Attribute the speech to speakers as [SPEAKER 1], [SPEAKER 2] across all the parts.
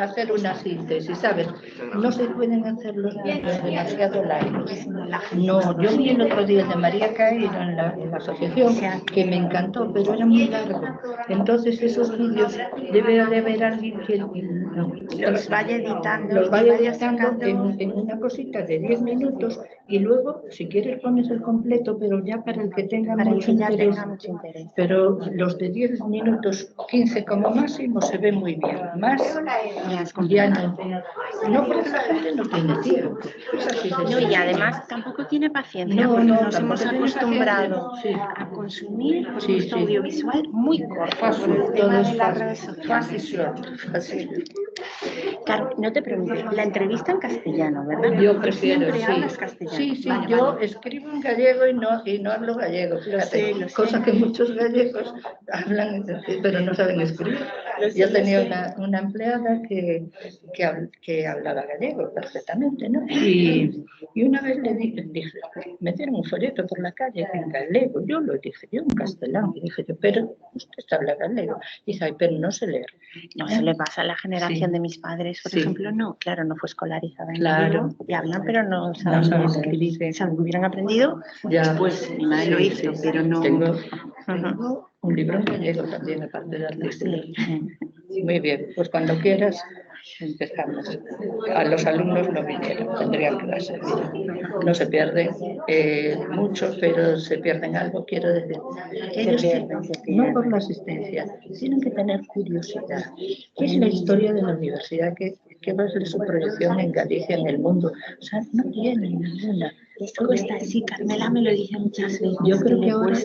[SPEAKER 1] hacer una síntesis, ¿sabes? No se pueden hacer los vídeos demasiado largos. No, yo vi el otro día el de María Caíro en la asociación, que me encantó, pero era muy largo. Entonces esos vídeos debe de haber alguien que
[SPEAKER 2] los vaya editando,
[SPEAKER 1] en una cosita de 10 minutos y luego, si quieres, pones el completo, pero ya para el que tenga mucho interés. Pero los de 10 minutos, 15 como máximo, se ve muy bien. Más ya no. No, porque la gente no tiene tiempo.
[SPEAKER 2] No, y además tampoco tiene paciencia, porque nos hemos acostumbrado a consumir producto audiovisual muy corto.
[SPEAKER 1] Fácil,
[SPEAKER 2] el tema de las redes sociales.
[SPEAKER 1] Fácil.
[SPEAKER 2] Carmen, no te preguntes, la entrevista en castellano, ¿verdad?
[SPEAKER 1] Yo prefiero,
[SPEAKER 2] siempre hablas castellano.
[SPEAKER 1] Sí,
[SPEAKER 2] vale,
[SPEAKER 1] yo escribo en gallego y no hablo gallego. Fíjate,
[SPEAKER 2] lo sé.
[SPEAKER 1] Cosa que muchos gallegos hablan, pero no saben escribir. Yo tenía una empleada que hablaba gallego perfectamente, ¿no? Y una vez le dije, me dieron un folleto por la calle en gallego. Yo lo dije, yo en castellano. Y dije yo, pero usted habla gallego. Y dice, ay, pero no sé leer.
[SPEAKER 2] No, eso le pasa a la generación de mis padres, por ejemplo, no, claro, no fue escolarizada en gallego, y hablan, pero no saben escribir. Saben que hubieran aprendido, pues mi madre lo hizo, pero no.
[SPEAKER 1] Tengo un libro en gallego también, aparte de artículos. Muy bien, pues cuando quieras empezamos. A los alumnos no vinieron, tendrían clase. No se pierden mucho, pero se pierden algo, quiero decir. Ellos no por la asistencia, tienen que tener curiosidad. ¿Qué es la historia de la universidad? ¿Qué va a ser su proyección en Galicia, en el mundo? O sea, no tienen ninguna.
[SPEAKER 2] Esto cuesta, sí, Carmela me lo dice muchas veces.
[SPEAKER 1] Yo creo que ahora,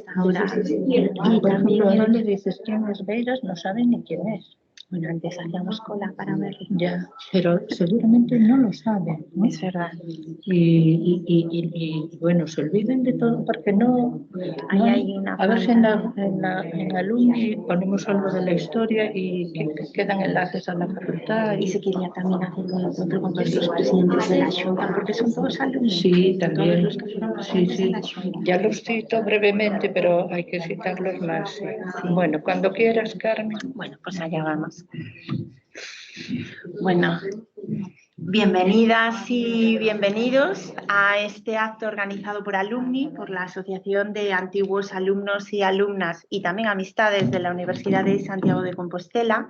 [SPEAKER 2] y
[SPEAKER 1] por ejemplo, ahora le dices quién es Beiras, no saben ni quién es.
[SPEAKER 2] Bueno, antes hacíamos cola para verlo.
[SPEAKER 1] Ya, pero seguramente no lo saben, ¿no?
[SPEAKER 2] Es verdad.
[SPEAKER 1] Y bueno, se olviden de todo porque no.
[SPEAKER 2] Hay una
[SPEAKER 1] a ver si en Alumni ponemos algo de la historia y que quedan enlaces a la facultad.
[SPEAKER 2] Y se quería también hacer un encuentro con todos los presidentes de la Junta, porque son todos alumnos.
[SPEAKER 1] Sí, también.
[SPEAKER 2] Todos los que fueron presidentes de la Junta.
[SPEAKER 1] Ya los cito brevemente, pero hay que citarlos más. Sí. Bueno, cuando quieras, Carmen.
[SPEAKER 2] Bueno, pues allá vamos. Bueno, bienvenidas y bienvenidos a este acto organizado por Alumni, por la Asociación de Antiguos Alumnos y Alumnas y también Amistades de la Universidad de Santiago de Compostela.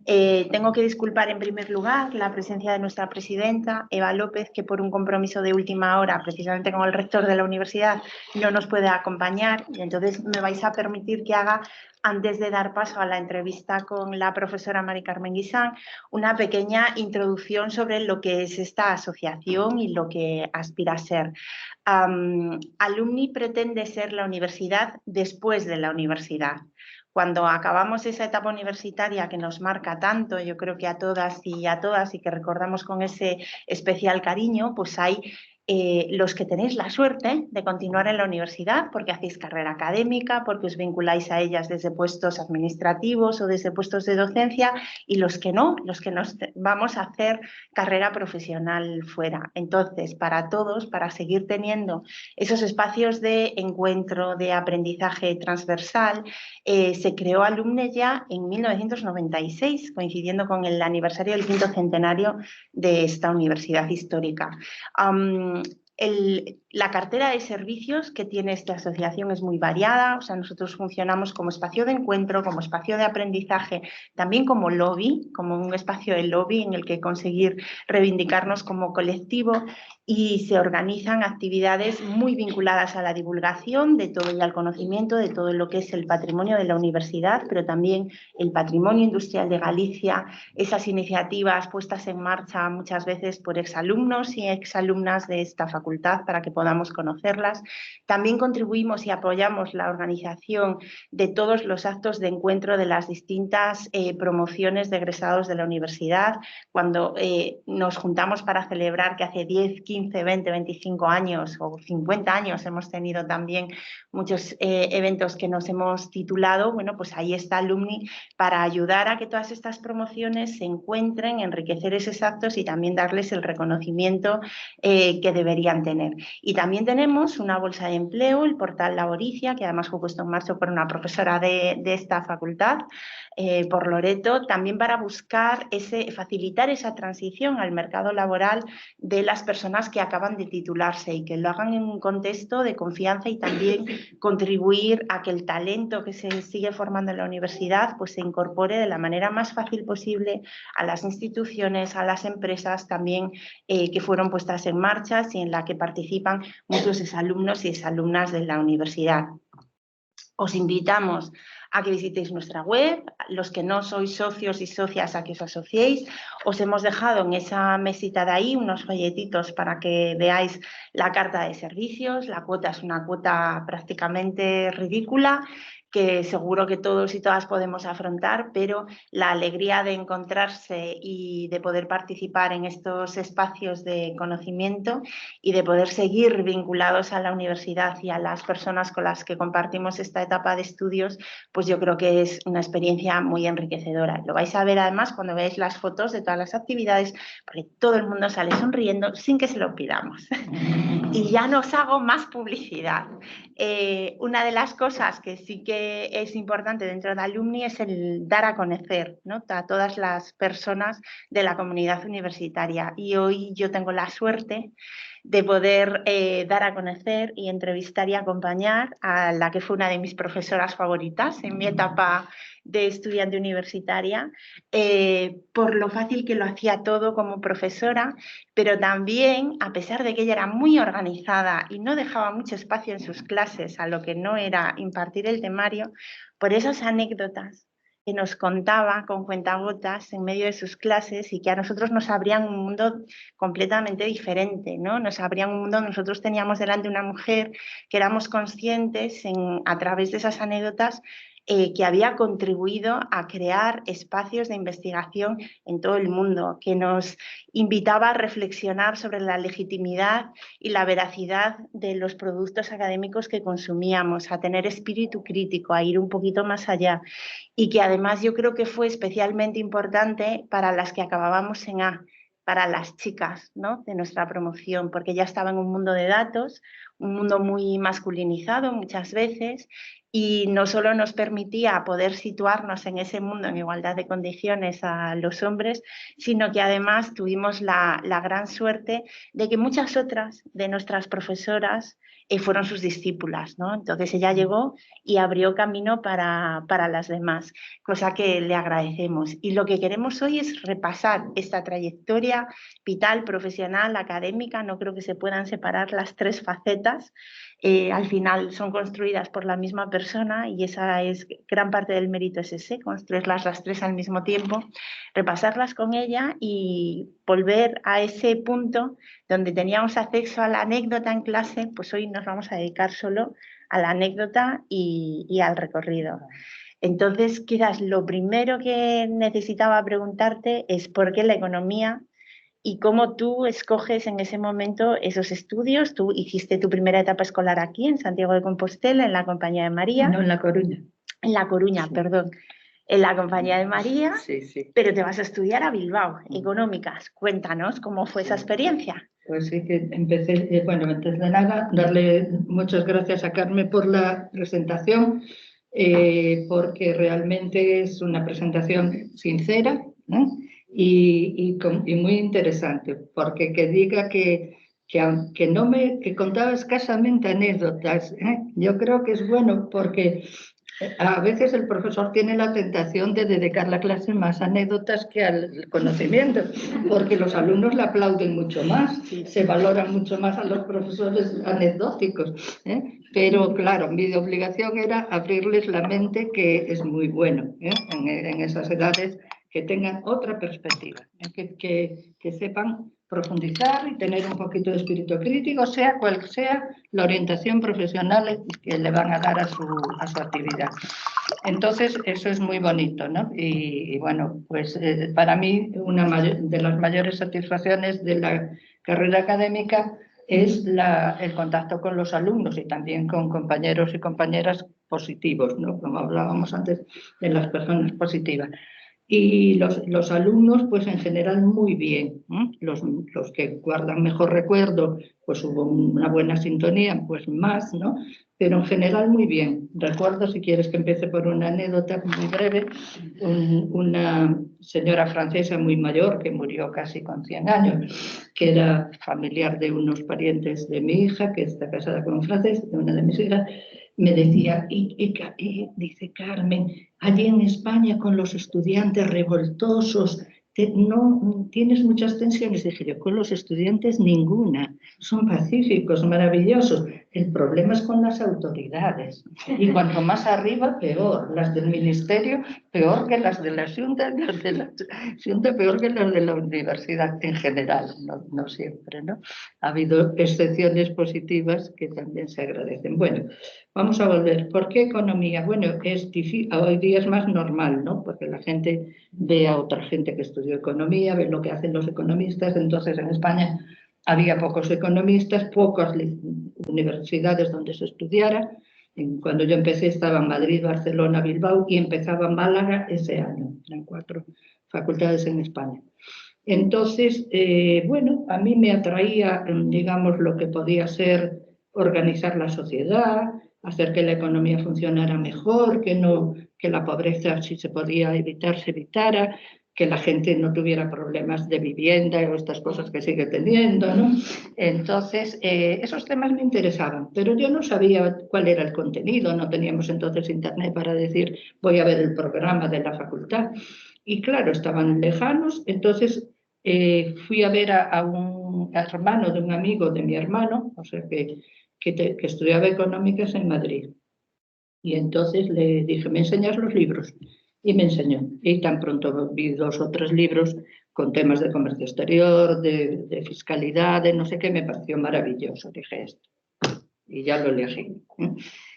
[SPEAKER 2] Tengo que disculpar en primer lugar la presencia de nuestra presidenta, Eva López, que por un compromiso de última hora, precisamente con el rector de la universidad, no nos puede acompañar. Y entonces me vais a permitir que haga, antes de dar paso a la entrevista con la profesora Mari Carmen Guisán, una pequeña introducción sobre lo que es esta asociación y lo que aspira a ser. Alumni pretende ser la universidad después de la universidad. Cuando acabamos esa etapa universitaria que nos marca tanto, yo creo que a todas y que recordamos con ese especial cariño, pues hay los que tenéis la suerte de continuar en la universidad porque hacéis carrera académica, porque os vinculáis a ellas desde puestos administrativos o desde puestos de docencia, y los que no, los que nos vamos a hacer carrera profesional fuera. Entonces, para todos, para seguir teniendo esos espacios de encuentro, de aprendizaje transversal, se creó Alumne ya en 1996, coincidiendo con el aniversario del 5º centenario de esta universidad histórica. La cartera de servicios que tiene esta asociación es muy variada, o sea, nosotros funcionamos como espacio de encuentro, como espacio de aprendizaje, también como lobby, como un espacio de lobby en el que conseguir reivindicarnos como colectivo, y se organizan actividades muy vinculadas a la divulgación de todo y al conocimiento de todo lo que es el patrimonio de la universidad, pero también el patrimonio industrial de Galicia, esas iniciativas puestas en marcha muchas veces por exalumnos y exalumnas de esta facultad para que podamos conocerlas. También contribuimos y apoyamos la organización de todos los actos de encuentro de las distintas promociones de egresados de la universidad, cuando nos juntamos para celebrar que hace 10, 15, 20, 25 años o 50 años hemos tenido también muchos eventos que nos hemos titulado. Bueno, pues ahí está Alumni para ayudar a que todas estas promociones se encuentren, enriquecer esos actos y también darles el reconocimiento que deberían tener. Y también tenemos una bolsa de empleo, el portal Laboricia, que además fue puesto en marcha por una profesora de esta facultad, por Loreto, también para buscar facilitar esa transición al mercado laboral de las personas que acaban de titularse y que lo hagan en un contexto de confianza y también contribuir a que el talento que se sigue formando en la universidad pues se incorpore de la manera más fácil posible a las instituciones, a las empresas también que fueron puestas en marcha y en la que participan muchos exalumnos y exalumnas de la universidad. Os invitamos a que visitéis nuestra web, los que no sois socios y socias a que os asociéis. Os hemos dejado en esa mesita de ahí unos folletitos para que veáis la carta de servicios. La cuota es una cuota prácticamente ridícula, que seguro que todos y todas podemos afrontar, pero la alegría de encontrarse y de poder participar en estos espacios de conocimiento y de poder seguir vinculados a la universidad y a las personas con las que compartimos esta etapa de estudios, pues yo creo que es una experiencia muy enriquecedora. Lo vais a ver además cuando veáis las fotos de todas las actividades, porque todo el mundo sale sonriendo sin que se lo pidamos. Y ya no os hago más publicidad. Una de las cosas que sí que es importante dentro de Alumni es el dar a conocer, ¿no?, a todas las personas de la comunidad universitaria. Y hoy yo tengo la suerte de poder dar a conocer y entrevistar y acompañar a la que fue una de mis profesoras favoritas en mi etapa de estudiante universitaria, por lo fácil que lo hacía todo como profesora, pero también, a pesar de que ella era muy organizada y no dejaba mucho espacio en sus clases a lo que no era impartir el temario, por esas anécdotas que nos contaba con cuentagotas en medio de sus clases y que a nosotros nos abrían un mundo completamente diferente, ¿no? Nos abrían un mundo, nosotros teníamos delante una mujer que éramos conscientes a través de esas anécdotas que había contribuido a crear espacios de investigación en todo el mundo, que nos invitaba a reflexionar sobre la legitimidad y la veracidad de los productos académicos que consumíamos, a tener espíritu crítico, a ir un poquito más allá, y que además yo creo que fue especialmente importante para las que acabábamos en A, para las chicas, ¿no?, de nuestra promoción, porque ya estaba en un mundo de datos, un mundo muy masculinizado muchas veces, y no solo nos permitía poder situarnos en ese mundo en igualdad de condiciones a los hombres, sino que además tuvimos la gran suerte de que muchas otras de nuestras profesoras fueron sus discípulas, ¿no? Entonces ella llegó y abrió camino para las demás, cosa que le agradecemos. Y lo que queremos hoy es repasar esta trayectoria vital, profesional, académica. No creo que se puedan separar las tres facetas. Al final son construidas por la misma persona y esa es gran parte del mérito, es ese, construirlas las tres al mismo tiempo, repasarlas con ella y volver a ese punto donde teníamos acceso a la anécdota en clase. Pues hoy nos vamos a dedicar solo a la anécdota y al recorrido. Entonces, quizás lo primero que necesitaba preguntarte es por qué la economía y cómo tú escoges en ese momento esos estudios. Tú hiciste tu primera etapa escolar aquí, en Santiago de Compostela, en la Compañía de María.
[SPEAKER 1] No, en La Coruña.
[SPEAKER 2] En La Coruña, sí. Perdón. En la Compañía de María,
[SPEAKER 1] sí, sí.
[SPEAKER 2] Pero te vas a estudiar a Bilbao, económicas. Cuéntanos cómo fue esa experiencia.
[SPEAKER 1] Pues sí, que empecé, bueno, antes de nada, darle muchas gracias a Carmen por la presentación, porque realmente es una presentación sincera, ¿no?, y muy interesante, porque que diga que contaba escasamente anécdotas, yo creo que es bueno, porque a veces el profesor tiene la tentación de dedicar la clase más a anécdotas que al conocimiento, porque los alumnos le aplauden mucho más, se valoran mucho más a los profesores anecdóticos, Pero claro, mi obligación era abrirles la mente, que es muy bueno, en esas edades, que tengan otra perspectiva, que sepan profundizar y tener un poquito de espíritu crítico, sea cual sea la orientación profesional que le van a dar a su actividad. Entonces, eso es muy bonito, ¿no? Y bueno, pues para mí una de las mayores satisfacciones de la carrera académica es el contacto con los alumnos y también con compañeros y compañeras positivos, ¿no?, como hablábamos antes de las personas positivas. Y los alumnos, pues en general muy bien, ¿eh? Los que guardan mejor recuerdo, pues hubo una buena sintonía, pues más, ¿no? Pero en general muy bien. Recuerdo, si quieres que empiece por una anécdota muy breve, una señora francesa muy mayor que murió casi con 100 años, que era familiar de unos parientes de mi hija, que está casada con un francés, de una de mis hijas, me decía, y dice Carmen, allí en España con los estudiantes revoltosos, no tienes muchas tensiones. Dije yo, con los estudiantes ninguna, son pacíficos, maravillosos. El problema es con las autoridades. Y cuanto más arriba, peor. Las del ministerio, peor que las de la Junta, las de la Junta, peor que las de la universidad en general, no siempre, ¿no? Ha habido excepciones positivas que también se agradecen. Bueno, vamos a volver. ¿Por qué economía? Bueno, es difícil, hoy día es más normal, ¿no? Porque la gente ve a otra gente que estudió economía, ve lo que hacen los economistas. Entonces, en España había pocos economistas, pocas universidades donde se estudiara. Cuando yo empecé estaba en Madrid, Barcelona, Bilbao y empezaba en Málaga ese año. Eran 4 facultades en España. Entonces, bueno, a mí me atraía, digamos, lo que podía ser organizar la sociedad, hacer que la economía funcionara mejor, que la pobreza, si se podía evitar, se evitara, que la gente no tuviera problemas de vivienda o estas cosas que sigue teniendo, ¿no? Entonces, esos temas me interesaban, pero yo no sabía cuál era el contenido, no teníamos entonces internet para decir voy a ver el programa de la facultad. Y claro, estaban lejanos, entonces fui a ver a un hermano de un amigo de mi hermano, o sea que estudiaba económicas en Madrid. Y entonces le dije, ¿me enseñas los libros? Y me enseñó. Y tan pronto vi 2 o 3 libros con temas de comercio exterior, de fiscalidad, de no sé qué, me pareció maravilloso. Dije esto. Y ya lo elegí.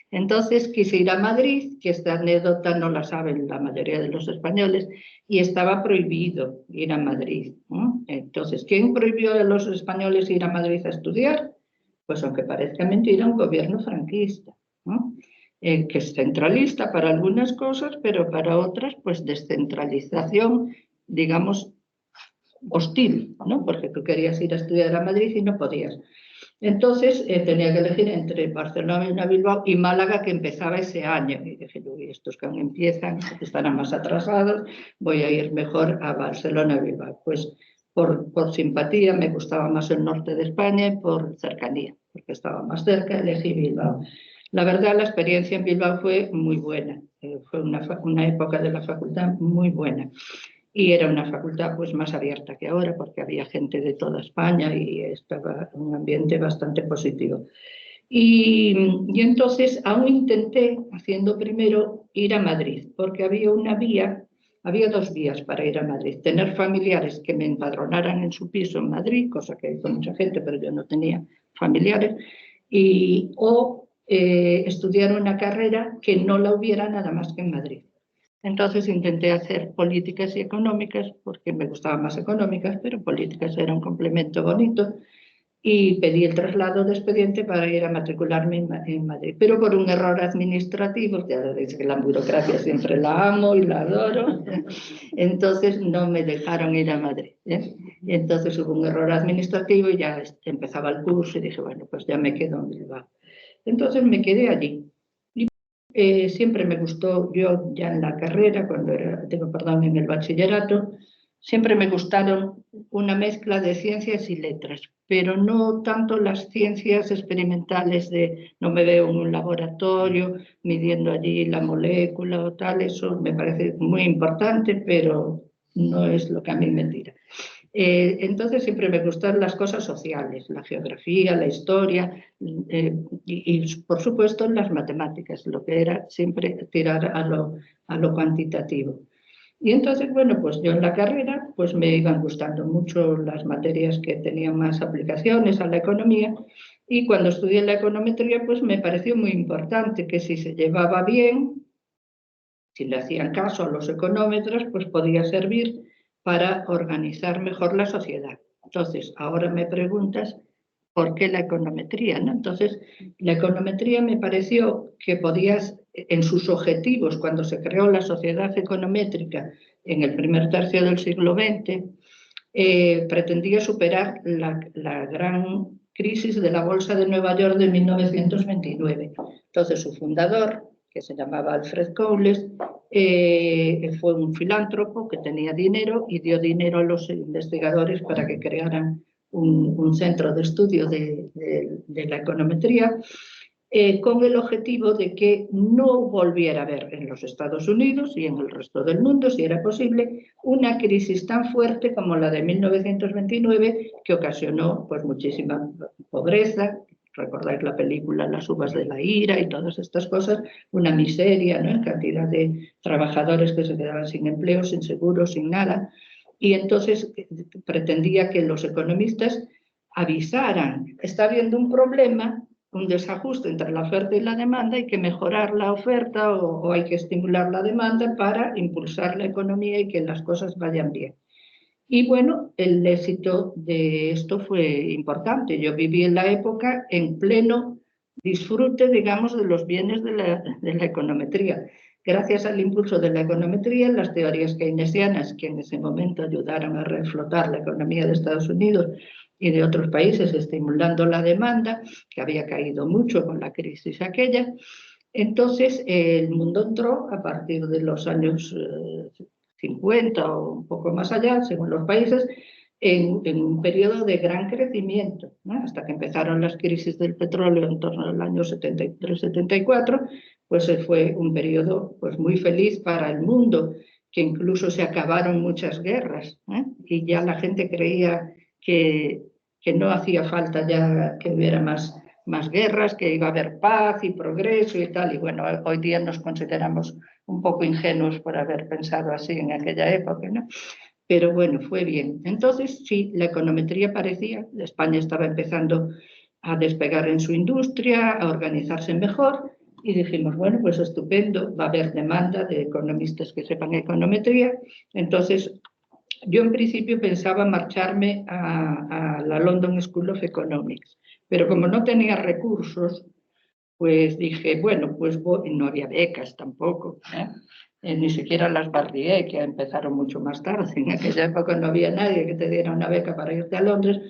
[SPEAKER 1] Entonces quise ir a Madrid, que esta anécdota no la saben la mayoría de los españoles, y estaba prohibido ir a Madrid. Entonces, ¿quién prohibió a los españoles ir a Madrid a estudiar? Pues aunque parezca mentira, un gobierno franquista, que es centralista para algunas cosas, pero para otras, pues descentralización, digamos, hostil, ¿no? Porque tú querías ir a estudiar a Madrid y no podías. Entonces tenía que elegir entre Barcelona, Bilbao y Málaga, que empezaba ese año. Y dije, uy, estos que aún empiezan estarán más atrasados, voy a ir mejor a Barcelona, Bilbao. Pues por simpatía me gustaba más el norte de España y por cercanía, porque estaba más cerca, elegí Bilbao. La verdad, la experiencia en Bilbao fue muy buena. Fue una época de la facultad muy buena. Y era una facultad pues más abierta que ahora porque había gente de toda España y estaba un ambiente bastante positivo. Y entonces aún intenté, haciendo primero, ir a Madrid, porque había 2 vías para ir a Madrid. Tener familiares que me empadronaran en su piso en Madrid, cosa que hizo mucha gente, pero yo no tenía familiares, o estudiar una carrera que no la hubiera nada más que en Madrid. Entonces intenté hacer políticas y económicas, porque me gustaban más económicas, pero políticas era un complemento bonito, y pedí el traslado de expediente para ir a matricularme en Madrid. Pero por un error administrativo, ya veis que la burocracia siempre la amo y la adoro, entonces no me dejaron ir a Madrid. Entonces hubo un error administrativo y ya empezaba el curso y dije, bueno, pues ya me quedo en Bilbao. Entonces me quedé allí. Siempre me gustó, yo ya en la carrera, en el bachillerato, siempre me gustaron una mezcla de ciencias y letras, pero no tanto las ciencias experimentales no me veo en un laboratorio midiendo allí la molécula o tal, eso me parece muy importante, pero no es lo que a mí me tira. Entonces siempre me gustan las cosas sociales, la geografía, la historia y por supuesto las matemáticas, lo que era siempre tirar a lo cuantitativo. Y entonces, bueno, pues yo en la carrera pues me iban gustando mucho las materias que tenían más aplicaciones a la economía, y cuando estudié la econometría pues me pareció muy importante que si se llevaba bien, si le hacían caso a los económetros, pues podía servir para organizar mejor la sociedad. Entonces, ahora me preguntas, ¿por qué la econometría? ¿No? Entonces, la econometría me pareció que podías, en sus objetivos, cuando se creó la sociedad econométrica, en el primer tercio del siglo XX, pretendía superar la gran crisis de la Bolsa de Nueva York de 1929. Entonces, su fundador, que se llamaba Alfred Coles, fue un filántropo que tenía dinero y dio dinero a los investigadores para que crearan un centro de estudio de la econometría, con el objetivo de que no volviera a haber en los Estados Unidos y en el resto del mundo, si era posible, una crisis tan fuerte como la de 1929, que ocasionó pues muchísima pobreza. Recordáis la película Las uvas de la ira y todas estas cosas, una miseria, ¿no?, en cantidad de trabajadores que se quedaban sin empleo, sin seguro, sin nada. Y entonces pretendía que los economistas avisaran: está habiendo un problema, un desajuste entre la oferta y la demanda, hay que mejorar la oferta o hay que estimular la demanda para impulsar la economía y que las cosas vayan bien. Y bueno, el éxito de esto fue importante. Yo viví en la época en pleno disfrute, digamos, de los bienes de la econometría. Gracias al impulso de la econometría, las teorías keynesianas, que en ese momento ayudaron a reflotar la economía de Estados Unidos y de otros países, estimulando la demanda, que había caído mucho con la crisis aquella. Entonces, el mundo entró a partir de los años 50 o un poco más allá, según los países, en un periodo de gran crecimiento, ¿no?, hasta que empezaron las crisis del petróleo en torno al año 73-74, pues fue un periodo pues muy feliz para el mundo, que incluso se acabaron muchas guerras, y ya la gente creía que no hacía falta ya que hubiera más guerras, que iba a haber paz y progreso y tal. Y bueno, hoy día nos consideramos un poco ingenuos por haber pensado así en aquella época, ¿no? Pero bueno, fue bien. Entonces, sí, la econometría parecía, España estaba empezando a despegar en su industria, a organizarse mejor, y dijimos, bueno, pues estupendo, va a haber demanda de economistas que sepan econometría. Entonces, yo en principio pensaba marcharme a la London School of Economics, pero como no tenía recursos, pues dije, bueno, pues no había becas tampoco, ni siquiera las Barrié, que empezaron mucho más tarde. En aquella época no había nadie que te diera una beca para irte a Londres.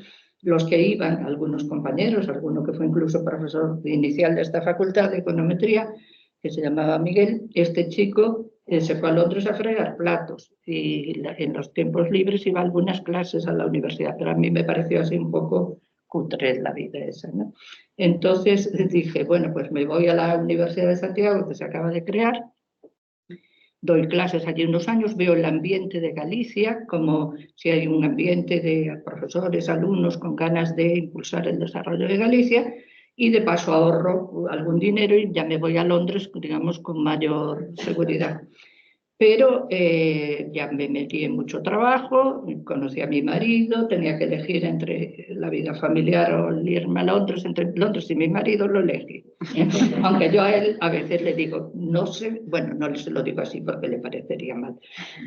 [SPEAKER 1] Los que iban, algunos compañeros, alguno que fue incluso profesor inicial de esta facultad de econometría, que se llamaba Miguel, este chico se fue a Londres a fregar platos y en los tiempos libres iba a algunas clases a la universidad, pero a mí me pareció así un poco cutre la vida esa, ¿no? Entonces dije, bueno, pues me voy a la Universidad de Santiago, que se acaba de crear, doy clases allí unos años, veo el ambiente de Galicia, como si hay un ambiente de profesores, alumnos con ganas de impulsar el desarrollo de Galicia, y de paso ahorro algún dinero y ya me voy a Londres, digamos, con mayor seguridad. Pero ya me metí en mucho trabajo, conocí a mi marido, tenía que elegir entre la vida familiar o el irme a Londres. Entre Londres y mi marido lo elegí. Aunque yo a él a veces le digo, no sé, bueno, no se lo digo así porque le parecería mal,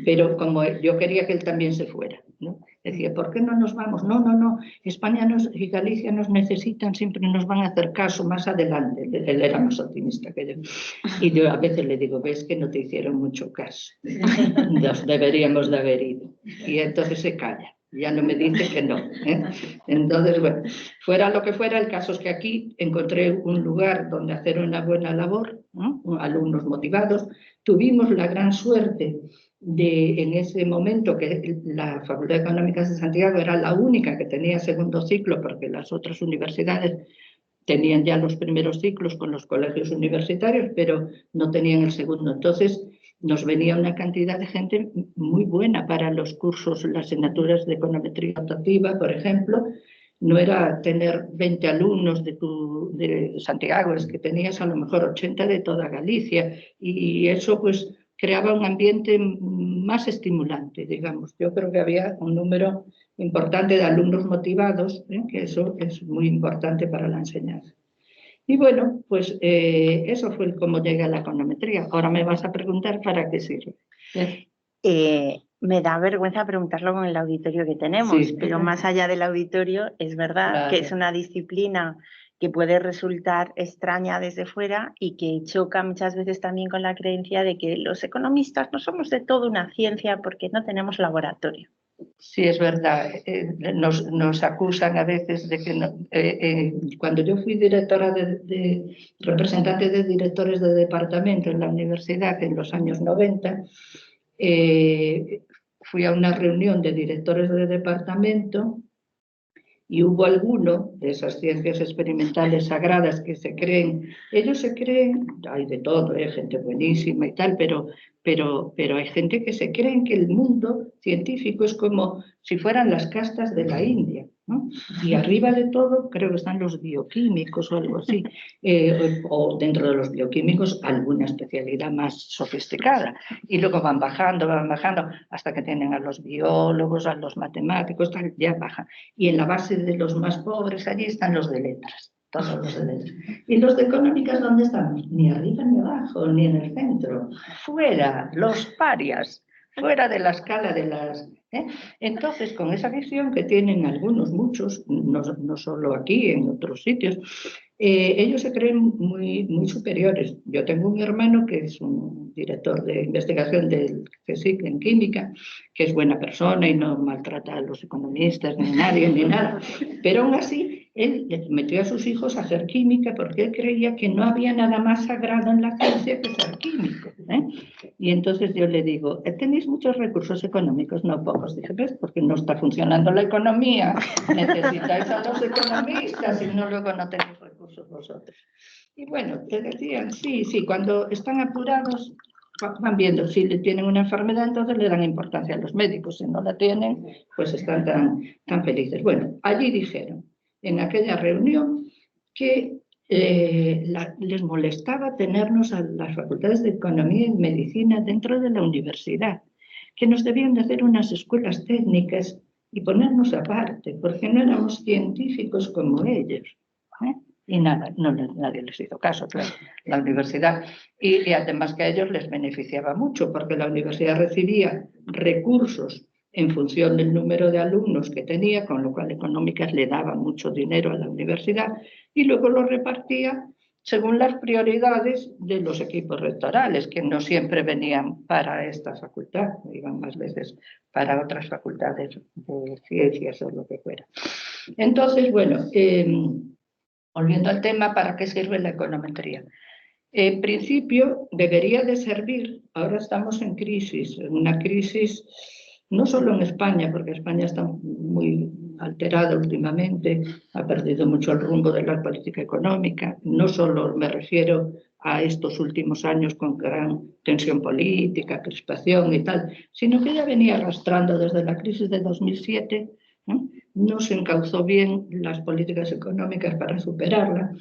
[SPEAKER 1] pero como yo quería que él también se fuera, ¿no? Decía, ¿por qué no nos vamos? No, no, no, España y Galicia nos necesitan, siempre nos van a hacer caso más adelante. Él era más optimista que yo. Y yo a veces le digo, ves que no te hicieron mucho caso, nos deberíamos de haber ido. Y entonces se calla, ya no me dice que no, ¿eh? Entonces, bueno, fuera lo que fuera, el caso es que aquí encontré un lugar donde hacer una buena labor, ¿no? Alumnos motivados. Tuvimos la gran suerte de, en ese momento, que la Facultad de Económicas de Santiago era la única que tenía segundo ciclo, porque las otras universidades tenían ya los primeros ciclos con los colegios universitarios, pero no tenían el segundo. Entonces nos venía una cantidad de gente muy buena para los cursos, las asignaturas de econometría optativa, por ejemplo. No era tener 20 alumnos de Santiago, es que tenías a lo mejor 80 de toda Galicia, y eso pues creaba un ambiente más estimulante, digamos. Yo creo que había un número importante de alumnos motivados, que eso es muy importante para la enseñanza. Y bueno, pues eso fue cómo llegué a la econometría. Ahora me vas a preguntar para qué sirve.
[SPEAKER 2] Me da vergüenza preguntarlo con el auditorio que tenemos, sí, pero más allá del auditorio, es verdad, claro, que es una disciplina que puede resultar extraña desde fuera y que choca muchas veces también con la creencia de que los economistas no somos de todo una ciencia porque no tenemos laboratorio.
[SPEAKER 1] Sí, es verdad. Nos acusan a veces de que cuando yo fui directora representante de directores de departamento en la universidad en los años 90, fui a una reunión de directores de departamento y hubo alguno de esas ciencias experimentales sagradas que se creen, ellos se creen, hay de todo, hay gente buenísima y tal, pero hay gente que se creen que el mundo científico es como si fueran las castas de la India, ¿no? Y arriba de todo creo que están los bioquímicos o algo así, o dentro de los bioquímicos alguna especialidad más sofisticada, y luego van bajando, hasta que tienen a los biólogos, a los matemáticos, tal, ya bajan. Y en la base de los más pobres allí están los de letras, todos los de letras. ¿Y los de económicas dónde estamos? Ni arriba ni abajo, ni en el centro. Fuera, los parias, fuera de la escala de las... Entonces, con esa visión que tienen algunos, muchos, no solo aquí, en otros sitios, ellos se creen muy, muy superiores. Yo tengo un hermano que es un director de investigación del CSIC en química, que es buena persona y no maltrata a los economistas, ni a nadie, ni nada. Pero aún así, él metió a sus hijos a hacer química porque él creía que no había nada más sagrado en la ciencia que ser químico. Y entonces yo le digo, ¿tenéis muchos recursos económicos? No, pocos. Dije, ¿ves? Porque no está funcionando la economía. Necesitáis a los economistas y no luego no tenéis recursos vosotros. Y bueno, te decían, sí, cuando están apurados van viendo si le tienen una enfermedad, entonces le dan importancia a los médicos. Si no la tienen, pues están tan felices. Bueno, allí dijeron, en aquella reunión, que les molestaba tenernos a las facultades de Economía y Medicina dentro de la universidad, que nos debían de hacer unas escuelas técnicas y ponernos aparte, porque no éramos científicos como ellos. Y nada, nadie les hizo caso, claro, la universidad. Y además que a ellos les beneficiaba mucho, porque la universidad recibía recursos en función del número de alumnos que tenía, con lo cual Económicas le daba mucho dinero a la universidad y luego lo repartía según las prioridades de los equipos rectorales, que no siempre venían para esta facultad, iban más veces para otras facultades de ciencias o lo que fuera. Entonces, bueno, volviendo al tema, ¿para qué sirve la econometría? En principio debería de servir, ahora estamos en crisis, en una crisis no solo en España, porque España está muy alterada últimamente, ha perdido mucho el rumbo de la política económica, no solo me refiero a estos últimos años con gran tensión política, crispación y tal, sino que ya venía arrastrando desde la crisis de 2007, no se encauzó bien las políticas económicas para superarla,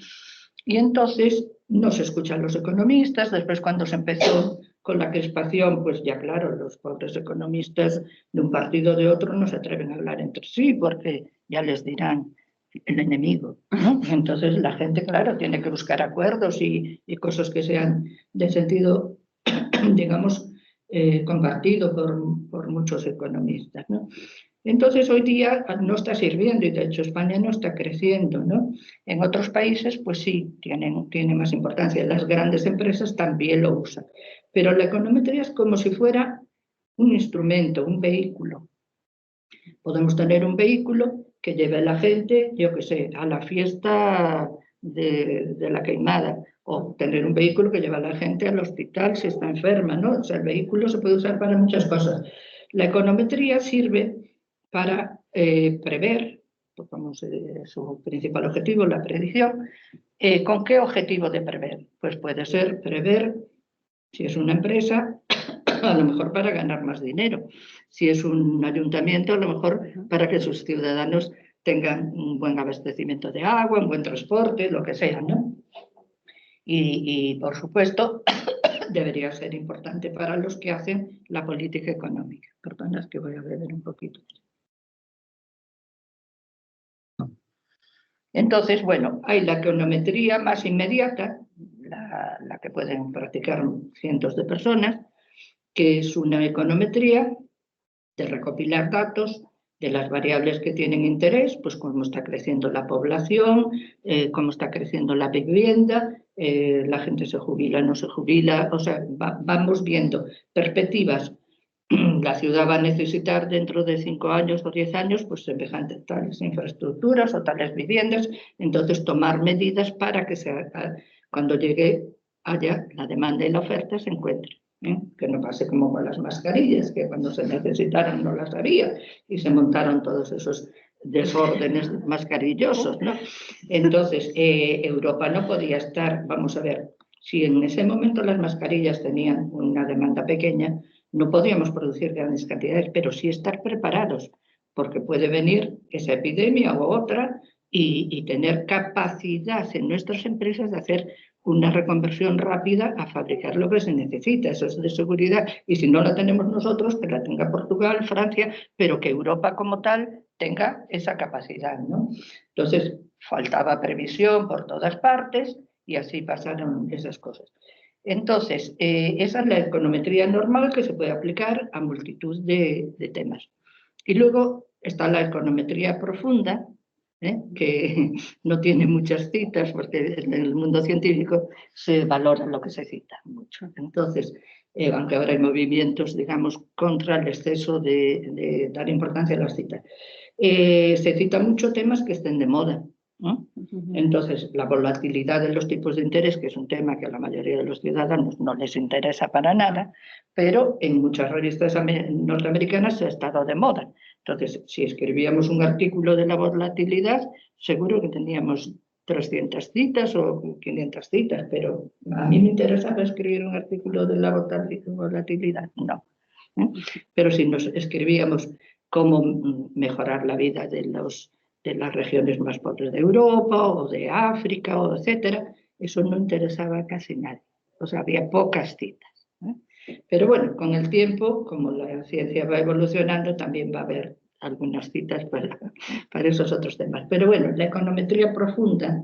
[SPEAKER 1] y entonces no se escuchan los economistas. Después, cuando se empezó con la crispación, pues ya claro, los pobres economistas de un partido o de otro no se atreven a hablar entre sí porque ya les dirán el enemigo, ¿no? Entonces la gente, claro, tiene que buscar acuerdos y cosas que sean de sentido, digamos, compartido por muchos economistas, ¿no? Entonces hoy día no está sirviendo y de hecho España no está creciendo, ¿no? En otros países pues sí, tiene más importancia. Las grandes empresas también lo usan. Pero la econometría es como si fuera un instrumento, un vehículo. Podemos tener un vehículo que lleve a la gente, yo qué sé, a la fiesta de la queimada, o tener un vehículo que lleve a la gente al hospital si está enferma, ¿no? O sea, el vehículo se puede usar para muchas cosas. La econometría sirve para prever, como su principal objetivo, la predicción. ¿Con qué objetivo de prever? Pues puede ser prever, si es una empresa, a lo mejor para ganar más dinero. Si es un ayuntamiento, a lo mejor para que sus ciudadanos tengan un buen abastecimiento de agua, un buen transporte, lo que sea, ¿no? Y por supuesto, debería ser importante para los que hacen la política económica. Perdón, es que voy a beber un poquito. Entonces, bueno, hay la econometría más inmediata, la que pueden practicar cientos de personas, que es una econometría de recopilar datos de las variables que tienen interés, pues cómo está creciendo la población, cómo está creciendo la vivienda, la gente se jubila, no se jubila, o sea, vamos viendo perspectivas. La ciudad va a necesitar dentro de 5 años o 10 años pues semejantes tales infraestructuras o tales viviendas, entonces tomar medidas para que cuando llegue haya la demanda y la oferta se encuentren. Que no pase como con las mascarillas, que cuando se necesitaron no las había y se montaron todos esos desórdenes mascarillosos, ¿no? Entonces, Europa no podía estar, vamos a ver, si en ese momento las mascarillas tenían una demanda pequeña, no podíamos producir grandes cantidades, pero sí estar preparados, porque puede venir esa epidemia u otra y tener capacidad en nuestras empresas de hacer una reconversión rápida a fabricar lo que se necesita. Eso es de seguridad. Y si no la tenemos nosotros, que la tenga Portugal, Francia, pero que Europa como tal tenga esa capacidad, ¿no? Entonces, faltaba previsión por todas partes y así pasaron esas cosas. Entonces, esa es la econometría normal que se puede aplicar a multitud de temas. Y luego está la econometría profunda, que no tiene muchas citas porque en el mundo científico se valora lo que se cita mucho. Entonces, aunque ahora hay movimientos, digamos, contra el exceso de dar importancia a las citas. Se citan muchos temas que estén de moda, ¿no? Entonces, la volatilidad de los tipos de interés, que es un tema que a la mayoría de los ciudadanos no les interesa para nada, pero en muchas revistas norteamericanas se ha estado de moda. Entonces, si escribíamos un artículo de la volatilidad, seguro que teníamos 300 citas o 500 citas, pero a mí me interesaba escribir un artículo de la volatilidad, no. Pero si nos escribíamos cómo mejorar la vida de las regiones más pobres de Europa o de África, o etcétera, eso no interesaba a casi nadie. O sea, había pocas citas. Pero bueno, con el tiempo, como la ciencia va evolucionando, también va a haber algunas citas para esos otros temas. Pero bueno, la econometría profunda,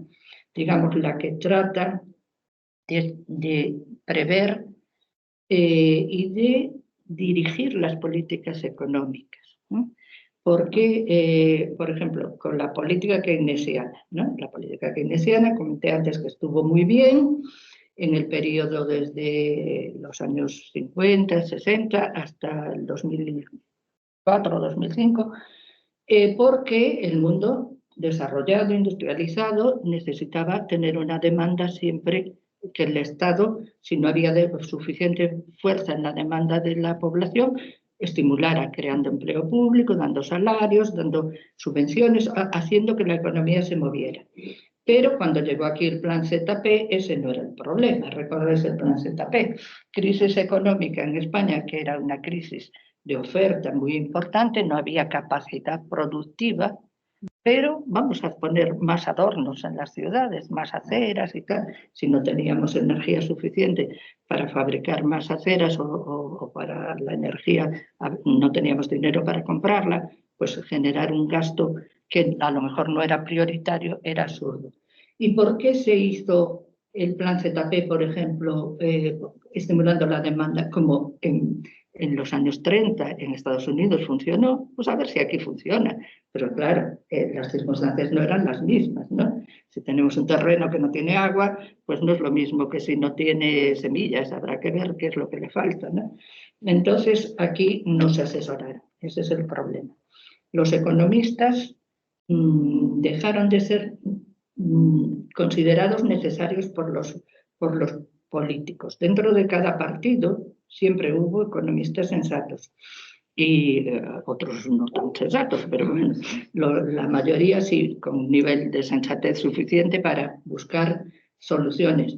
[SPEAKER 1] digamos, la que trata de prever y de dirigir las políticas económicas, ¿no? Porque, por ejemplo, con la política keynesiana, ¿no? La política keynesiana, comenté antes que estuvo muy bien en el periodo desde los años 50, 60 hasta el 2004, 2005, porque el mundo desarrollado, industrializado, necesitaba tener una demanda siempre que el Estado, si no había suficiente fuerza en la demanda de la población, estimulara creando empleo público, dando salarios, dando subvenciones, haciendo que la economía se moviera. Pero cuando llegó aquí el plan ZP, ese no era el problema. Recordáis el plan ZP. Crisis económica en España, que era una crisis de oferta muy importante, no había capacidad productiva, pero vamos a poner más adornos en las ciudades, más aceras y tal. Si no teníamos energía suficiente para fabricar más aceras o para la energía, no teníamos dinero para comprarla, pues generar un gasto que a lo mejor no era prioritario era absurdo. ¿Y por qué se hizo el plan ZP, por ejemplo, estimulando la demanda como en los años 30 en Estados Unidos funcionó? Pues a ver si aquí funciona. Pero claro, las circunstancias no eran las mismas, ¿no? Si tenemos un terreno que no tiene agua, pues no es lo mismo que si no tiene semillas, habrá que ver qué es lo que le falta, ¿no? Entonces, aquí no se asesoraron, ese es el problema. Los economistas dejaron de ser considerados necesarios por los políticos. Dentro de cada partido siempre hubo economistas sensatos y otros no tan sensatos, pero bueno, la mayoría sí, con un nivel de sensatez suficiente para buscar soluciones.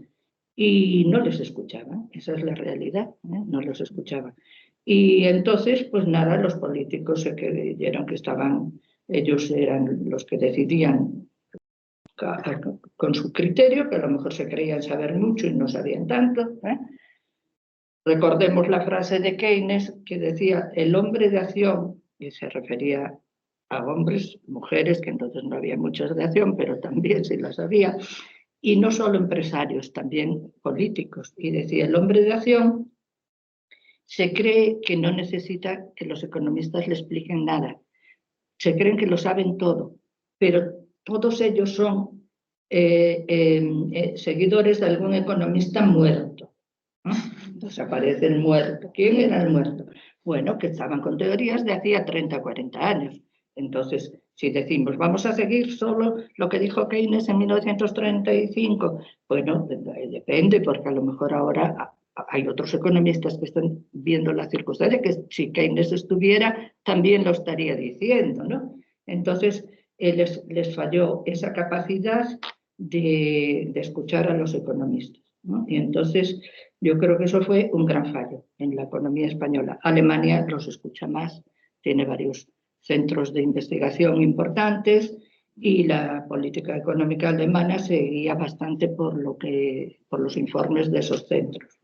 [SPEAKER 1] Y no les escuchaban, esa es la realidad, no los escuchaban. Y entonces, pues nada, los políticos se creyeron que ellos eran los que decidían con su criterio, que a lo mejor se creían saber mucho y no sabían tanto. Recordemos la frase de Keynes que decía: el hombre de acción, y se refería a hombres, mujeres, que entonces no había muchos de acción, pero también sí las había, y no solo empresarios, también políticos. Y decía: el hombre de acción se cree que no necesita que los economistas le expliquen nada, se creen que lo saben todo, pero todos ellos son seguidores de algún economista muerto, ¿no? Entonces aparece el muerto. ¿Quién era el muerto? Bueno, que estaban con teorías de hacía 30 o 40 años. Entonces, si decimos, vamos a seguir solo lo que dijo Keynes en 1935, bueno, depende, porque a lo mejor ahora hay otros economistas que están viendo la circunstancia, que si Keynes estuviera, también lo estaría diciendo, ¿no? Entonces, les falló esa capacidad de escuchar a los economistas, ¿no? Y entonces, yo creo que eso fue un gran fallo en la economía española. Alemania los escucha más, tiene varios centros de investigación importantes y la política económica alemana se guía bastante por los informes de esos centros.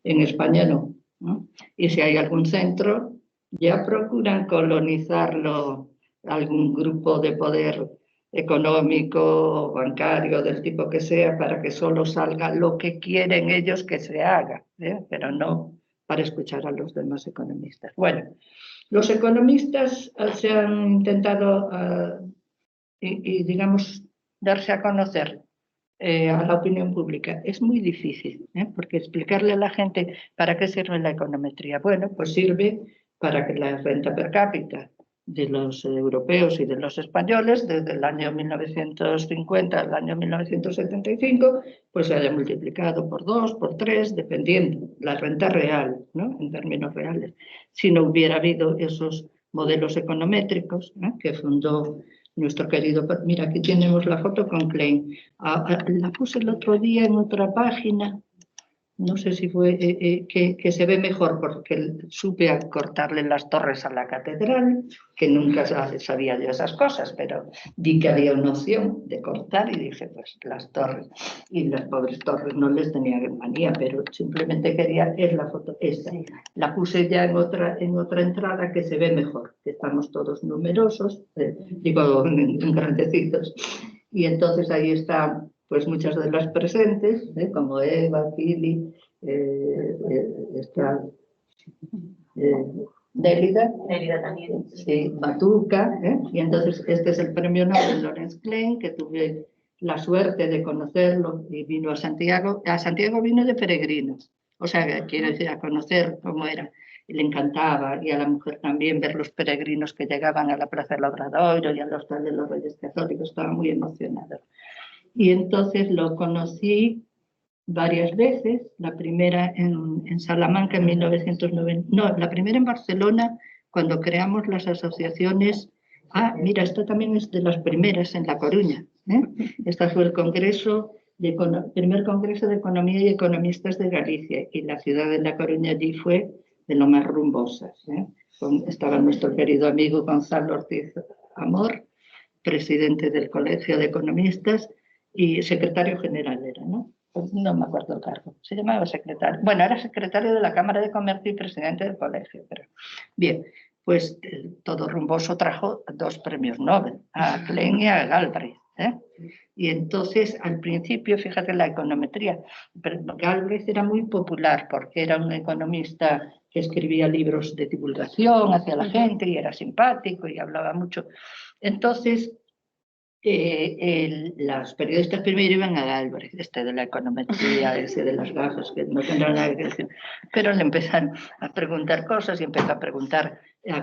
[SPEAKER 1] En España no, ¿no? Y si hay algún centro, ya procuran colonizarlo algún grupo de poder económico, bancario, del tipo que sea, para que solo salga lo que quieren ellos que se haga, pero no para escuchar a los demás economistas. Bueno, los economistas se han intentado, digamos, darse a conocer a la opinión pública. Es muy difícil, porque explicarle a la gente para qué sirve la econometría. Bueno, pues sirve para que la renta per cápita de los europeos y de los españoles desde el año 1950 al año 1975 pues se haya multiplicado por 2, por 3, dependiendo la renta real, ¿no? En términos reales. Si no hubiera habido esos modelos econométricos que fundó nuestro querido... Mira, aquí tenemos la foto con Klein. La puse el otro día en otra página. No sé si fue que se ve mejor porque supe cortarle las torres a la catedral, que nunca sabía yo esas cosas, pero vi que había una opción de cortar y dije, pues las torres. Y las pobres torres no les tenía manía, pero simplemente quería, es la foto esta. La puse ya en otra entrada que se ve mejor, que estamos todos numerosos, digo, grandecitos. Y entonces ahí está... pues muchas de las presentes, como Eva, Pili, está Délida también. Sí, Batuca, y entonces este es el premio Nobel Lorenz Klein, que tuve la suerte de conocerlo y vino a Santiago. A Santiago vino de peregrino, o sea, quiero decir, a conocer cómo era. Y le encantaba, y a la mujer también, ver los peregrinos que llegaban a la Plaza del Obradoiro y al Hostal de los Reyes Católicos, estaba muy emocionado. Y entonces lo conocí varias veces, la primera en Salamanca en 1990, no, la primera en Barcelona, cuando creamos las asociaciones. Mira, esta también es de las primeras en La Coruña. Este fue el primer congreso de Economía y Economistas de Galicia, y la ciudad de La Coruña allí fue de lo más rumbosas. Estaba nuestro querido amigo Gonzalo Ortiz Amor, presidente del Colegio de Economistas, y secretario general era, ¿no? No me acuerdo el cargo, se llamaba secretario. Bueno, era secretario de la Cámara de Comercio y presidente del colegio. Pero... Bien, pues todo rumboso trajo 2 premios Nobel, a Klein y a Galbraith. Y entonces, al principio, fíjate, la econometría, Galbraith era muy popular porque era un economista que escribía libros de divulgación hacia la gente y era simpático y hablaba mucho. Entonces, los periodistas primero iban a Galbraith, de la econometría, ese de las gafas, que no tendrán nada que decir, pero le empezaron a preguntar cosas y empezó a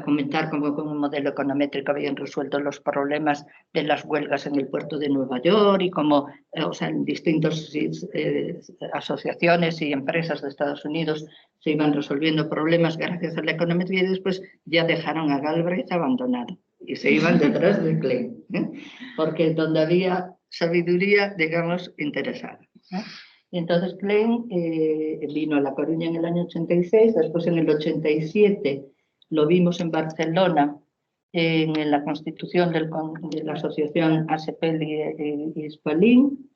[SPEAKER 1] comentar cómo con un modelo econométrico habían resuelto los problemas de las huelgas en el puerto de Nueva York y cómo, en distintas asociaciones y empresas de Estados Unidos se iban resolviendo problemas gracias a la econometría, y después ya dejaron a Galbraith abandonado y se iban detrás de Klein, porque donde había sabiduría, digamos, interesada. Y entonces Klein vino a La Coruña en el año 86, después en el 87 lo vimos en Barcelona, en la constitución de la asociación ASEPEL y Spalin,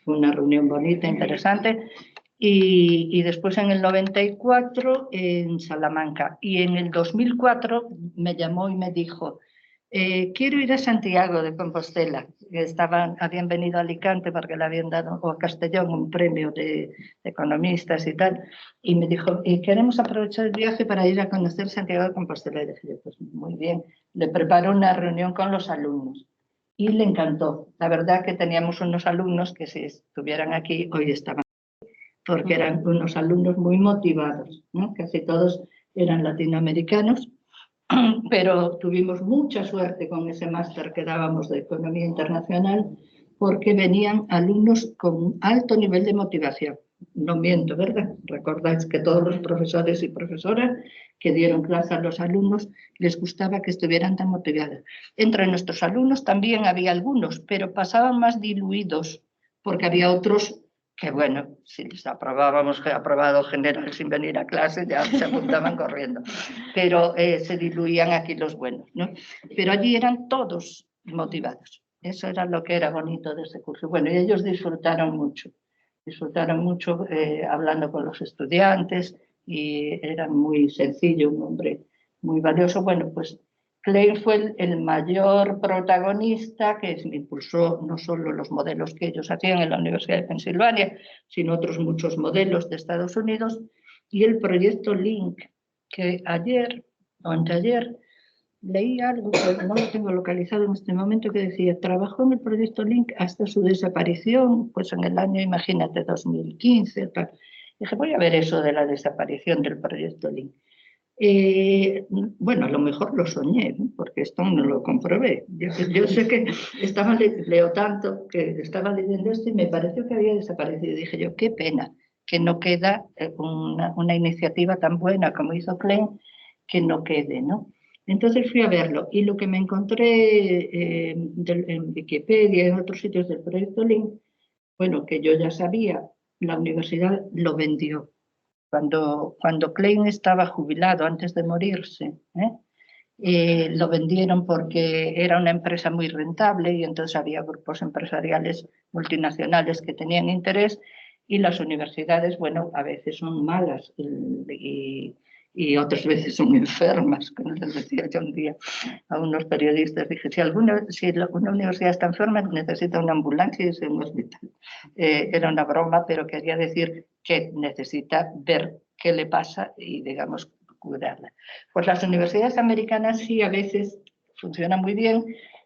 [SPEAKER 1] una reunión bonita, interesante. Y después en el 94 en Salamanca. Y en el 2004 me llamó y me dijo, quiero ir a Santiago de Compostela. Habían venido a Alicante porque le habían dado, o a Castellón, un premio de economistas y tal, y me dijo, queremos aprovechar el viaje para ir a conocer Santiago de Compostela. Y dije, pues muy bien, le preparo una reunión con los alumnos. Y le encantó. La verdad que teníamos unos alumnos que si estuvieran aquí hoy estaban, porque eran unos alumnos muy motivados, ¿no? Casi todos eran latinoamericanos, pero tuvimos mucha suerte con ese máster que dábamos de Economía Internacional, porque venían alumnos con un alto nivel de motivación. No miento, ¿verdad? Recordáis que todos los profesores y profesoras que dieron clase a los alumnos les gustaba que estuvieran tan motivados. Entre nuestros alumnos también había algunos, pero pasaban más diluidos, porque había otros que, bueno, si les aprobábamos aprobado general sin venir a clase, ya se apuntaban corriendo. Pero se diluían aquí los buenos, ¿no? Pero allí eran todos motivados. Eso era lo que era bonito de ese curso. Bueno, y ellos disfrutaron mucho hablando con los estudiantes, y era muy sencillo, un hombre muy valioso. Bueno, pues Klein fue el mayor protagonista que impulsó no solo los modelos que ellos hacían en la Universidad de Pensilvania, sino otros muchos modelos de Estados Unidos, y el proyecto LINC, que ayer o anteayer leí algo, que no lo tengo localizado en este momento, que decía, trabajó en el proyecto LINC hasta su desaparición, pues en el año, imagínate, 2015. Tal. Dije, voy a ver eso de la desaparición del proyecto LINC. Bueno, a lo mejor lo soñé, ¿no? Porque esto no lo comprobé. Yo sé que leo tanto que estaba leyendo esto y me pareció que había desaparecido. Y dije yo, qué pena que no queda una iniciativa tan buena como hizo Klein, que no quede, ¿no? Entonces fui a verlo, y lo que me encontré en Wikipedia y en otros sitios del proyecto LINC, bueno, que yo ya sabía, la universidad lo vendió. Cuando Klein estaba jubilado, antes de morirse, lo vendieron porque era una empresa muy rentable, y entonces había grupos empresariales multinacionales que tenían interés, y las universidades, bueno, a veces son malas y otras veces son enfermas, como les decía yo un día a unos periodistas. Dije, si una universidad está enferma, necesita una ambulancia y un hospital. Era una broma, pero quería decir que necesita ver qué le pasa y, digamos, curarla. Pues las universidades americanas sí, a veces funcionan muy bien,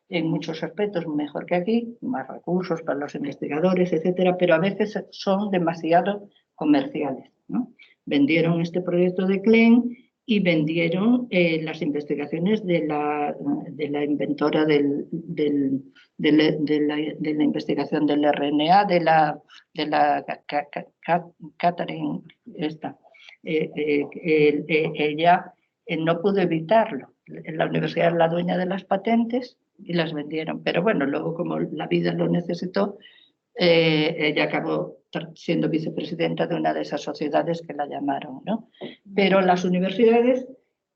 [SPEAKER 1] en muchos aspectos mejor que aquí, más recursos para los investigadores, etcétera, pero a veces son demasiado comerciales, ¿no? Vendieron este proyecto de Klein y vendieron las investigaciones de la inventora de la investigación del RNA, de la Catherine esta. Ella no pudo evitarlo. La universidad es la dueña de las patentes y las vendieron. Pero bueno, luego, como la vida lo necesitó, ella acabó siendo vicepresidenta de una de esas sociedades que la llamaron, ¿no? Pero las universidades,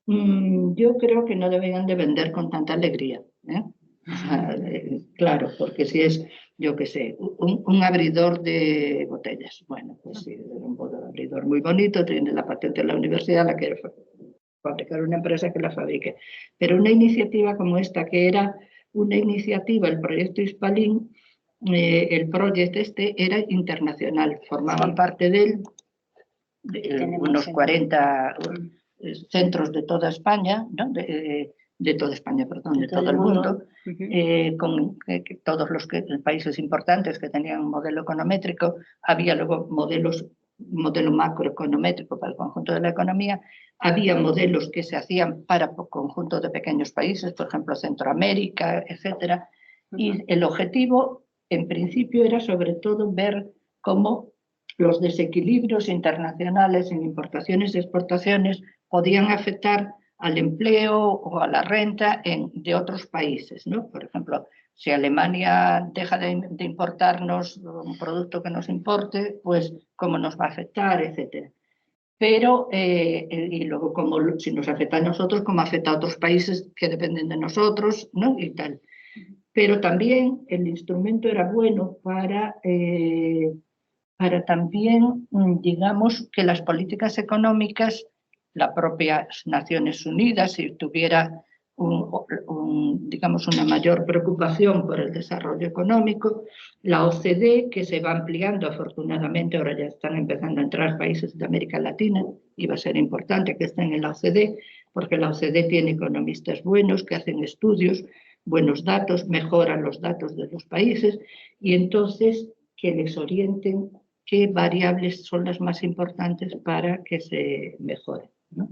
[SPEAKER 1] yo creo que no deberían de vender con tanta alegría, ¿eh? O sea, claro, porque si es, yo qué sé, un abridor de botellas, bueno, pues sí, un abridor muy bonito, tiene la patente de la universidad, la quiere fabricar una empresa que la fabrique. Pero una iniciativa como esta, que era una iniciativa, el proyecto Hispalink, el proyecto era internacional, formaban parte de él unos 40 centros de toda España, ¿no? de toda España, perdón, de todo el mundo, con todos los países importantes que tenían un modelo econométrico. Había luego modelo macroeconométrico para el conjunto de la economía, había modelos que se hacían para conjuntos de pequeños países, por ejemplo Centroamérica, etcétera, y el objetivo en principio era sobre todo ver cómo los desequilibrios internacionales en importaciones y exportaciones podían afectar al empleo o a la renta de otros países, ¿no? Por ejemplo, si Alemania deja de importarnos un producto que nos importe, pues cómo nos va a afectar, etcétera. Pero, y luego, si nos afecta a nosotros, cómo afecta a otros países que dependen de nosotros, ¿no? Y tal. Pero también el instrumento era bueno para también, digamos, que las políticas económicas, las propias Naciones Unidas, si tuviera un digamos, una mayor preocupación por el desarrollo económico. La OCDE, que se va ampliando, afortunadamente, ahora ya están empezando a entrar países de América Latina, y va a ser importante que estén en la OCDE, porque la OCDE tiene economistas buenos que hacen estudios, buenos datos, mejoran los datos de los países, y entonces que les orienten qué variables son las más importantes para que se mejoren, ¿no?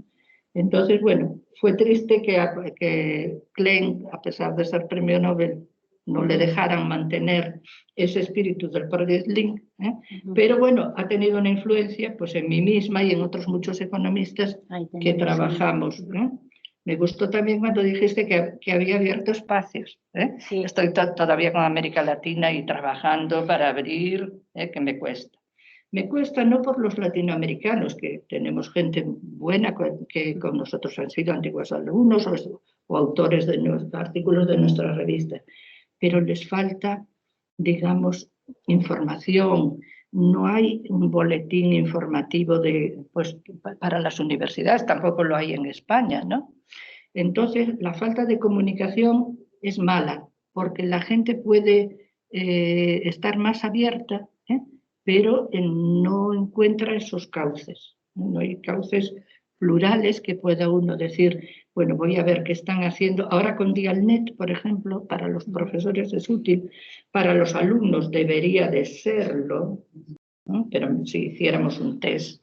[SPEAKER 1] Entonces, bueno, fue triste que Klein, a pesar de ser premio Nobel, no le dejaran mantener ese espíritu del Project Link, ¿eh? Pero bueno, ha tenido una influencia pues, en mí misma y en otros muchos economistas que trabajamos, ¿eh? Me gustó también cuando dijiste que había abierto espacios, ¿eh?
[SPEAKER 2] Sí.
[SPEAKER 1] Estoy todavía con América Latina y trabajando para abrir, que me cuesta. Me cuesta no por los latinoamericanos, que tenemos gente buena que con nosotros han sido antiguos alumnos o autores de artículos de nuestra revista, pero les falta, digamos, información. No hay un boletín informativo pues, para las universidades, tampoco lo hay en España, ¿no? Entonces, la falta de comunicación es mala, porque la gente puede estar más abierta, pero no encuentra esos cauces. No hay cauces plurales que pueda uno decir, bueno, voy a ver qué están haciendo. Ahora con Dialnet, por ejemplo, para los profesores es útil, para los alumnos debería de serlo, ¿no? Pero si hiciéramos un test,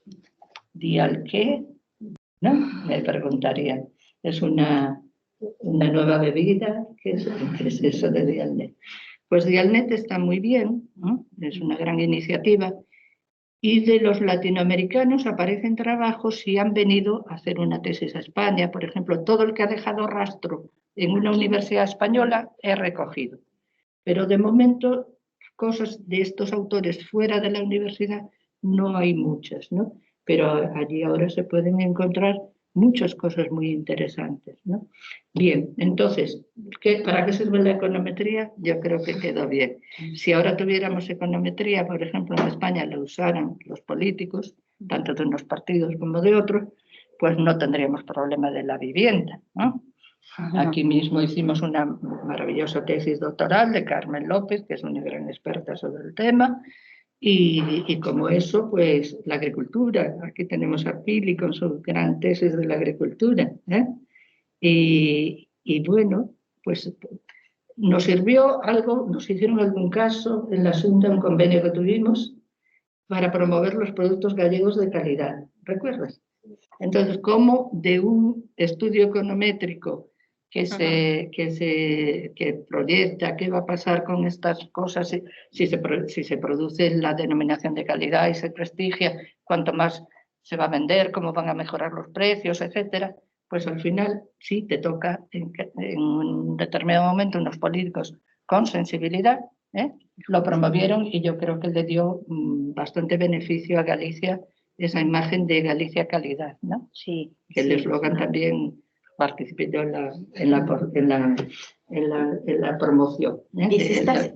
[SPEAKER 1] ¿Dial qué? ¿No? Me preguntarían. Es una nueva bebida, ¿qué es eso de Dialnet? Pues Dialnet está muy bien, ¿no? Es una gran iniciativa, y de los latinoamericanos aparecen trabajos si han venido a hacer una tesis a España. Por ejemplo, todo el que ha dejado rastro en una universidad española he recogido. Pero de momento, cosas de estos autores fuera de la universidad no hay muchas, ¿no? Pero allí ahora se pueden encontrar muchas cosas muy interesantes, ¿no? Bien, entonces, ¿para qué sirve la econometría? Yo creo que quedó bien. Si ahora tuviéramos econometría, por ejemplo, en España la usaran los políticos, tanto de unos partidos como de otros, pues no tendríamos problema de la vivienda, ¿no? Aquí mismo hicimos una maravillosa tesis doctoral de Carmen López, que es una gran experta sobre el tema, y como eso, pues la agricultura. Aquí tenemos a Pili con su gran tesis de la agricultura, ¿eh? Y bueno, pues nos sirvió algo, nos hicieron algún caso en la Junta, un convenio que tuvimos para promover los productos gallegos de calidad. ¿Recuerdas? Entonces, ¿cómo de un estudio econométrico que proyecta qué va a pasar con estas cosas si se produce la denominación de calidad y se prestigia, cuánto más se va a vender, cómo van a mejorar los precios, etcétera? Pues al final sí te toca en un determinado momento unos políticos con sensibilidad, lo promovieron, y yo creo que le dio bastante beneficio a Galicia esa imagen de Galicia calidad, ¿no?
[SPEAKER 2] Sí.
[SPEAKER 1] Que el eslogan también participé yo en la promoción.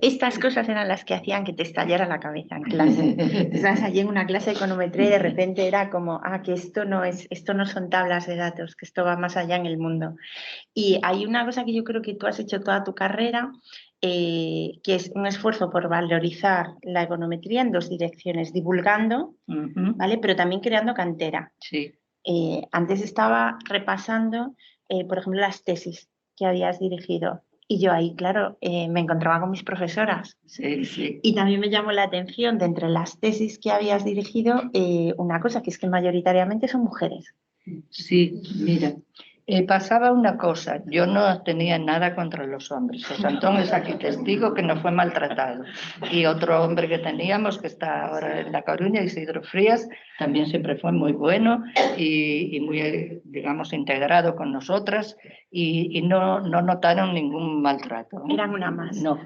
[SPEAKER 2] Estas cosas eran las que hacían que te estallara la cabeza en clase. Estabas allí en una clase de econometría y de repente era como, que esto no son tablas de datos, que esto va más allá en el mundo. Y hay una cosa que yo creo que tú has hecho toda tu carrera, que es un esfuerzo por valorizar la econometría en dos direcciones, divulgando, ¿vale? Pero también creando cantera.
[SPEAKER 1] Sí.
[SPEAKER 2] Antes estaba repasando, por ejemplo, las tesis que habías dirigido. Y yo ahí, claro, me encontraba con mis profesoras.
[SPEAKER 1] Sí, sí.
[SPEAKER 2] Y también me llamó la atención de entre las tesis que habías dirigido, una cosa, que es que mayoritariamente son mujeres.
[SPEAKER 1] Sí, mira, pasaba una cosa, yo no tenía nada contra los hombres. José Antón es aquí testigo que no fue maltratado. Y otro hombre que teníamos, que está ahora en La Coruña, Isidro Frías, también siempre fue muy bueno y muy, digamos, integrado con nosotras, y no notaron ningún maltrato.
[SPEAKER 2] Eran una más.
[SPEAKER 1] No,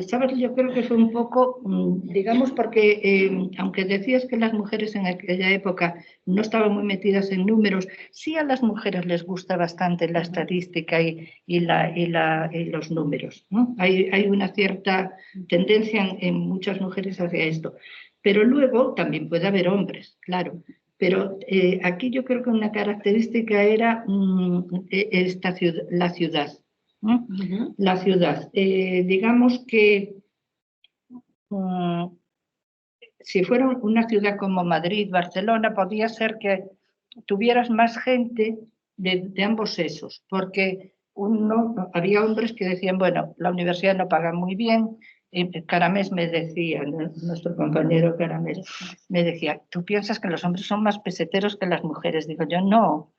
[SPEAKER 1] ¿sabes? Yo creo que fue un poco, digamos, porque aunque decías que las mujeres en aquella época no estaban muy metidas en números, sí a las mujeres les gusta bastante la estadística y los números, ¿no? Hay una cierta tendencia en muchas mujeres hacia esto, pero luego también puede haber hombres, claro. Pero aquí yo creo que una característica era la ciudad. La ciudad. Digamos que si fuera una ciudad como Madrid, Barcelona, podría ser que tuvieras más gente de ambos sexos, porque había hombres que decían, bueno, la universidad no paga muy bien. Caramés me decía, nuestro compañero Caramés, me decía, ¿tú piensas que los hombres son más peseteros que las mujeres? Digo yo, no,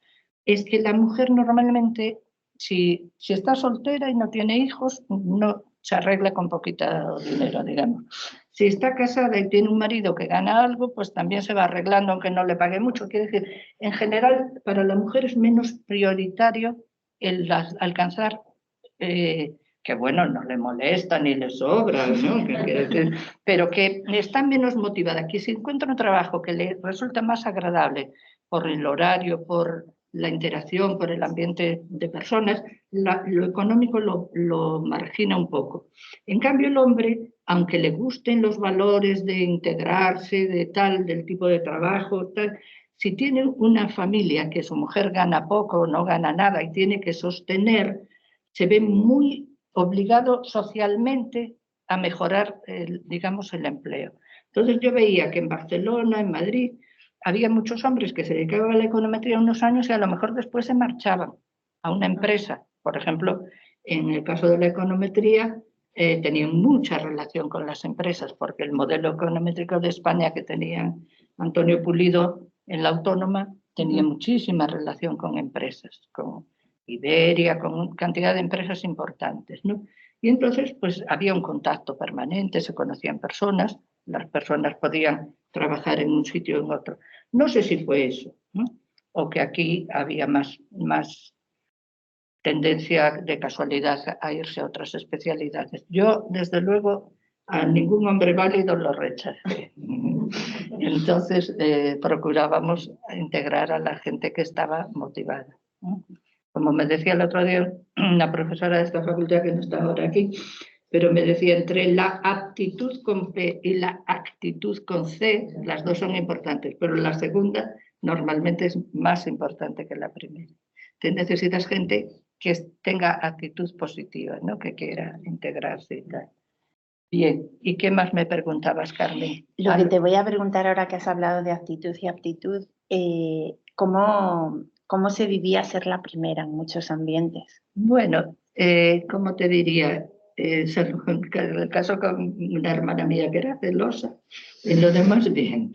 [SPEAKER 1] es que la mujer normalmente, si está soltera y no tiene hijos, no se arregla con poquito dinero, digamos. Si está casada y tiene un marido que gana algo, pues también se va arreglando, aunque no le pague mucho. Quiere decir, en general, para la mujer es menos prioritario el alcanzar, que bueno, no le molesta ni le sobra, ¿no? Pero que está menos motivada, que si encuentra un trabajo que le resulta más agradable por el horario, por la interacción, por el ambiente de personas, lo económico lo margina un poco. En cambio, el hombre, aunque le gusten los valores de integrarse, del tipo de trabajo, si tiene una familia que su mujer gana poco o no gana nada y tiene que sostener, se ve muy obligado socialmente a mejorar, digamos, el empleo. Entonces yo veía que en Barcelona, en Madrid, había muchos hombres que se dedicaban a la econometría unos años y a lo mejor después se marchaban a una empresa. Por ejemplo, en el caso de la econometría, tenían mucha relación con las empresas, porque el modelo econométrico de España que tenía Antonio Pulido en la Autónoma tenía muchísima relación con empresas, con Iberia, con cantidad de empresas importantes, ¿no? Y entonces, pues había un contacto permanente, se conocían personas, las personas podían trabajar en un sitio o en otro. No sé si fue eso, ¿no? O que aquí había más tendencia de casualidad a irse a otras especialidades. Yo, desde luego, a ningún hombre válido lo rechacé. Entonces, procurábamos integrar a la gente que estaba motivada, ¿no? Como me decía el otro día una profesora de esta facultad, que no está ahora aquí, pero me decía, entre la aptitud con P y la actitud con C, las dos son importantes, pero la segunda normalmente es más importante que la primera. Te necesitas gente que tenga actitud positiva, ¿no? Que quiera integrarse y tal. Bien, ¿y qué más me preguntabas, Carmen?
[SPEAKER 2] Lo que te voy a preguntar ahora que has hablado de actitud y aptitud, ¿cómo se vivía ser la primera en muchos ambientes?
[SPEAKER 1] Bueno, ¿cómo te diría? El caso con una hermana mía que era celosa, en lo demás bien.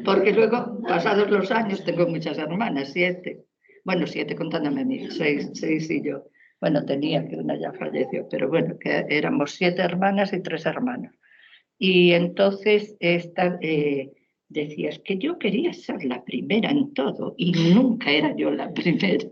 [SPEAKER 1] Porque luego, pasados los años, tengo muchas hermanas, 7. Bueno, 7 contándome a mí, 6 y yo. Bueno, tenía, que una ya falleció, pero bueno, que éramos 7 hermanas y 3 hermanos. Y entonces decías que yo quería ser la primera en todo y nunca era yo la primera.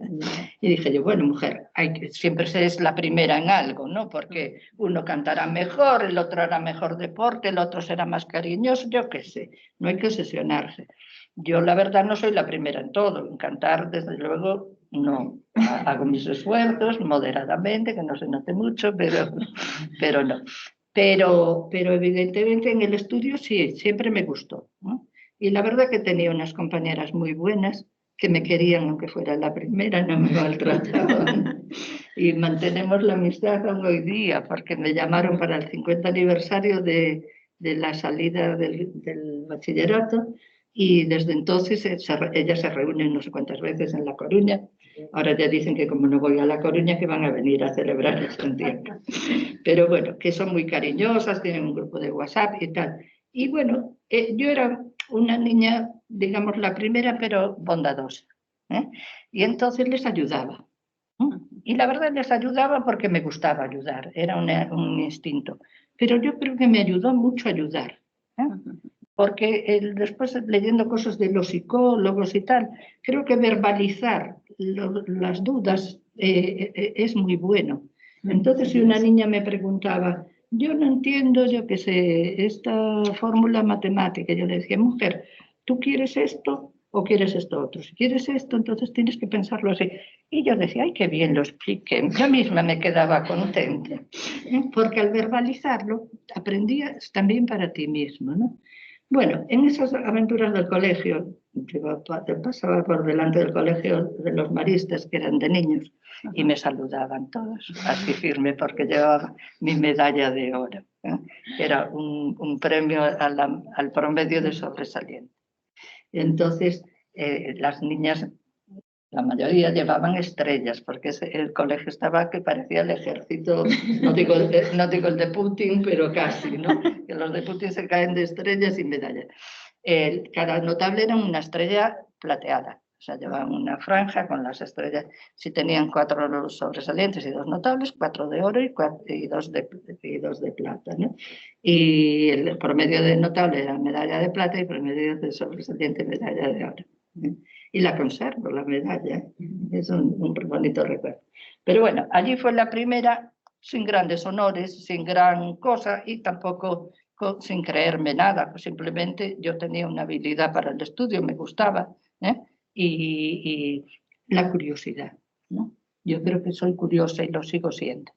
[SPEAKER 1] Y dije yo, bueno, mujer, siempre se es la primera en algo, ¿no? Porque uno cantará mejor, el otro hará mejor deporte, el otro será más cariñoso, yo qué sé, no hay que obsesionarse. Yo la verdad no soy la primera en todo, en cantar desde luego no. Hago mis esfuerzos moderadamente, que no se note mucho, pero no. Pero evidentemente en el estudio sí, siempre me gustó, ¿no? Y la verdad que tenía unas compañeras muy buenas que me querían, aunque fuera la primera, no me maltrataban. Y mantenemos la amistad aún hoy día, porque me llamaron para el 50 aniversario de la salida del bachillerato, y desde entonces ellas se reúnen no sé cuántas veces en La Coruña. Ahora ya dicen que como no voy a La Coruña, que van a venir a celebrar el Santiago. Pero bueno, que son muy cariñosas, tienen un grupo de WhatsApp y tal. Y bueno, yo era una niña, digamos, la primera, pero bondadosa, ¿eh? Y entonces les ayudaba. Y la verdad les ayudaba porque me gustaba ayudar, era un instinto. Pero yo creo que me ayudó mucho a ayudar, ¿eh? Porque después leyendo cosas de los psicólogos y tal, creo que verbalizar las dudas es muy bueno. Entonces, si una niña me preguntaba, yo no entiendo, yo qué sé, esta fórmula matemática, yo le decía, mujer, ¿tú quieres esto o quieres esto otro? Si quieres esto, entonces tienes que pensarlo así. Y yo decía, ay, qué bien lo expliqué. Yo misma me quedaba contenta, porque al verbalizarlo aprendías también para ti mismo, ¿no? Bueno, en esas aventuras del colegio, yo pasaba por delante del colegio de los maristas, que eran de niños, y me saludaban todos, así firme, porque llevaba mi medalla de oro, ¿eh? Era un premio al promedio de sobresaliente. Entonces, las niñas, la mayoría llevaban estrellas, porque el colegio estaba que parecía el ejército, no digo el de Putin, pero casi, ¿no? Que los de Putin se caen de estrellas y medallas. Cada notable era una estrella plateada, o sea, llevaban una franja con las estrellas. Si tenían 4 sobresalientes y 2 notables, 4 de oro y 2 de plata, ¿no? Y el promedio de notable era medalla de plata y el promedio de sobresaliente medalla de oro, ¿eh? Y la conservo, la medalla, es un bonito recuerdo. Pero bueno, allí fue la primera, sin grandes honores, sin gran cosa y tampoco sin creerme nada, pues simplemente yo tenía una habilidad para el estudio, me gustaba, ¿eh? y la curiosidad, ¿no? Yo creo que soy curiosa y lo sigo siendo.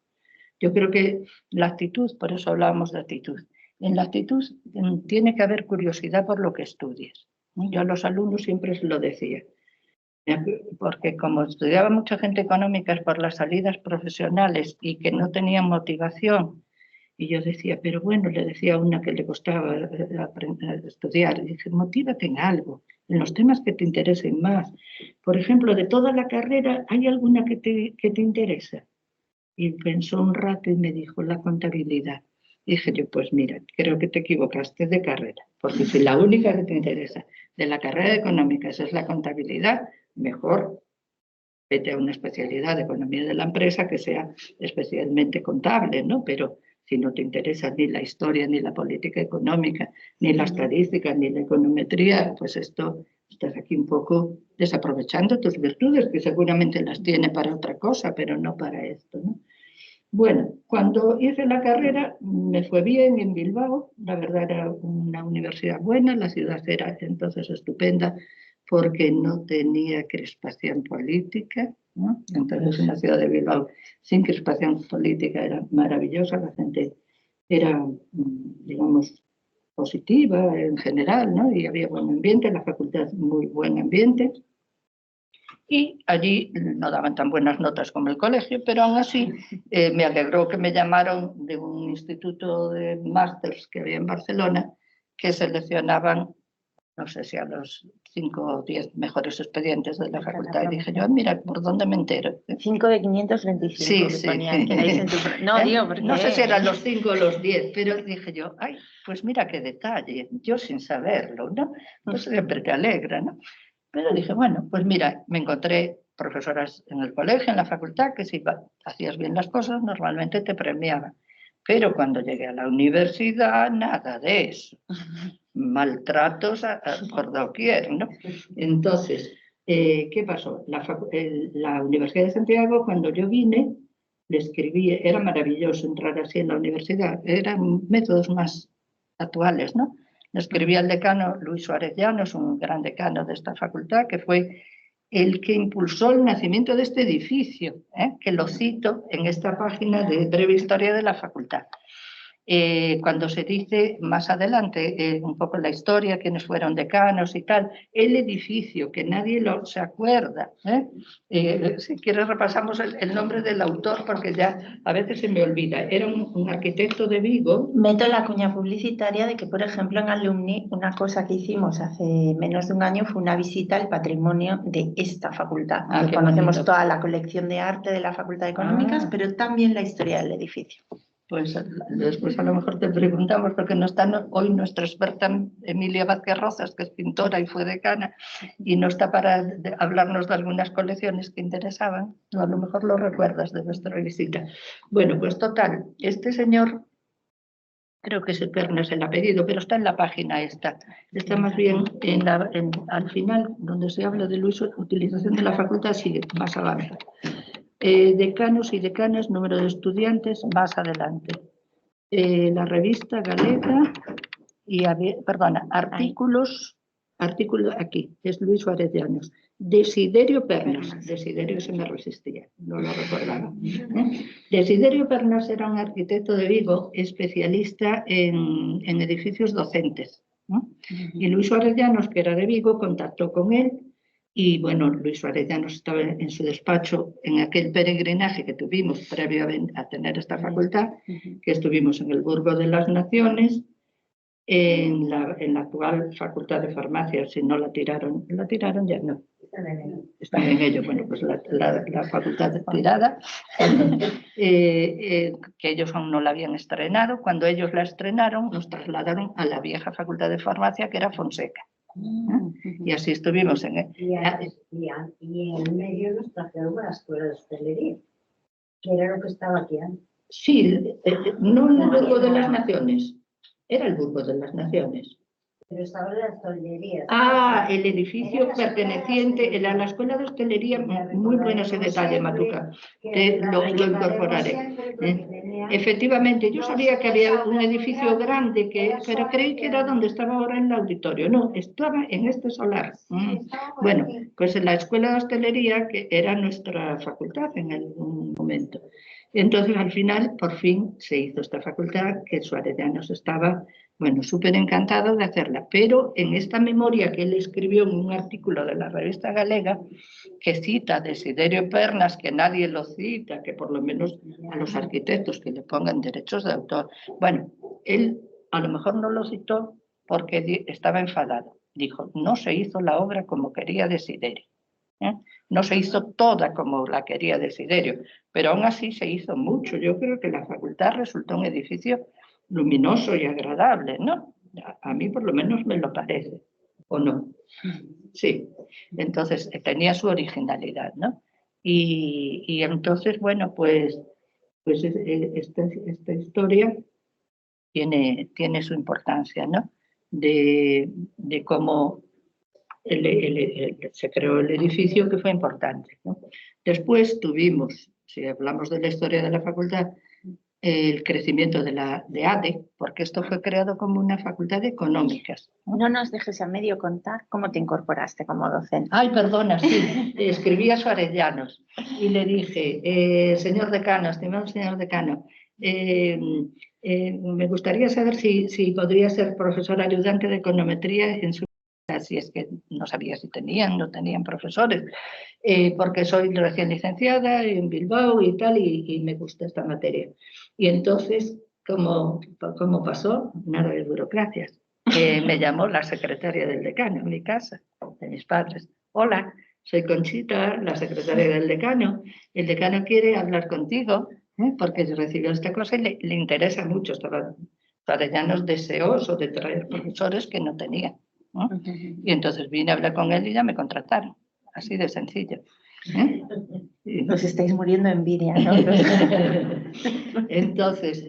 [SPEAKER 1] Yo creo que la actitud, por eso hablábamos de actitud, en la actitud tiene que haber curiosidad por lo que estudias. Yo a los alumnos siempre se lo decía, porque como estudiaba mucha gente económica por las salidas profesionales y que no tenían motivación, y yo decía, pero bueno, le decía a una que le costaba aprender a estudiar, y dije, motívate en algo, en los temas que te interesen más. Por ejemplo, de toda la carrera, ¿hay alguna que te interesa? Y pensó un rato y me dijo, la contabilidad. Dije yo, pues mira, creo que te equivocaste de carrera, porque si la única que te interesa de la carrera de económicas es la contabilidad, mejor vete a una especialidad de economía de la empresa que sea especialmente contable, ¿no? Pero si no te interesa ni la historia, ni la política económica, ni la estadística, ni la econometría, pues estás aquí un poco desaprovechando tus virtudes, que seguramente las tiene para otra cosa, pero no para esto, ¿no? Bueno, cuando hice la carrera me fue bien en Bilbao, la verdad era una universidad buena, la ciudad era entonces estupenda porque no tenía crispación política, ¿no? Entonces una ciudad de Bilbao sin crispación política era maravillosa, la gente era, digamos, positiva en general, ¿no? Y había buen ambiente, la facultad muy buen ambiente. Y allí no daban tan buenas notas como el colegio, pero aún así me alegró que me llamaron de un instituto de másters que había en Barcelona, que seleccionaban, no sé si a los 5 o 10 mejores expedientes de la facultad. Y dije yo, mira, ¿por dónde me entero?
[SPEAKER 2] 5 de 525.
[SPEAKER 1] Sí, sí.
[SPEAKER 2] No, digo, porque...
[SPEAKER 1] No sé si eran los 5 o los 10, pero dije yo, ay, pues mira qué detalle, yo sin saberlo, ¿no? Pues siempre te alegra, ¿no? Pero dije, bueno, pues mira, me encontré profesoras en el colegio, en la facultad, que si hacías bien las cosas, normalmente te premiaban. Pero cuando llegué a la universidad, nada de eso. Maltratos por doquier, ¿no? Entonces, ¿qué pasó? La Universidad de Santiago, cuando yo vine, le escribí, era maravilloso entrar así en la universidad, eran métodos más actuales, ¿no? Le escribí al decano Luis Suárez Llanos, un gran decano de esta facultad, que fue el que impulsó el nacimiento de este edificio, que lo cito en esta página de Breve Historia de la Facultad. Cuando se dice más adelante un poco la historia, quiénes fueron decanos y tal, el edificio, que nadie se acuerda. Si quieres repasamos el nombre del autor porque ya a veces se me olvida. Era un arquitecto de Vigo.
[SPEAKER 2] Meto la cuña publicitaria de que, por ejemplo, en Alumni, una cosa que hicimos hace menos de un año fue una visita al patrimonio de esta facultad. Que conocemos toda la colección de arte de la Facultad de Económicas, pero también la historia del edificio.
[SPEAKER 1] Pues después a lo mejor te preguntamos, porque no está hoy nuestra experta Emilia Vázquez Rozas, que es pintora y fue decana, y no está para hablarnos de algunas colecciones que interesaban. Tú a lo mejor lo recuerdas de nuestra visita. Bueno, pues total, este señor, creo que es Pernas el apellido, pero está en la página esta. Está más bien al final, donde se habla de la utilización de la facultad, sigue más abajo. Decanos y decanas, número de estudiantes, más adelante. La revista galega y, artículos aquí, es Luis Suárez Llanos. Desiderio Pernas, Desiderio se me resistía, no lo recordaba. Desiderio Pernas era un arquitecto de Vigo, especialista en edificios docentes, ¿no? Y Luis Suárez Llanos, que era de Vigo, contactó con él y bueno, Luis Suárez Llanos estaba en su despacho en aquel peregrinaje que tuvimos previo a tener esta facultad, que estuvimos en el Burgo de las Naciones, en la actual Facultad de Farmacia, si no la tiraron ya no. Están en ello. Bueno, pues la facultad tirada, que ellos aún no la habían estrenado. Cuando ellos la estrenaron, nos trasladaron a la vieja Facultad de Farmacia, que era Fonseca. Y así estuvimos en él.
[SPEAKER 3] Y en medio nos trajeron a la Escuela de Hostelería, que era lo que estaba aquí antes.
[SPEAKER 1] Sí, no en el Burgo de las Naciones. Era el Burgo de las Naciones.
[SPEAKER 3] Pero estaba en la hostelería.
[SPEAKER 1] Ah, el edificio perteneciente a la Escuela de Hostelería, muy bueno ese detalle, Matuca, lo incorporaré. Efectivamente, yo sabía que había un edificio grande, pero creí que era donde estaba ahora el auditorio. No, estaba en este solar. Bueno, pues en la Escuela de Hostelería, que era nuestra facultad en algún momento. Entonces, al final, por fin, se hizo esta facultad, que Suárez Llanos estaba, bueno, súper encantado de hacerla. Pero en esta memoria que él escribió en un artículo de la Revista Galega, que cita Desiderio Pernas, que nadie lo cita, que por lo menos a los arquitectos que le pongan derechos de autor. Bueno, él a lo mejor no lo citó porque estaba enfadado. Dijo, no se hizo la obra como quería Desiderio. No se hizo toda como la quería Desiderio, pero aún así se hizo mucho. Yo creo que la facultad resultó un edificio luminoso y agradable, ¿no? A mí por lo menos me lo parece, ¿o no? Sí, entonces tenía su originalidad, ¿no? Y entonces, bueno, pues esta historia tiene su importancia, ¿no? De cómo se creó el edificio, que fue importante, ¿no? Después tuvimos, si hablamos de la historia de la facultad, el crecimiento de ADE, porque esto fue creado como una facultad de económicas.
[SPEAKER 2] No nos dejes a medio contar cómo te incorporaste como docente.
[SPEAKER 1] Ay, perdona, sí, escribí a Suárez Llanos y le dije, señor decano, estimado señor decano, me gustaría saber si podría ser profesor ayudante de econometría en su... Si es que no sabía si no tenían profesores, porque soy recién licenciada en Bilbao y tal, y me gusta esta materia. Y entonces, ¿cómo pasó? Nada de burocracias. Me llamó la secretaria del decano en mi casa, de mis padres. Hola, soy Conchita, la secretaria del decano. El decano quiere hablar contigo, porque recibió esta cosa y le interesa mucho. Estaba Llanos deseoso de traer profesores que no tenía. Y entonces vine a hablar con él y ya me contrataron. Así de sencillo.
[SPEAKER 2] Nos estáis muriendo de envidia, ¿no?
[SPEAKER 1] Entonces,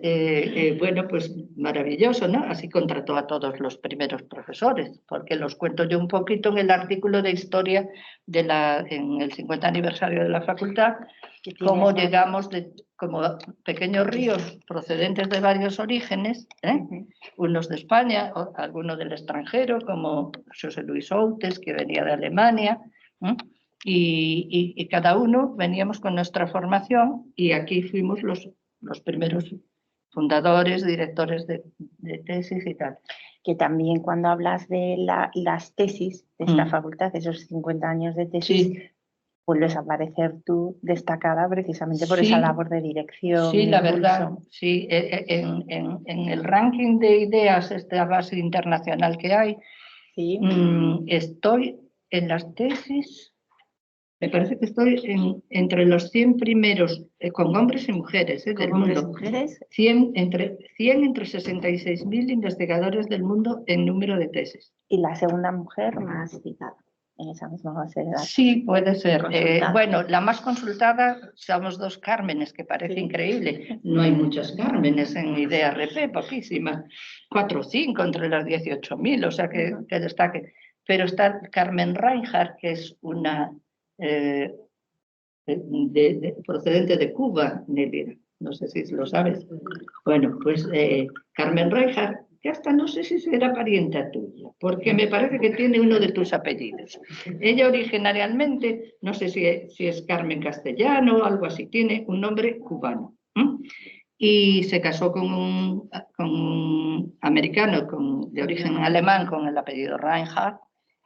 [SPEAKER 1] bueno, pues maravilloso, ¿no? Así contrató a todos los primeros profesores, porque los cuento yo un poquito en el artículo de historia en el 50 aniversario de la facultad, cómo llegamos como pequeños ríos procedentes de varios orígenes, unos de España, algunos del extranjero, como José Luis Outes, que venía de Alemania, y cada uno veníamos con nuestra formación, y aquí fuimos los primeros fundadores, directores de tesis y tal.
[SPEAKER 2] Que también cuando hablas de las tesis de esta facultad, esos 50 años de tesis, sí, vuelves a aparecer tú destacada precisamente por esa labor de dirección.
[SPEAKER 1] Sí, la verdad, sí. En el ranking de ideas, esta base internacional que hay, sí, estoy en las tesis, me parece que estoy entre los 100 primeros, con hombres y mujeres del mundo.
[SPEAKER 2] Mujeres?
[SPEAKER 1] 100 entre 66.000 investigadores del mundo en número de tesis.
[SPEAKER 2] Y la segunda mujer más citada en esa misma base de datos.
[SPEAKER 1] Sí, puede ser. Bueno, la más consultada somos 2 Cármenes, que parece increíble. No hay muchas Cármenes en IDRP, poquísimas. 4 o 5 entre las 18.000, o sea que destaque. Pero está Carmen Reinhardt, que es una procedente de Cuba, Nelida. No sé si lo sabes. Bueno, pues Carmen Reinhardt, que hasta no sé si será parienta tuya, porque me parece que tiene uno de tus apellidos. Ella originariamente, no sé si es Carmen Castellano o algo así, tiene un nombre cubano. y se casó con un americano de origen alemán con el apellido Reinhardt,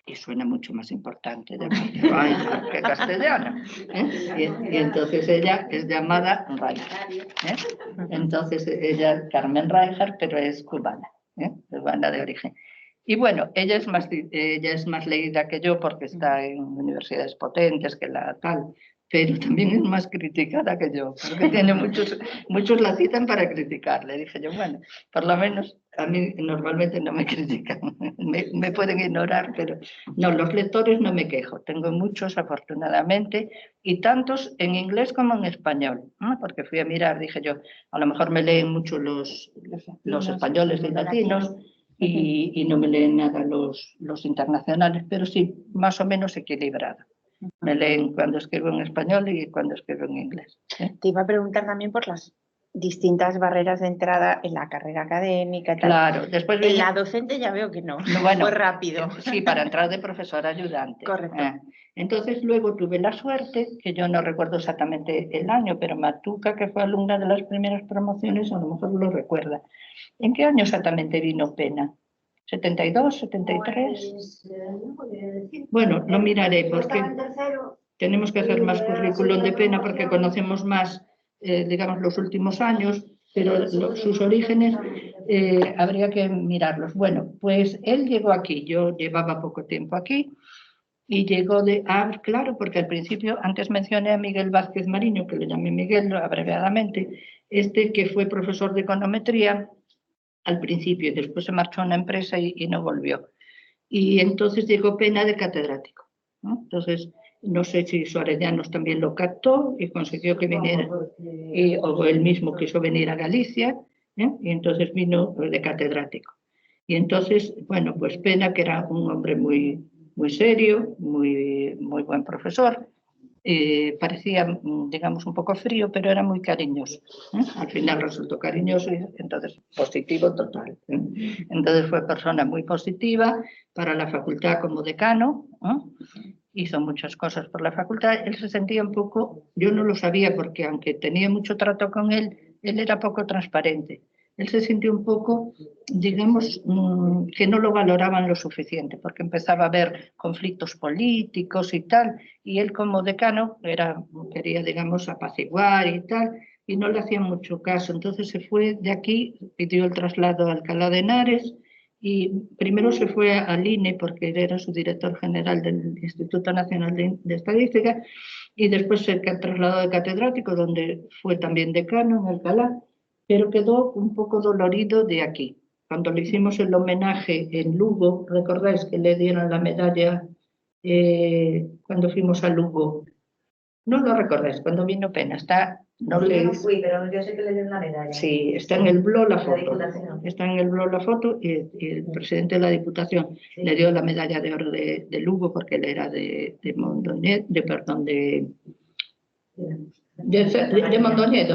[SPEAKER 1] y suena mucho más importante llamarse Reinhardt que castellano, ¿eh? Y entonces ella es llamada Reinhardt, ¿eh? Entonces ella, Carmen Reinhardt, pero es cubana, ¿eh? Cubana de origen. Y bueno, ella es más leída que yo porque está en universidades potentes, que la tal, pero también es más criticada que yo, porque tiene muchos la citan para criticarle. Dije yo, bueno, por lo menos a mí normalmente no me critican, me pueden ignorar, pero no, los lectores no me quejo, tengo muchos afortunadamente, y tantos en inglés como en español, ¿no? Porque fui a mirar, dije yo, a lo mejor me leen mucho los españoles y latinos, y no me leen nada los internacionales, pero sí, más o menos equilibrado. Me leen cuando escribo en español y cuando escribo en inglés, ¿eh?
[SPEAKER 2] Te iba a preguntar también por las distintas barreras de entrada en la carrera académica y tal.
[SPEAKER 1] Claro, después
[SPEAKER 2] En la docente ya veo que no,
[SPEAKER 1] bueno,
[SPEAKER 2] fue rápido.
[SPEAKER 1] Sí, para entrar de profesora ayudante.
[SPEAKER 2] Correcto.
[SPEAKER 1] Entonces luego tuve la suerte, que yo no recuerdo exactamente el año, pero Matuca, que fue alumna de las primeras promociones, a lo mejor lo recuerda. ¿En qué año exactamente vino Pena? ¿72, 73? Bueno, lo miraré porque tenemos que hacer más currículum de Pena porque conocemos más, digamos, los últimos años, pero sus orígenes habría que mirarlos. Bueno, pues él llegó aquí, yo llevaba poco tiempo aquí, y llegó claro, porque al principio, antes mencioné a Miguel Vázquez Mariño, que le llamé Miguel abreviadamente, que fue profesor de econometría al principio, y después se marchó a una empresa y no volvió. Y entonces llegó Pena de catedrático, ¿no? Entonces, no sé si Suarellanos también lo captó y consiguió que viniera, o él mismo quiso venir a Galicia, ¿eh? Y entonces vino de catedrático. Y entonces, bueno, pues Pena, que era un hombre muy, muy serio, muy buen profesor, parecía, digamos, un poco frío, pero era muy cariñoso, ¿eh? Al final resultó cariñoso y entonces positivo total, ¿eh? Entonces fue persona muy positiva para la facultad como decano, ¿eh? Hizo muchas cosas por la facultad. Él se sentía un poco, yo no lo sabía porque aunque tenía mucho trato con él era poco transparente. Él se sintió un poco, digamos, que no lo valoraban lo suficiente, porque empezaba a haber conflictos políticos y tal, y él como decano quería, digamos, apaciguar y tal, y no le hacían mucho caso. Entonces se fue de aquí, pidió el traslado a Alcalá de Henares, y primero se fue al INE, porque era su director general del Instituto Nacional de Estadística, y después se trasladó de catedrático, donde fue también decano en Alcalá, pero quedó un poco dolorido de aquí. Cuando le hicimos el homenaje en Lugo, ¿recordáis que le dieron la medalla cuando fuimos a Lugo? No lo recordáis, cuando vino Pena.
[SPEAKER 3] Yo no fui, pero yo sé que le dieron la medalla.
[SPEAKER 1] Sí, está en el blog la foto. Está en el blog la foto y el presidente de la Diputación le dio la medalla de oro de Lugo porque él era de Mondoñedo,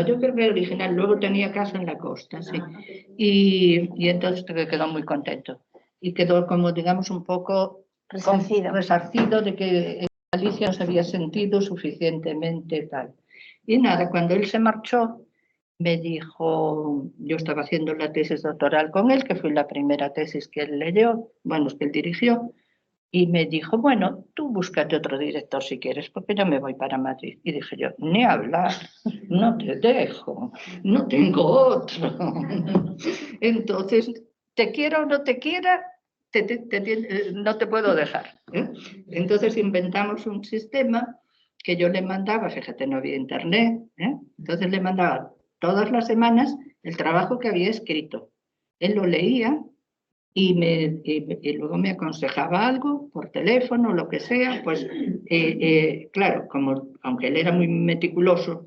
[SPEAKER 1] yo creo que original, luego tenía casa en la costa, sí. Y entonces quedó muy contento. Y quedó como, digamos, un poco resarcido de que en Galicia no se había sentido suficientemente tal. Y nada, cuando él se marchó, me dijo, yo estaba haciendo la tesis doctoral con él, que fue la primera tesis que él leyó, bueno, que él dirigió, y me dijo, bueno, tú búscate otro director si quieres, porque yo me voy para Madrid. Y dije yo, ni hablar, no te dejo, no tengo otro. Entonces, te quiera o no te quiera, no te puedo dejar, ¿eh? Entonces inventamos un sistema que yo le mandaba, fíjate, no había internet, ¿eh? Entonces le mandaba todas las semanas el trabajo que había escrito. Él lo leía y luego me aconsejaba algo por teléfono, lo que sea, pues claro, como aunque él era muy meticuloso,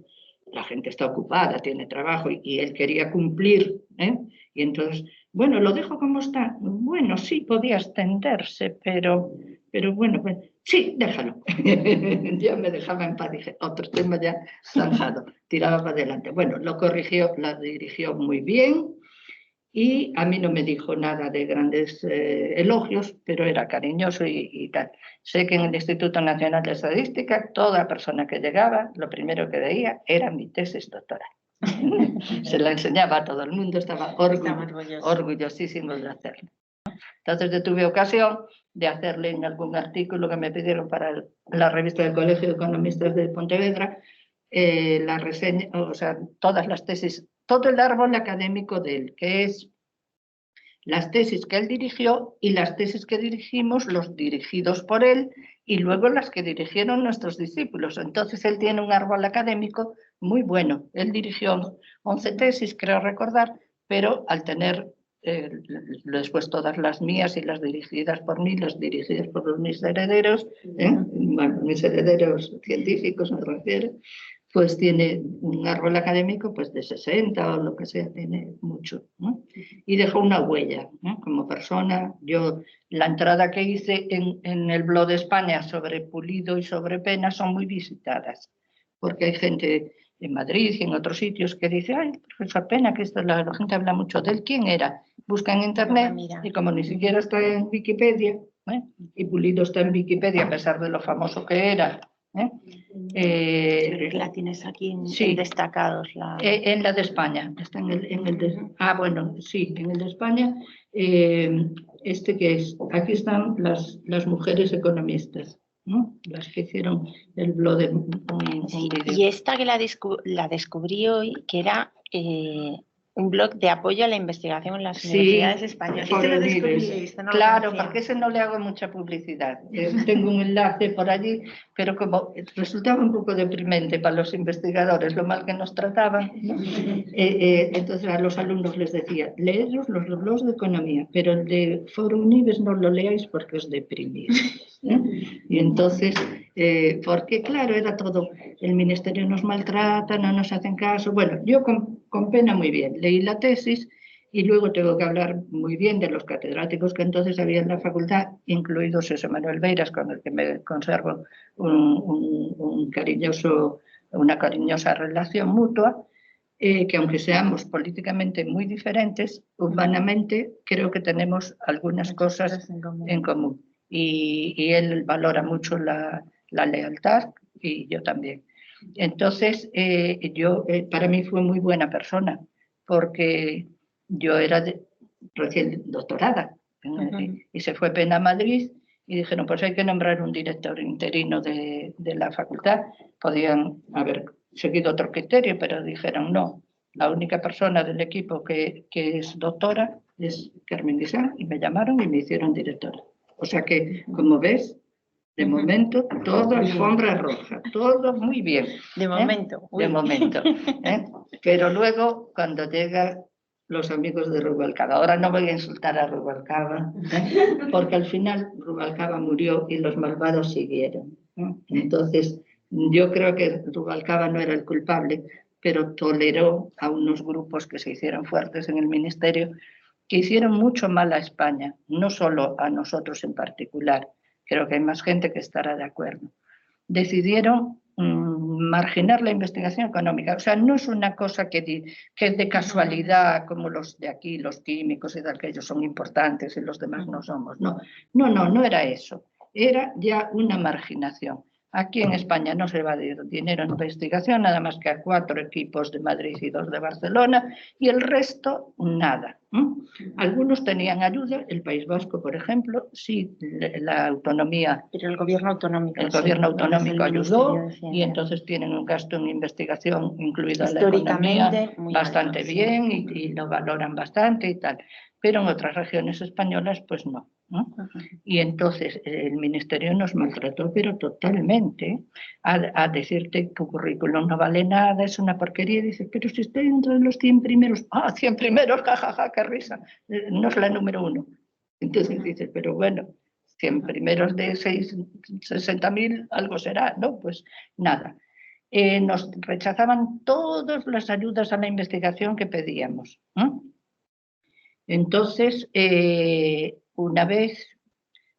[SPEAKER 1] la gente está ocupada, tiene trabajo y él quería cumplir, ¿eh? Y entonces, bueno, lo dejo como está. Bueno, sí, podía extenderse, pero bueno, pues, sí, déjalo. Ya me dejaba en paz, dije, otro tema ya zanjado, tiraba para adelante. Bueno, lo corrigió, la dirigió muy bien. Y a mí no me dijo nada de grandes elogios, pero era cariñoso y tal. Sé que en el Instituto Nacional de Estadística, toda persona que llegaba, lo primero que veía era mi tesis doctoral. Se la enseñaba a todo el mundo, estaba
[SPEAKER 2] Estaba orgulloso.
[SPEAKER 1] orgullosísimo de hacerlo. Entonces yo tuve ocasión de hacerle en algún artículo que me pidieron para la revista del Colegio de Economistas de Pontevedra, la reseña, o sea, todas las tesis, todo el árbol académico de él, que es las tesis que él dirigió y las tesis que dirigimos, los dirigidos por él, y luego las que dirigieron nuestros discípulos. Entonces él tiene un árbol académico muy bueno. Él dirigió 11 tesis, creo recordar, pero al tener después todas las mías y las dirigidas por mí, las dirigidas por mis herederos, bueno, mis herederos científicos me refiero, pues tiene un árbol académico pues de 60 o lo que sea, tiene mucho, ¿no? Y dejó una huella, ¿no? Como persona. Yo, la entrada que hice en el blog de España sobre Pulido y sobre Pena son muy visitadas, porque hay gente en Madrid y en otros sitios que dice, ay, profesor Pena, que esto, la gente habla mucho de él, ¿quién era? Busca en internet y como ni siquiera está en Wikipedia, y Pulido está en Wikipedia a pesar de lo famoso que era,
[SPEAKER 2] la tienes aquí
[SPEAKER 1] sí,
[SPEAKER 2] en destacados.
[SPEAKER 1] En la de España. Está en el de, bueno, sí, en el de España. Este que es, aquí están las mujeres economistas, ¿no? Las que hicieron el blog de un vídeo.
[SPEAKER 2] Y esta que la descubrí hoy, que era un blog de apoyo a la investigación en las universidades españolas.
[SPEAKER 1] Por
[SPEAKER 2] Lo descubrí,
[SPEAKER 1] no claro, porque ese no le hago mucha publicidad. Tengo un enlace por allí, pero como resultaba un poco deprimente para los investigadores lo mal que nos trataban, ¿no? Entonces a los alumnos les decía, leedlos los blogs de economía, pero el de Foro Unives no lo leáis porque os deprimís. Y entonces, porque claro, era todo, el ministerio nos maltrata, no nos hacen caso. Bueno, yo con Pena muy bien, leí la tesis y luego tengo que hablar muy bien de los catedráticos que entonces había en la facultad, incluidos José Manuel Beiras, con el que me conservo una cariñosa relación mutua, que aunque seamos políticamente muy diferentes, humanamente creo que tenemos algunas cosas en común. Y él valora mucho la lealtad y yo también. Entonces, para mí fue muy buena persona, porque yo era recién doctorada y se fue Pena a Madrid y dijeron, pues hay que nombrar un director interino de la facultad. Podían haber seguido otro criterio, pero dijeron no. La única persona del equipo que es doctora es Carmen Guisán y me llamaron y me hicieron directora. O sea que, como ves, de momento, todo alfombra roja, todo muy bien.
[SPEAKER 2] De momento.
[SPEAKER 1] De momento. Pero luego, cuando llegan los amigos de Rubalcaba, ahora no voy a insultar a Rubalcaba, porque al final Rubalcaba murió y los malvados siguieron. Entonces, yo creo que Rubalcaba no era el culpable, pero toleró a unos grupos que se hicieron fuertes en el ministerio, que hicieron mucho mal a España, no solo a nosotros en particular. Creo que hay más gente que estará de acuerdo. Decidieron marginar la investigación económica. O sea, no es una cosa que es de casualidad, como los de aquí, los químicos y tal, que ellos son importantes y los demás no somos. No era eso. Era ya una marginación. Aquí en España no se va a dar dinero en investigación, nada más que a 4 equipos de Madrid y 2 de Barcelona, y el resto, nada. Algunos tenían ayuda, el País Vasco, por ejemplo, sí, la autonomía.
[SPEAKER 2] Pero el gobierno autonómico.
[SPEAKER 1] El gobierno autonómico ayudó y entonces tienen un gasto en investigación incluida la economía bastante bien y lo valoran bastante y tal. Pero en otras regiones españolas, pues no. Y entonces el ministerio nos maltrató, pero totalmente, a decirte que tu currículum no vale nada, es una porquería. Dices, pero si estoy entre los 100 primeros, 100 primeros, jajaja, qué risa, no es la número 1. Entonces dices, pero bueno, 100 primeros de 60.000, algo será, ¿no? Pues nada. Nos rechazaban todas las ayudas a la investigación que pedíamos. Entonces, una vez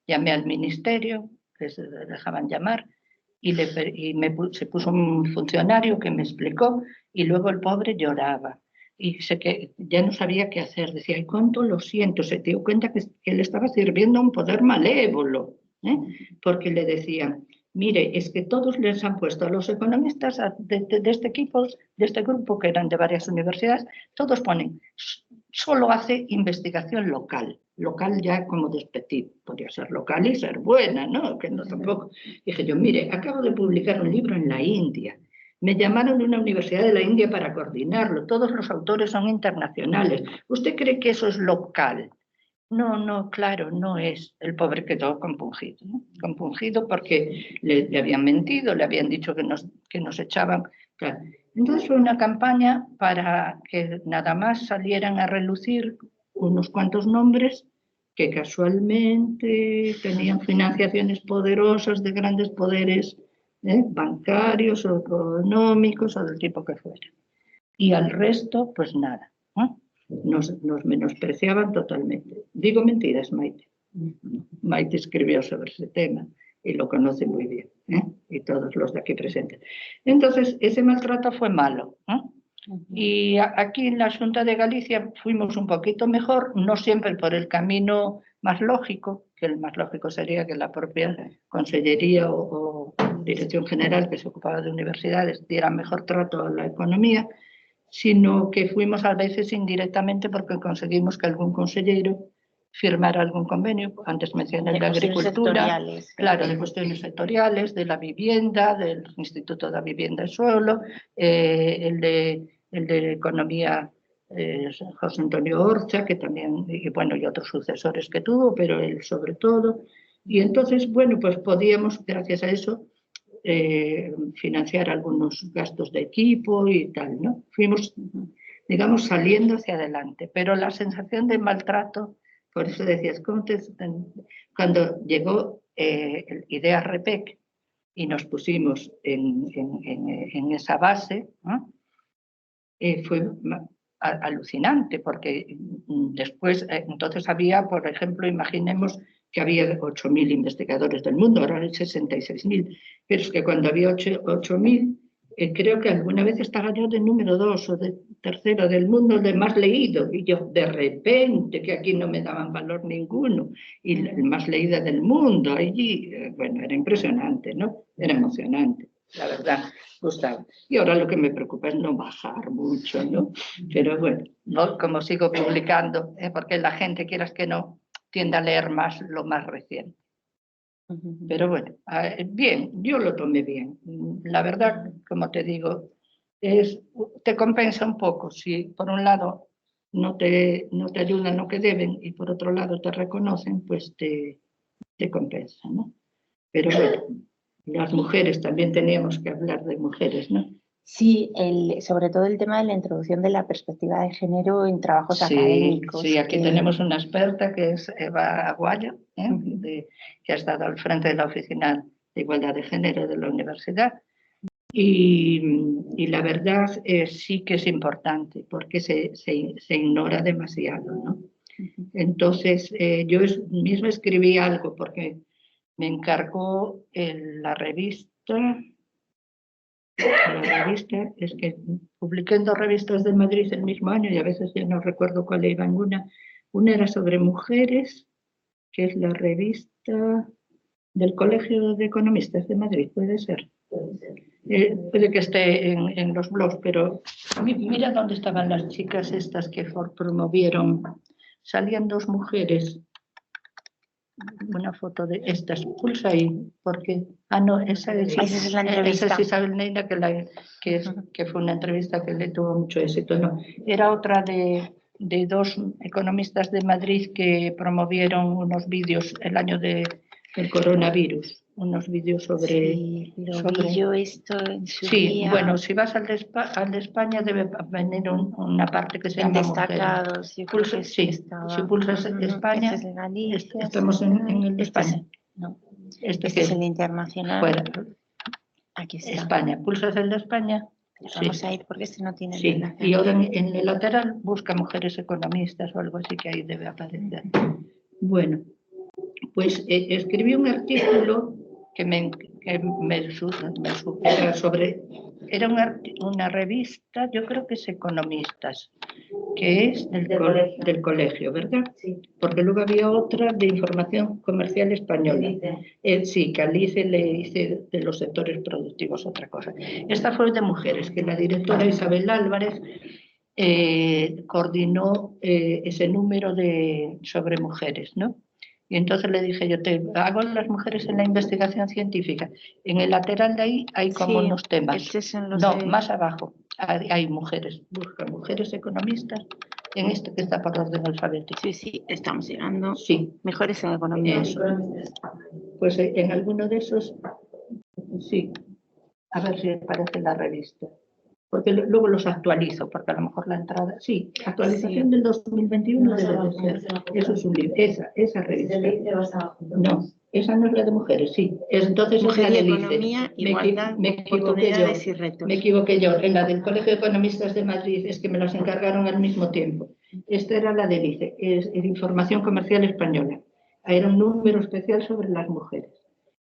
[SPEAKER 1] llamé al ministerio, que se dejaban llamar, y se puso un funcionario que me explicó, y luego el pobre lloraba. Y sé que ya no sabía qué hacer. Decía, ay, cuánto lo siento. Se dio cuenta que él estaba sirviendo a un poder malévolo, porque le decían, mire, es que todos les han puesto a los economistas de este equipo, de este grupo, que eran de varias universidades, todos ponen, solo hace investigación local. Local ya como despectivo, podría ser local y ser buena, ¿no? Que no tampoco. Dije yo, mire, acabo de publicar un libro en la India. Me llamaron de una universidad de la India para coordinarlo. Todos los autores son internacionales. ¿Usted cree que eso es local? No, claro, no es. El pobre quedó compungido, ¿no? Compungido porque le habían mentido, le habían dicho que nos echaban. Claro. Entonces fue una campaña para que nada más salieran a relucir unos cuantos nombres que casualmente tenían financiaciones poderosas de grandes poderes bancarios o económicos o del tipo que fuera. Y al resto, pues nada, ¿no? Nos menospreciaban totalmente. Digo mentiras, Maite. Maite escribió sobre ese tema y lo conoce muy bien, y todos los de aquí presentes. Entonces, ese maltrato fue malo. Y aquí en la Xunta de Galicia fuimos un poquito mejor, no siempre por el camino más lógico, que el más lógico sería que la propia Consellería o Dirección General que se ocupaba de universidades diera mejor trato a la economía, sino que fuimos a veces indirectamente porque conseguimos que algún consellero firmara algún convenio. Antes mencioné el de agricultura, claro, de cuestiones sectoriales, de la vivienda, del Instituto de la Vivienda y Suelo, el de Economía, José Antonio Orcha, que también, y bueno, y otros sucesores que tuvo, pero él sobre todo. Y entonces, bueno, pues podíamos, gracias a eso, financiar algunos gastos de equipo y tal, ¿no? Fuimos, digamos, saliendo hacia adelante, pero la sensación de maltrato, por eso decías, cuando llegó Idea Repec y nos pusimos en esa base, ¿no? Fue alucinante, porque después, entonces había, por ejemplo, imaginemos que había 8.000 investigadores del mundo, ahora hay 66.000, pero es que cuando había 8.000, creo que alguna vez estaba yo de número 2 o de tercero del mundo, de más leído, y yo de repente, que aquí no me daban valor ninguno, y el más leída del mundo, allí, bueno, era impresionante, ¿no? Era emocionante, la verdad, Gustavo. Y ahora lo que me preocupa es no bajar mucho, ¿no? Pero bueno, ¿no? Como sigo publicando, porque la gente, quieras que no, tiende a leer más lo más reciente. Pero bueno, bien, yo lo tomé bien. La verdad, como te digo, te compensa un poco. Si por un lado no te ayudan lo que deben y por otro lado te reconocen, pues te compensa, ¿no? Pero bueno, las mujeres, también teníamos que hablar de mujeres, ¿no?
[SPEAKER 2] Sí, sobre todo el tema de la introducción de la perspectiva de género en trabajos académicos.
[SPEAKER 1] Sí, aquí tenemos una experta que es Eva Aguayo, que ha estado al frente de la Oficina de Igualdad de Género de la universidad. Y la verdad sí que es importante porque se ignora demasiado, ¿no? Entonces, yo mismo escribí algo porque me encargó la revista, es que publiqué en 2 revistas de Madrid el mismo año y a veces ya no recuerdo cuál iba en una. Una era sobre mujeres, que es la revista del Colegio de Economistas de Madrid, puede ser. Puede que esté en los blogs, pero mira dónde estaban las chicas estas que promovieron. Salían 2 mujeres. Una foto de estas, pulsa ahí, porque, no, esa es
[SPEAKER 2] la entrevista.
[SPEAKER 1] Esa es Isabel Neira, que fue una entrevista que le tuvo mucho éxito, no, era otra de 2 economistas de Madrid que promovieron unos vídeos el año del coronavirus, unos vídeos sobre...
[SPEAKER 2] Sí, vi yo esto en su día.
[SPEAKER 1] Bueno, si vas al de España debe venir una parte que se llama
[SPEAKER 2] destacados,
[SPEAKER 1] Mujeres. Si pulsas España,
[SPEAKER 2] este es Galicia,
[SPEAKER 1] estamos en el de España.
[SPEAKER 2] No, este es el internacional.
[SPEAKER 1] Fuera.
[SPEAKER 2] Aquí está.
[SPEAKER 1] España, pulsas el de España.
[SPEAKER 2] Vamos a ir porque este no tiene
[SPEAKER 1] enlace. Y ahora en el lateral busca mujeres economistas o algo así, que ahí debe aparecer. Bueno, pues escribí un artículo que me supera sobre era una revista, yo creo que es Economistas, que es del colegio, ¿verdad?
[SPEAKER 3] Sí.
[SPEAKER 1] Porque luego había otra de Información Comercial Española. Sí, que Alice le hice de los sectores productivos otra cosa. Esta fue de mujeres, que la directora Isabel Álvarez coordinó ese número sobre mujeres, ¿no? Y entonces le dije yo, te hago las mujeres en la investigación científica. En el lateral de ahí hay como unos temas. No, más abajo hay mujeres. Busca mujeres economistas en este que está por orden alfabético.
[SPEAKER 2] Sí, estamos llegando.
[SPEAKER 1] Sí.
[SPEAKER 2] Mejores en economía.
[SPEAKER 1] Eso. Pues en alguno de esos, sí. A ver si aparece la revista. Porque luego los actualizo, porque a lo mejor la entrada... Sí, actualización del 2021 debe de ser. Eso es un libro. Esa revista. No, esa no es la de mujeres, sí. Entonces
[SPEAKER 2] Mujer
[SPEAKER 1] es la
[SPEAKER 2] y
[SPEAKER 1] de
[SPEAKER 2] economía, igualdad, oportunidades y retos.
[SPEAKER 1] Me equivoqué yo. En la del Colegio de Economistas de Madrid es que me las encargaron al mismo tiempo. Esta era la de LICE, es Información Comercial Española. Era un número especial sobre las mujeres.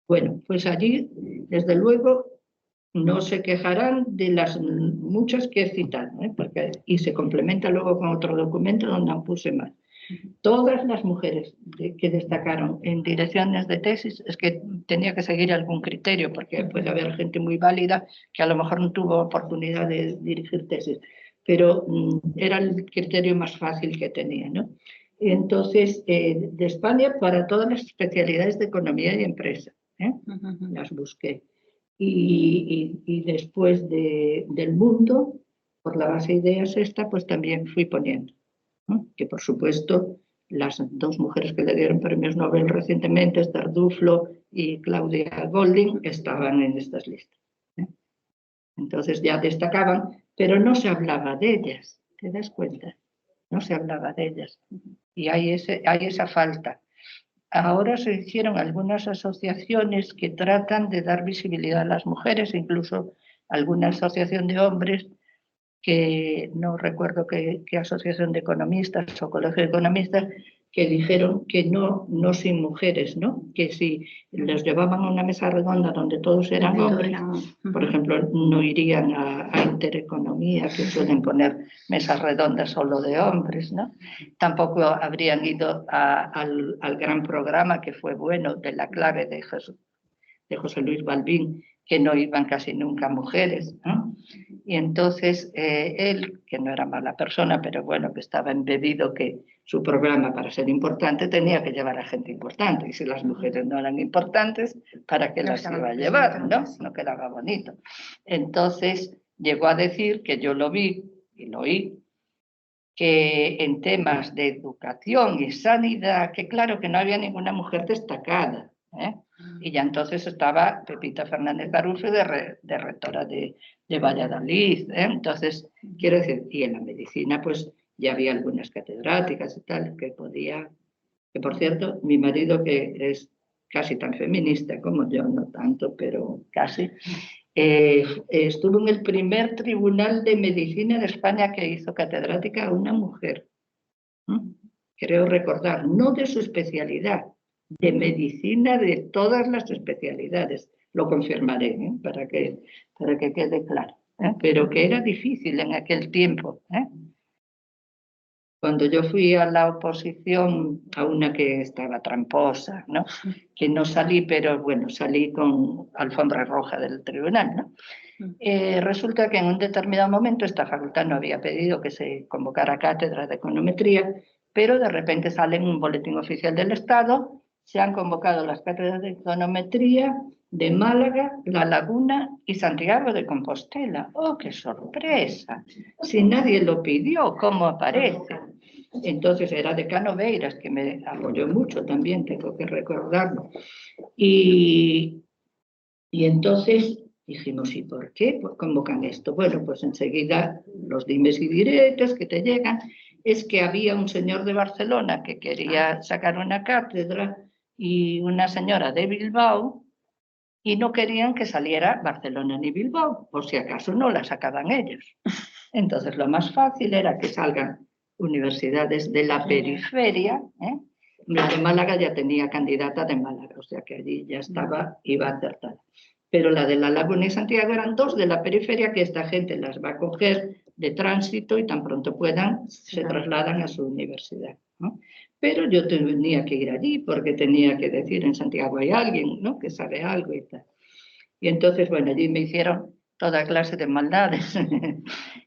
[SPEAKER 1] Bueno, pues allí, desde luego, no se quejarán de las muchas que he citado, y se complementa luego con otro documento donde aún puse más. Todas las mujeres que destacaron en direcciones de tesis, es que tenía que seguir algún criterio, porque puede haber gente muy válida que a lo mejor no tuvo oportunidad de dirigir tesis, pero era el criterio más fácil que tenía, ¿no? Entonces, de España para todas las especialidades de economía y empresa, las busqué. Y después del mundo, por la base de ideas esta, pues también fui poniendo, ¿no? Que por supuesto las dos mujeres que le dieron premios Nobel recientemente, Esther Duflo y Claudia Golding, estaban en estas listas. Entonces ya destacaban, pero no se hablaba de ellas, ¿te das cuenta? No se hablaba de ellas. Y hay esa falta. Ahora se hicieron algunas asociaciones que tratan de dar visibilidad a las mujeres, incluso alguna asociación de hombres, que no recuerdo qué asociación de economistas o colegio de economistas, que dijeron que no sin mujeres, ¿no? Que si les llevaban a una mesa redonda donde todos eran hombres, por ejemplo, no irían a Intereconomía, que suelen poner mesas redondas solo de hombres, ¿no? Tampoco habrían ido al gran programa que fue bueno de la clave de José Luis Balbín, que no iban casi nunca mujeres, ¿no? Y entonces él, que no era mala persona, pero bueno, que estaba embebido que su programa para ser importante tenía que llevar a gente importante, y si las mujeres no eran importantes, ¿para qué las iba a llevar? No quedaba bonito. Entonces llegó a decir, que yo lo vi y lo oí, que en temas de educación y sanidad, que claro que no había ninguna mujer destacada, y ya entonces estaba Pepita Fernández Garufo de rectora de Valladolid, entonces quiero decir, y en la medicina pues ya había algunas catedráticas y tal, que por cierto, mi marido, que es casi tan feminista como yo, no tanto, pero casi, estuvo en el primer tribunal de medicina de España que hizo catedrática a una mujer. Creo recordar, no de su especialidad, de medicina de todas las especialidades. Lo confirmaré, para que quede claro. Pero que era difícil en aquel tiempo. Cuando yo fui a la oposición, a una que estaba tramposa, ¿no? Que no salí, pero bueno, salí con alfombra roja del tribunal, ¿no? Resulta que en un determinado momento esta facultad no había pedido que se convocara cátedra de econometría, pero de repente sale en un boletín oficial del Estado, se han convocado las cátedras de econometría de Málaga, La Laguna y Santiago de Compostela. ¡Oh, qué sorpresa! Si nadie lo pidió, ¿cómo aparece? Entonces era decano Beiras, que me apoyó mucho también, tengo que recordarlo. Y entonces dijimos, ¿y por qué convocan esto? Bueno, pues enseguida los dimes y diretes que te llegan es que había un señor de Barcelona que quería sacar una cátedra y una señora de Bilbao, y no querían que saliera Barcelona ni Bilbao, por si acaso no la sacaban ellos. Entonces lo más fácil era que salgan universidades de la periferia, La de Málaga ya tenía candidata de Málaga, o sea que allí ya iba acertada. pero la de La Laguna y Santiago eran 2 de la periferia que esta gente las va a coger de tránsito y tan pronto puedan se trasladan a su universidad, ¿no? Pero yo tenía que ir allí porque tenía que decir en Santiago hay alguien, ¿no?, que sabe algo y tal. Y entonces, bueno, allí me hicieron toda clase de maldades.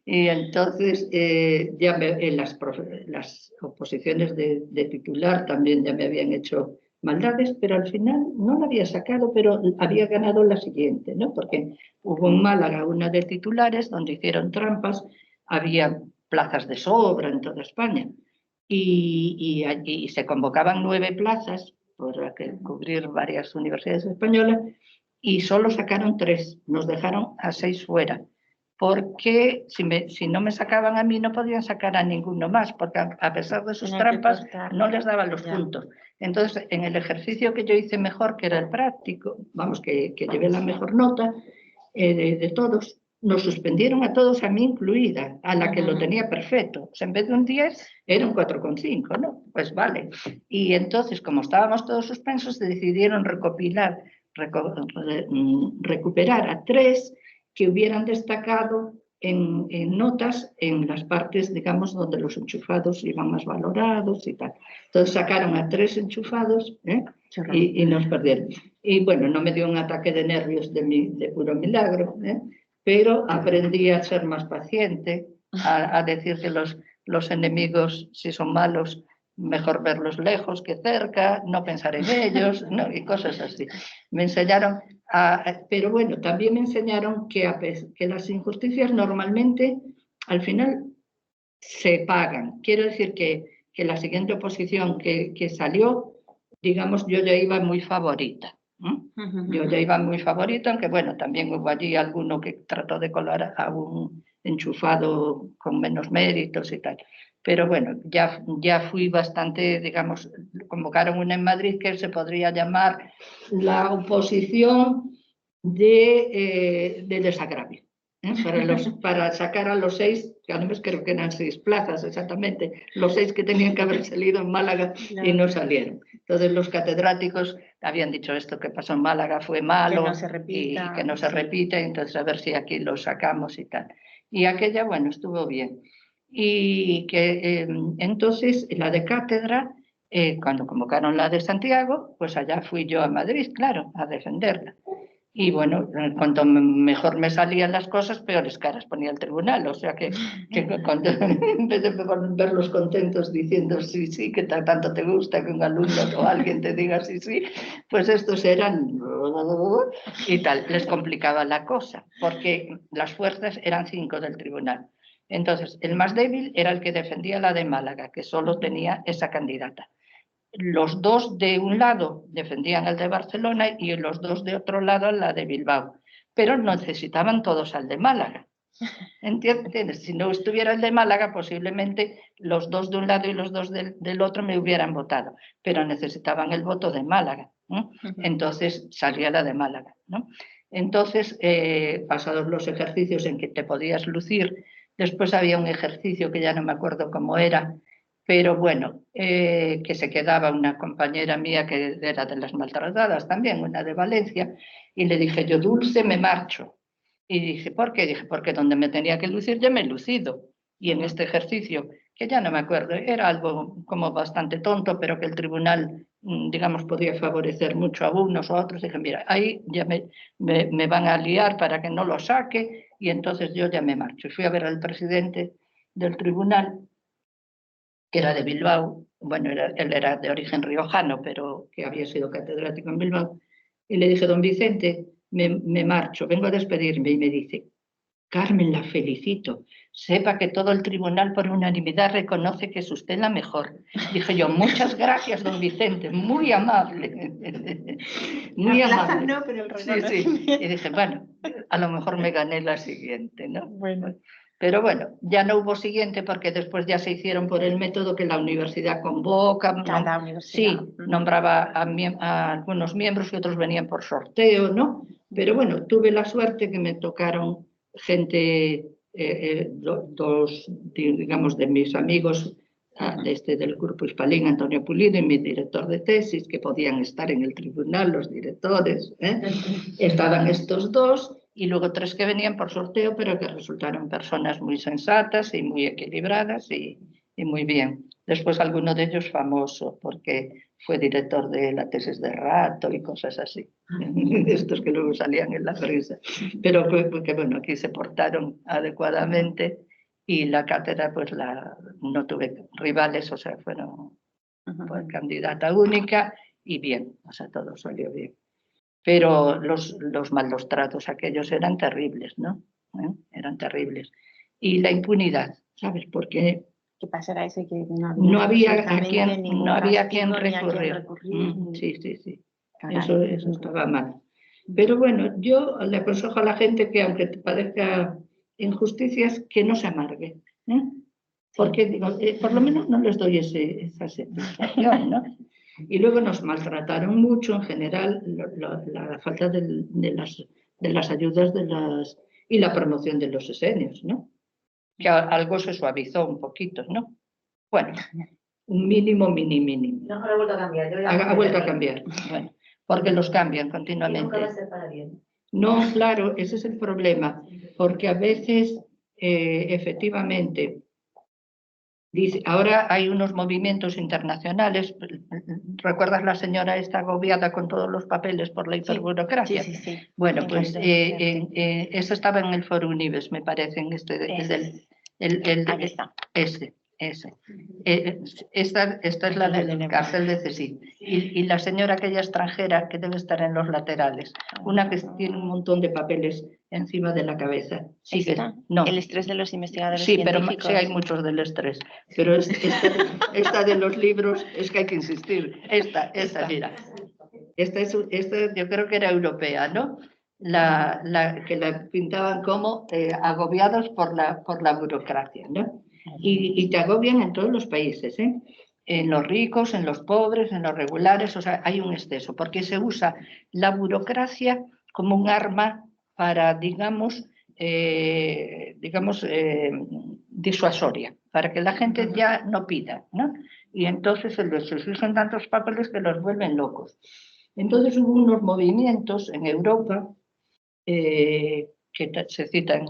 [SPEAKER 1] Y entonces ya en las oposiciones de titular también ya me habían hecho maldades, pero al final no la había sacado, pero había ganado la siguiente, ¿no? Porque hubo en Málaga una de titulares donde hicieron trampas, había plazas de sobra en toda España y se convocaban 9 plazas por cubrir varias universidades españolas y solo sacaron 3, nos dejaron a 6 fuera, porque si no me sacaban a mí no podían sacar a ninguno más, porque a pesar de sus trampas no les daban los puntos. Entonces, en el ejercicio que yo hice mejor, que era el práctico, vamos, que llevé la mejor nota de todos, nos suspendieron a todos, a mí incluida, a la que lo tenía perfecto. O sea, en vez de un 10, era un 4,5, ¿no? Pues vale. Y entonces, como estábamos todos suspensos, decidieron recuperar a 3 que hubieran destacado en notas en las partes, digamos, donde los enchufados iban más valorados y tal. Entonces sacaron a 3 enchufados y nos perdieron. Y bueno, no me dio un ataque de nervios de puro milagro, pero aprendí a ser más paciente, a decir que los enemigos, si son malos, mejor verlos lejos que cerca, no pensar en ellos, ¿no? Y cosas así. Me enseñaron pero bueno, también me enseñaron que las injusticias normalmente al final se pagan. Quiero decir que la siguiente oposición que salió, digamos, yo ya iba muy favorita. Yo ya iba muy favorita, aunque bueno, también hubo allí alguno que trató de colar a un enchufado con menos méritos y tal. Pero bueno, ya fui bastante, digamos, convocaron una en Madrid que se podría llamar la oposición de desagravio. Para sacar a los 6, que además creo que eran 6 plazas exactamente, los 6 que tenían que haber salido en Málaga y no salieron. Entonces los catedráticos habían dicho esto que pasó en Málaga fue malo,
[SPEAKER 2] que no se repita,
[SPEAKER 1] y que no se repita, entonces a ver si aquí lo sacamos y tal. Y aquella, bueno, estuvo bien. Y que entonces la de cátedra, cuando convocaron la de Santiago, pues allá fui yo a Madrid, claro, a defenderla. Y bueno, cuanto mejor me salían las cosas, peores caras ponía el tribunal. O sea que cuando, en vez de verlos contentos diciendo sí, sí, que tanto te gusta que un alumno o alguien te diga sí, sí, pues estos eran y tal. Les complicaba la cosa, porque las fuerzas eran 5 del tribunal. Entonces, el más débil era el que defendía la de Málaga, que solo tenía esa candidata. Los 2 de un lado defendían al de Barcelona y los 2 de otro lado la de Bilbao, pero necesitaban todos al de Málaga. ¿Entiendes? Si no estuviera el de Málaga, posiblemente los 2 de un lado y los 2 del otro me hubieran votado, pero necesitaban el voto de Málaga, ¿no? Entonces salía la de Málaga, ¿no? Entonces, pasados los ejercicios en que te podías lucir, después había un ejercicio que ya no me acuerdo cómo era, pero bueno, que se quedaba una compañera mía que era de las maltratadas también, una de Valencia, y le dije yo, Dulce, me marcho. Y dije, ¿por qué? Dije, porque donde me tenía que lucir ya me he lucido. Y en este ejercicio, que ya no me acuerdo, era algo como bastante tonto, pero que el tribunal, digamos, podía favorecer mucho a unos o a otros, dije, mira, ahí ya me van a liar para que no lo saque, y entonces yo ya me marcho. Y fui a ver al presidente del tribunal, que era de Bilbao, bueno, él era de origen riojano, pero que había sido catedrático en Bilbao, y le dije, don Vicente, me marcho, vengo a despedirme, y me dice, Carmen, la felicito, sepa que todo el tribunal por unanimidad reconoce que es usted la mejor. Dije yo, muchas gracias, don Vicente, muy amable, muy amable.
[SPEAKER 2] No, pero el
[SPEAKER 1] sí. Y dije, bueno, a lo mejor me gané la siguiente, ¿no?
[SPEAKER 2] Bueno.
[SPEAKER 1] Pero bueno, ya no hubo siguiente porque después ya se hicieron por el método que la universidad convoca.
[SPEAKER 2] Cada universidad.
[SPEAKER 1] Sí, nombraba a algunos miembros y otros venían por sorteo, ¿no? Pero bueno, tuve la suerte que me tocaron gente, 2, digamos, de mis amigos del Grupo Hispalín, Antonio Pulido, y mi director de tesis, que podían estar en el tribunal los directores. Estaban estos dos y luego 3 que venían por sorteo, pero que resultaron personas muy sensatas y muy equilibradas y muy bien. Después alguno de ellos famoso, porque fue director de la tesis de Rato y cosas así, estos que luego salían en la prensa. Pero porque, bueno, aquí se portaron adecuadamente y la cátedra, pues no tuve rivales, o sea, fue candidata única y bien, o sea, todo salió bien. Pero los malos tratos aquellos eran terribles, ¿no? Eran terribles. Y la impunidad, ¿sabes? Porque
[SPEAKER 2] ¿Qué pasará eso? Que
[SPEAKER 1] no había a quien
[SPEAKER 2] recurrir.
[SPEAKER 1] Sí.
[SPEAKER 2] Caray.
[SPEAKER 1] Eso estaba mal. Pero bueno, yo le aconsejo a la gente que, aunque te parezca injusticias, que no se amargue. Porque digo, por lo menos no les doy esa satisfacción, ¿no? Y luego nos maltrataron mucho en general la falta de las ayudas y la promoción de los esenios, ¿no? Que algo se suavizó un poquito, ¿no? Bueno, un mínimo.
[SPEAKER 3] No, ha vuelto a cambiar.
[SPEAKER 1] Ha vuelto a cambiar, bueno, porque los cambian continuamente.
[SPEAKER 3] Nunca va a ser para bien.
[SPEAKER 1] No, claro, ese es el problema, porque a veces, efectivamente, ahora hay unos movimientos internacionales. ¿Recuerdas la señora esta agobiada con todos los papeles por la hiperburocracia?
[SPEAKER 2] Sí.
[SPEAKER 1] Bueno, pues eso estaba en el Foro Unibes, me parece, en
[SPEAKER 2] Aquí está.
[SPEAKER 1] Ese. Esta es la del cárcel de Cesín. Y la señora aquella extranjera que debe estar en los laterales, una que tiene un montón de papeles encima de la cabeza. Sí, no.
[SPEAKER 2] El estrés de los investigadores
[SPEAKER 1] sí,
[SPEAKER 2] científicos.
[SPEAKER 1] Pero sí hay muchos del estrés. Pero esta de los libros es que hay que insistir. Esta, mira. Esta yo creo que era europea, ¿no? Que la pintaban como agobiados por la burocracia, ¿no? Y te agobian en todos los países, ¿eh? En los ricos, en los pobres, en los regulares, o sea, hay un exceso, porque se usa la burocracia como un arma para, digamos, disuasoria, para que la gente ya no pida, ¿no? Y entonces se usan tantos papeles que los vuelven locos. Entonces hubo unos movimientos en Europa, que se citan,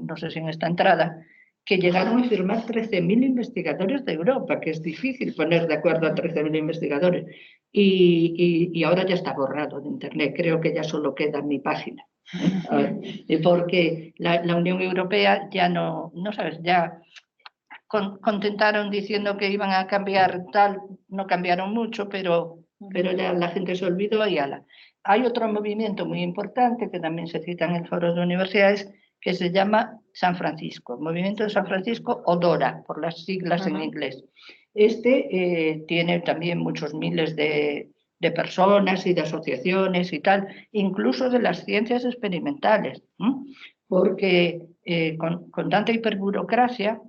[SPEAKER 1] no sé si en esta entrada, que llegaron a firmar 13.000 investigadores de Europa, que es difícil poner de acuerdo a 13.000 investigadores. Y ahora ya está borrado de Internet, creo que ya solo queda en mi página. Porque la Unión Europea ya no sabes, ya contentaron diciendo que iban a cambiar tal, no cambiaron mucho, pero la gente se olvidó y ala. Hay otro movimiento muy importante que también se cita en el Foro de Universidades, que se llama San Francisco, Movimiento de San Francisco, o DORA, por las siglas en inglés. Tiene también muchos miles de personas y de asociaciones y tal, incluso de las ciencias experimentales, porque con tanta hiperburocracia,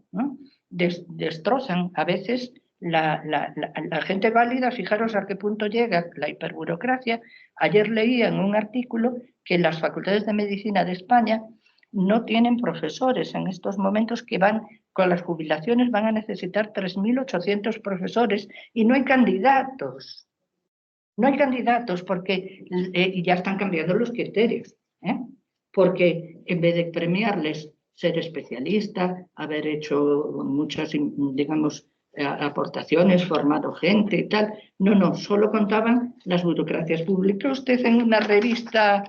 [SPEAKER 1] destrozan a veces la gente válida. Fijaros a qué punto llega la hiperburocracia. Ayer leía en un artículo que las facultades de medicina de España no tienen profesores en estos momentos, que con las jubilaciones van a necesitar 3.800 profesores y no hay candidatos. No hay candidatos porque ya están cambiando los criterios, porque en vez de premiarles ser especialista, haber hecho muchas, digamos, aportaciones, formado gente y tal, no, solo contaban las burocracias. ¿Publicó usted en una revista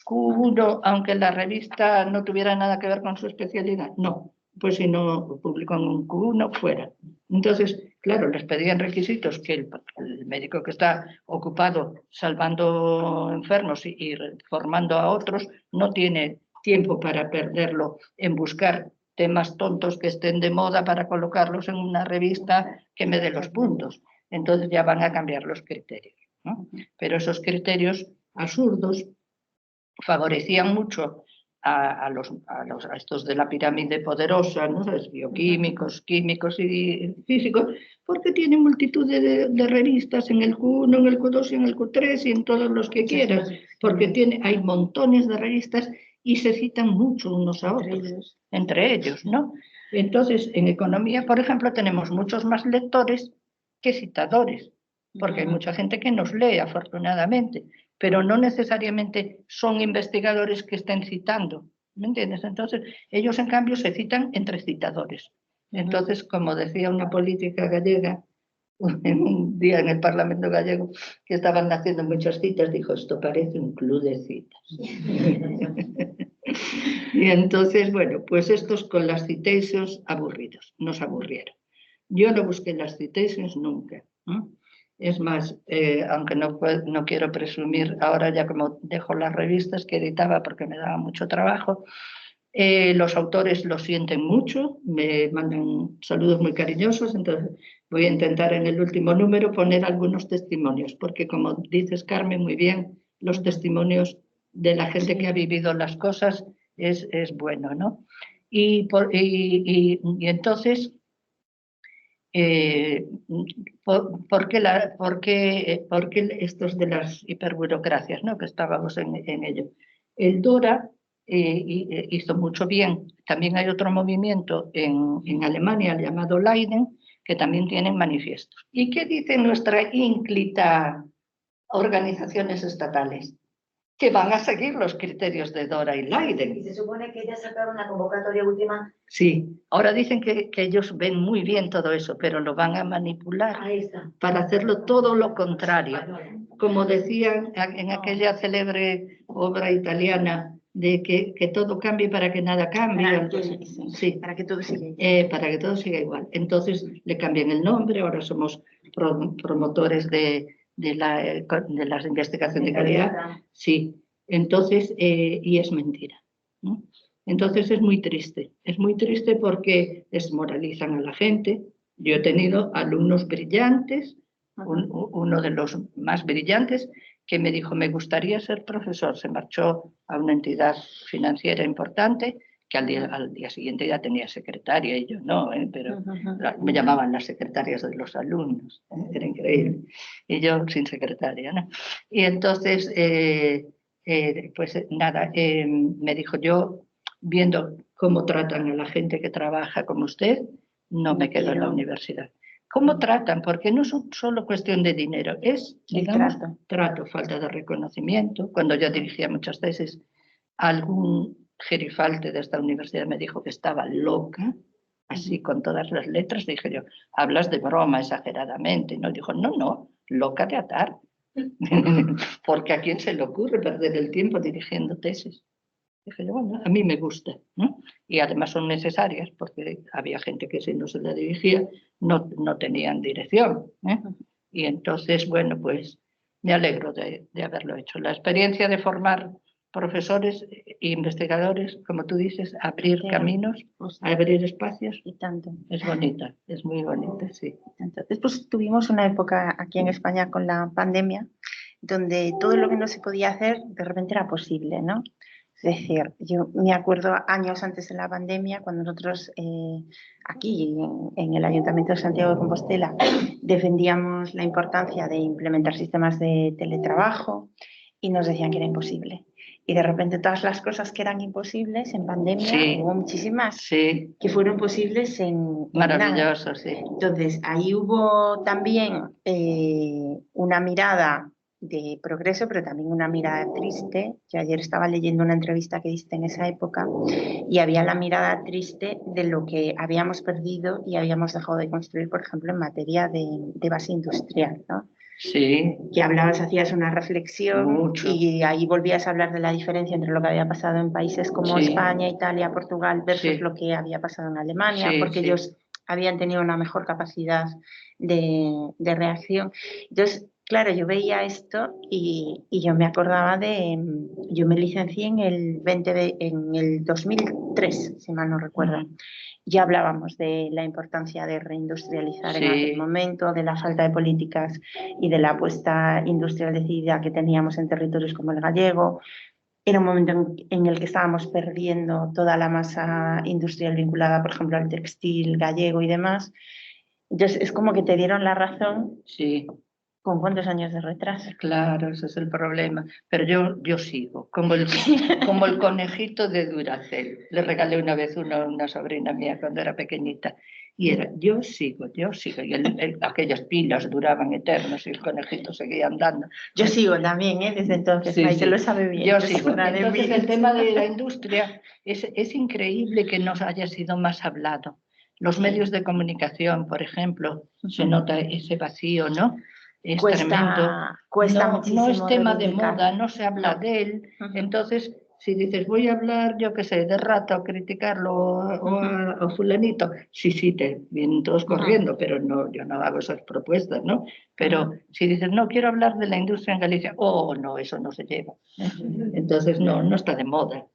[SPEAKER 1] Q1, aunque la revista no tuviera nada que ver con su especialidad? No, pues si no publicó en un Q1, fuera. Entonces, claro, les pedían requisitos que el médico que está ocupado salvando enfermos y formando a otros no tiene tiempo para perderlo en buscar temas tontos que estén de moda para colocarlos en una revista que me dé los puntos. Entonces ya van a cambiar los criterios, ¿no? Pero esos criterios absurdos favorecían mucho a estos de la pirámide poderosa, ¿no? Los bioquímicos, químicos y físicos, porque tienen multitud de revistas en el Q1, en el Q2 y en el Q3 y en todos los que quieras, porque hay montones de revistas y se citan mucho unos a otros, entre ellos, ¿no? Entonces, en economía, por ejemplo, tenemos muchos más lectores que citadores, porque hay mucha gente que nos lee, afortunadamente, pero no necesariamente son investigadores que estén citando, ¿me entiendes? Entonces, ellos en cambio se citan entre citadores. Entonces, como decía una política gallega, en un día en el Parlamento gallego, que estaban haciendo muchas citas, dijo, esto parece un club de citas. Y entonces, bueno, pues estos con las citations aburridos, nos aburrieron. Yo no busqué las citations nunca, ¿no? Es más, aunque no quiero presumir, ahora ya como dejo las revistas que editaba porque me daba mucho trabajo, los autores lo sienten mucho, me mandan saludos muy cariñosos, entonces voy a intentar en el último número poner algunos testimonios, porque como dices, Carmen, muy bien, los testimonios de la gente que ha vivido las cosas es bueno, ¿no? Y entonces, ¿por qué estos de las hiperburocracias, ¿no? Que estábamos en ello? El DORA hizo mucho bien. También hay otro movimiento en Alemania llamado Leiden, que también tienen manifiestos. ¿Y qué dice nuestra ínclita organizaciones estatales? Que van a seguir los criterios de Dora y Leiden.
[SPEAKER 3] Y se supone que ya sacaron la convocatoria última.
[SPEAKER 1] Sí, ahora dicen que ellos ven muy bien todo eso, pero lo van a manipular para hacerlo todo lo contrario. Como decían en aquella célebre obra italiana, de que todo cambie para que nada cambie.
[SPEAKER 2] Sí, para que todo siga
[SPEAKER 1] igual. Para que todo siga igual. Entonces le cambian el nombre, ahora somos promotores de las investigaciones de calidad. Sí, entonces, y es mentira, ¿no? Entonces es muy triste porque desmoralizan a la gente. Yo he tenido alumnos brillantes, uno de los más brillantes, que me dijo, me gustaría ser profesor, se marchó a una entidad financiera importante, que al día siguiente ya tenía secretaria y yo no, pero me llamaban las secretarias de los alumnos, era increíble, y yo sin secretaria, ¿no? Y entonces, pues nada, me dijo, yo viendo cómo tratan a la gente que trabaja como usted, no me quedo en la universidad. ¿Cómo tratan? Porque no es solo cuestión de dinero, es, digamos, trato, falta de reconocimiento. Cuando yo dirigía muchas tesis, algún gerifalte de esta universidad me dijo que estaba loca, así con todas las letras. Dije yo, hablas de broma exageradamente. No, dijo, no, loca de atar. Porque a quién se le ocurre perder el tiempo dirigiendo tesis. Dije yo, bueno, a mí me gusta, ¿no? Y además son necesarias porque había gente que si no se la dirigía no tenían dirección, ¿eh? Y entonces, bueno, pues me alegro de haberlo hecho. La experiencia de formar profesores e investigadores, como tú dices, abrir caminos, abrir espacios,
[SPEAKER 2] y tanto.
[SPEAKER 1] Es bonita, es muy bonita, sí.
[SPEAKER 2] Después tuvimos una época aquí en España con la pandemia donde todo lo que no se podía hacer de repente era posible, ¿no? Es decir, yo me acuerdo años antes de la pandemia, cuando nosotros aquí en el Ayuntamiento de Santiago de Compostela defendíamos la importancia de implementar sistemas de teletrabajo y nos decían que era imposible. Y de repente todas las cosas que eran imposibles en pandemia, hubo muchísimas que fueron posibles en
[SPEAKER 1] maravilloso,
[SPEAKER 2] nada.
[SPEAKER 1] Sí.
[SPEAKER 2] Entonces, ahí hubo también una mirada de progreso, pero también una mirada triste. Yo ayer estaba leyendo una entrevista que diste en esa época y había la mirada triste de lo que habíamos perdido y habíamos dejado de construir, por ejemplo, en materia de base industrial, ¿no?
[SPEAKER 1] Sí.
[SPEAKER 2] Que hablabas, hacías una reflexión y ahí volvías a hablar de la diferencia entre lo que había pasado en países como España, Italia, Portugal versus lo que había pasado en Alemania, porque ellos habían tenido una mejor capacidad de reacción. Entonces, claro, yo veía esto y yo me acordaba yo me licencié en el 2003, si mal no recuerdo. Ya hablábamos de la importancia de reindustrializar en aquel momento, de la falta de políticas y de la apuesta industrial decidida que teníamos en territorios como el gallego. Era un momento en el que estábamos perdiendo toda la masa industrial vinculada, por ejemplo, al textil gallego y demás. Entonces, es como que te dieron la razón ¿Con cuántos años de retraso?
[SPEAKER 1] Claro, ese es el problema. Pero yo sigo, como el conejito de Duracell. Le regalé una vez uno a una sobrina mía cuando era pequeñita. Y era, yo sigo. Y aquellas pilas duraban eternos y el conejito seguía andando.
[SPEAKER 2] Yo sigo también, desde entonces,
[SPEAKER 1] Sí,
[SPEAKER 2] Maite
[SPEAKER 1] sí.
[SPEAKER 2] lo sabe bien.
[SPEAKER 1] Yo
[SPEAKER 2] es
[SPEAKER 1] sigo.
[SPEAKER 2] una de
[SPEAKER 1] Entonces
[SPEAKER 2] mis-
[SPEAKER 1] el tema de la industria es increíble que no haya sido más hablado. Los medios de comunicación, por ejemplo, se nota ese vacío, ¿no? Es tremendo.
[SPEAKER 2] Cuesta
[SPEAKER 1] No
[SPEAKER 2] muchísimo
[SPEAKER 1] es tema de
[SPEAKER 2] reivindicar.
[SPEAKER 1] moda, no se habla
[SPEAKER 2] No.
[SPEAKER 1] de él. Entonces, si dices, voy a hablar, yo qué sé, de Rata o criticarlo o fulanito, sí, te vienen todos corriendo, pero no, yo no hago esas propuestas, ¿no? Pero si dices, no, quiero hablar de la industria en Galicia, no, eso no se lleva. Entonces, no está de moda.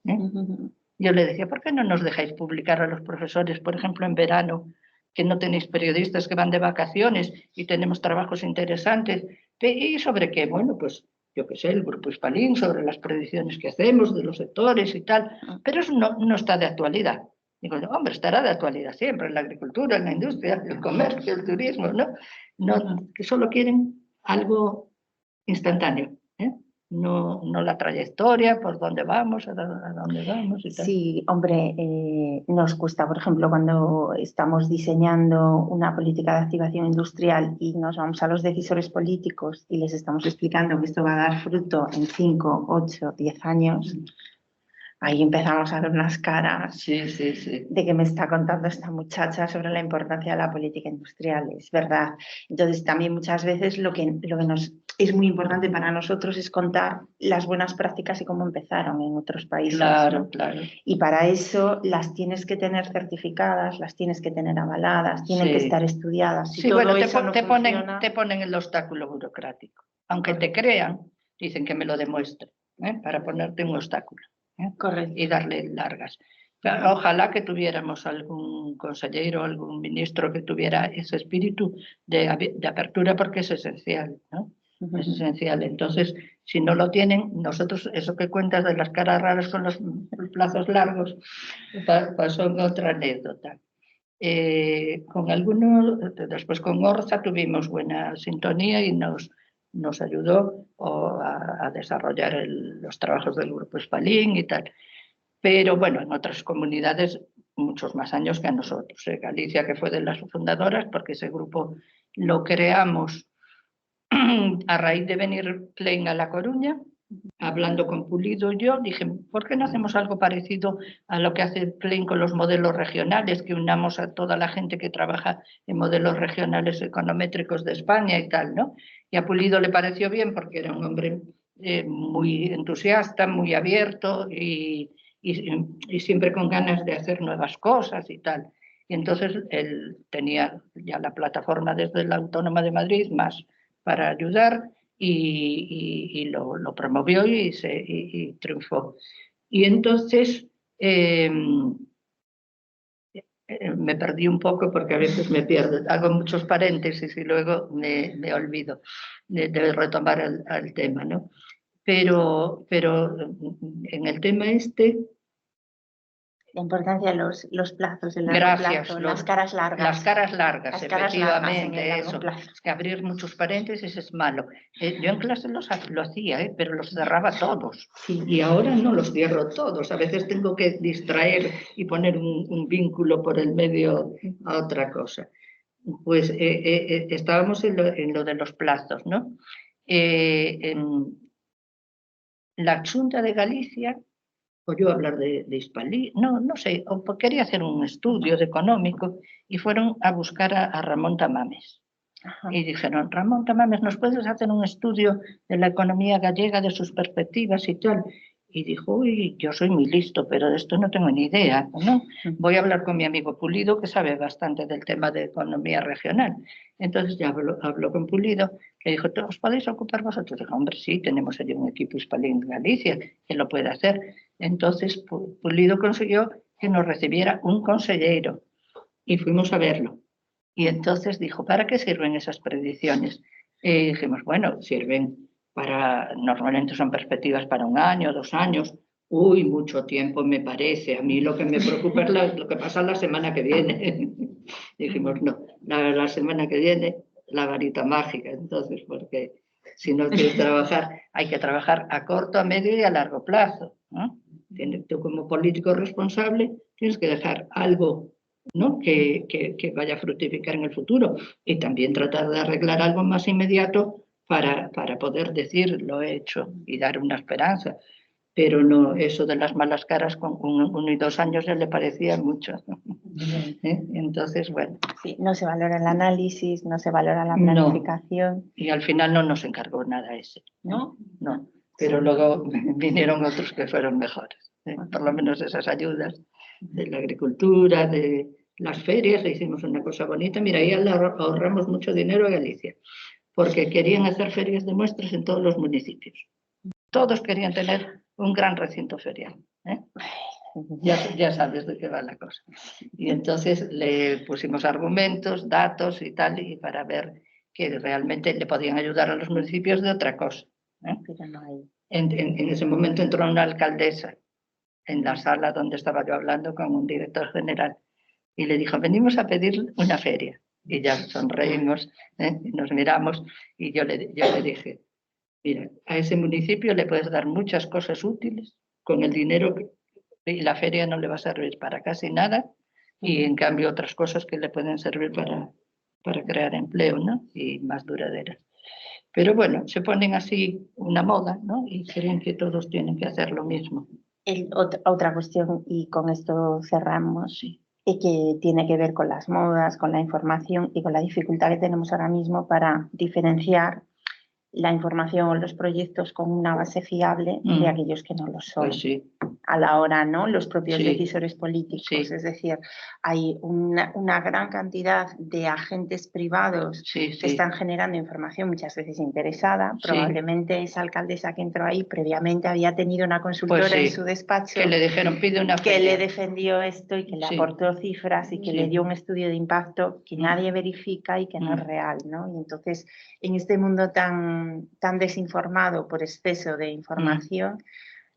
[SPEAKER 1] Yo le decía, ¿por qué no nos dejáis publicar a los profesores, por ejemplo, en verano, que no tenéis periodistas que van de vacaciones y tenemos trabajos interesantes? ¿Y sobre qué? Bueno, pues yo qué sé, el Grupo Hispalín, sobre las predicciones que hacemos de los sectores y tal, pero eso no está de actualidad. Digo, hombre, estará de actualidad siempre, en la agricultura, en la industria, el comercio, el turismo, ¿no? Que solo quieren algo instantáneo, ¿eh? No la trayectoria, por dónde vamos, a dónde vamos y tal.
[SPEAKER 2] Sí, hombre, nos cuesta, por ejemplo, cuando estamos diseñando una política de activación industrial y nos vamos a los decisores políticos y les estamos explicando que esto va a dar fruto en 5, 8, 10 años, ahí empezamos a ver unas caras
[SPEAKER 1] Sí.
[SPEAKER 2] de que me está contando esta muchacha sobre la importancia de la política industrial, es verdad. Entonces, también muchas veces lo que nos es muy importante para nosotros es contar las buenas prácticas y cómo empezaron en otros países.
[SPEAKER 1] Claro,
[SPEAKER 2] ¿no?
[SPEAKER 1] claro.
[SPEAKER 2] Y para eso las tienes que tener certificadas, las tienes que tener avaladas, tienen que estar estudiadas.
[SPEAKER 1] Sí, bueno, te ponen el obstáculo burocrático. Aunque te crean, dicen que me lo demuestre, para ponerte un obstáculo.
[SPEAKER 2] Correcto.
[SPEAKER 1] Y darle largas. Ojalá que tuviéramos algún consejero, algún ministro que tuviera ese espíritu de apertura, porque es esencial, ¿no? Es esencial. Entonces, si no lo tienen, nosotros, eso que cuentas de las caras raras con los plazos largos, pasó en otra anécdota. Con algunos, después con Orza tuvimos buena sintonía y nos ayudó a desarrollar los trabajos del Grupo Hispalín y tal. Pero bueno, en otras comunidades muchos más años que a nosotros. Galicia, que fue de las fundadoras, porque ese grupo lo creamos a raíz de venir Klein a La Coruña, hablando con Pulido yo, dije, ¿por qué no hacemos algo parecido a lo que hace Klein con los modelos regionales, que unamos a toda la gente que trabaja en modelos regionales econométricos de España y tal, ¿no? Y a Pulido le pareció bien porque era un hombre muy entusiasta, muy abierto y siempre con ganas de hacer nuevas cosas y tal. Y entonces él tenía ya la plataforma desde la Autónoma de Madrid más para ayudar y lo promovió y triunfó. Y entonces me perdí un poco porque a veces me pierdo, hago muchos paréntesis y luego me olvido de retomar el tema, ¿no? Pero en el tema
[SPEAKER 2] la importancia de los plazos, el largo
[SPEAKER 1] gracias,
[SPEAKER 2] plazo, las caras largas.
[SPEAKER 1] Las caras largas,
[SPEAKER 2] las caras
[SPEAKER 1] efectivamente,
[SPEAKER 2] largas en el
[SPEAKER 1] eso.
[SPEAKER 2] plazo.
[SPEAKER 1] Es que abrir muchos paréntesis es malo. Yo en clase lo hacía, pero los cerraba todos. Sí. Y ahora no los cierro todos. A veces tengo que distraer y poner un vínculo por el medio a otra cosa. Pues estábamos en lo de los plazos, ¿no? En la Xunta de Galicia, oyó hablar de Hispalí, no sé, o quería hacer un estudio económico y fueron a buscar a Ramón Tamames. Ajá. Y dijeron, Ramón Tamames, ¿nos puedes hacer un estudio de la economía gallega, de sus perspectivas y tal? Y dijo, uy, yo soy muy listo, pero de esto no tengo ni idea, ¿no? Voy a hablar con mi amigo Pulido, que sabe bastante del tema de economía regional. Entonces ya habló con Pulido, que dijo, ¿os podéis ocupar vosotros? Dijo, hombre, sí, tenemos allí un equipo hispalín en Galicia que lo puede hacer. Entonces Pulido consiguió que nos recibiera un consejero y fuimos a verlo. Y entonces dijo, ¿para qué sirven esas predicciones? Y dijimos, bueno, sirven normalmente son perspectivas para 1 año, 2 años. Uy, mucho tiempo me parece. A mí lo que me preocupa es lo que pasa la semana que viene. Dijimos, no, la semana que viene la varita mágica, entonces, porque si no quieres trabajar, hay que trabajar a corto, a medio y a largo plazo, ¿no? Tú como político responsable tienes que dejar algo, ¿no? que vaya a fructificar en el futuro y también tratar de arreglar algo más inmediato para poder decir lo he hecho y dar una esperanza. Pero no, eso de las malas caras con 1 y 2 años ya le parecía mucho. Entonces, bueno.
[SPEAKER 2] Sí, no se valora el análisis, no se valora la planificación.
[SPEAKER 1] No. Y al final no nos encargó nada ese. No. Pero luego vinieron otros que fueron mejores. Por lo menos esas ayudas de la agricultura, de las ferias, le hicimos una cosa bonita. Mira, ahí ahorramos mucho dinero a Galicia, porque querían hacer ferias de muestras en todos los municipios. Todos querían tener un gran recinto ferial. Ya sabes de qué va la cosa. Y entonces le pusimos argumentos, datos y tal, y para ver que realmente le podían ayudar a los municipios de otra cosa.
[SPEAKER 2] Pero no hay.
[SPEAKER 1] En ese momento entró una alcaldesa en la sala donde estaba yo hablando con un director general y le dijo, venimos a pedir una feria. Y ya sonreímos, y nos miramos y yo le dije, mira, a ese municipio le puedes dar muchas cosas útiles con el dinero y la feria no le va a servir para casi nada y en cambio otras cosas que le pueden servir para crear empleo, ¿no? Y más duraderas. Pero bueno, se ponen así una moda, ¿no? Y creen que todos tienen que hacer lo mismo.
[SPEAKER 2] Otra cuestión, y con esto cerramos, sí, y que tiene que ver con las modas, con la información y con la dificultad que tenemos ahora mismo para diferenciar la información o los proyectos con una base fiable de aquellos que no lo son.
[SPEAKER 1] Pues sí.
[SPEAKER 2] A la hora, ¿no? Los propios
[SPEAKER 1] Sí.
[SPEAKER 2] decisores políticos. Sí. Es decir, hay una gran cantidad de agentes privados que están generando información muchas veces interesada.
[SPEAKER 1] Sí.
[SPEAKER 2] Probablemente esa alcaldesa que entró ahí previamente había tenido una consultora en su despacho
[SPEAKER 1] que le dijeron pide una feria.
[SPEAKER 2] Que le defendió esto y que le aportó cifras y que le dio un estudio de impacto que nadie verifica y que no es real, ¿no? Y entonces, en este mundo tan desinformado por exceso de información,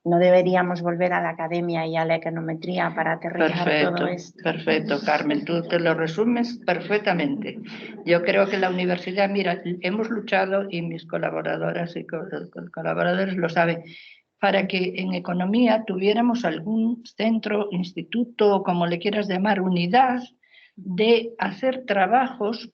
[SPEAKER 2] no deberíamos volver a la academia y a la econometría para aterrizar todo esto.
[SPEAKER 1] Perfecto, Carmen, tú te lo resumes perfectamente. Yo creo que la universidad, mira, hemos luchado y mis colaboradoras y colaboradores lo saben, para que en economía tuviéramos algún centro, instituto, como le quieras llamar, unidad de hacer trabajos,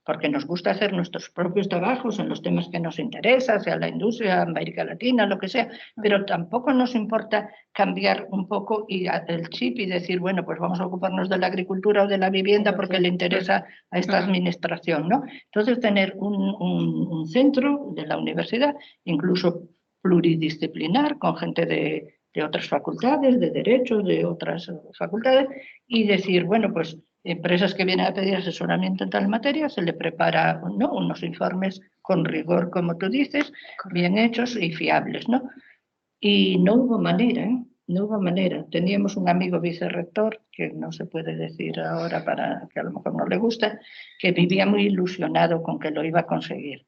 [SPEAKER 1] porque nos gusta hacer nuestros propios trabajos en los temas que nos interesan, sea la industria, América Latina, lo que sea, pero tampoco nos importa cambiar un poco el chip y decir, bueno, pues vamos a ocuparnos de la agricultura o de la vivienda porque le interesa a esta administración, ¿no? Entonces, tener un centro de la universidad, incluso pluridisciplinar, con gente de otras facultades, de derecho, de otras facultades, y decir, bueno, pues empresas que vienen a pedir asesoramiento en tal materia, se le prepara, ¿no?, unos informes con rigor, como tú dices, bien hechos y fiables, ¿no? Y no hubo manera, ¿eh? No hubo manera. Teníamos un amigo vicerrector, que no se puede decir ahora para que a lo mejor no le gusta, que vivía muy ilusionado con que lo iba a conseguir.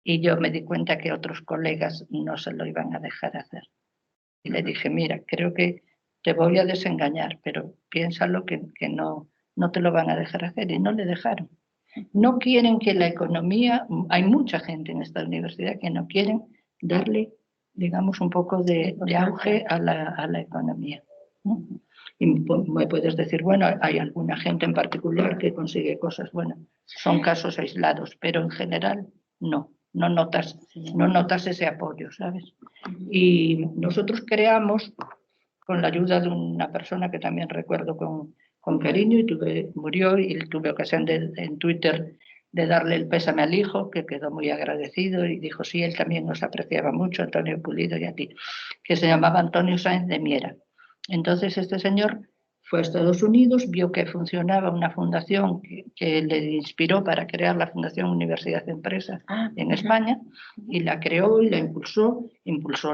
[SPEAKER 1] Y yo me di cuenta que otros colegas no se lo iban a dejar hacer. Y le dije, mira, creo que te voy a desengañar, pero piénsalo que no te lo van a dejar hacer. Y no le dejaron. No quieren que la economía, hay mucha gente en esta universidad que no quieren darle, digamos, un poco de auge a la economía, ¿no? Y me puedes decir, bueno, hay alguna gente en particular que consigue cosas, bueno, son casos aislados, pero en general no notas ese apoyo, ¿sabes? Y nosotros creamos, con la ayuda de una persona que también recuerdo con cariño, y murió, y tuve ocasión en Twitter de darle el pésame al hijo, que quedó muy agradecido y dijo, sí, él también nos apreciaba mucho, Antonio Pulido y a ti, que se llamaba Antonio Sáenz de Miera. Entonces este señor fue a Estados Unidos, vio que funcionaba una fundación que le inspiró para crear la Fundación Universidad de Empresas en España, y la creó y la impulsó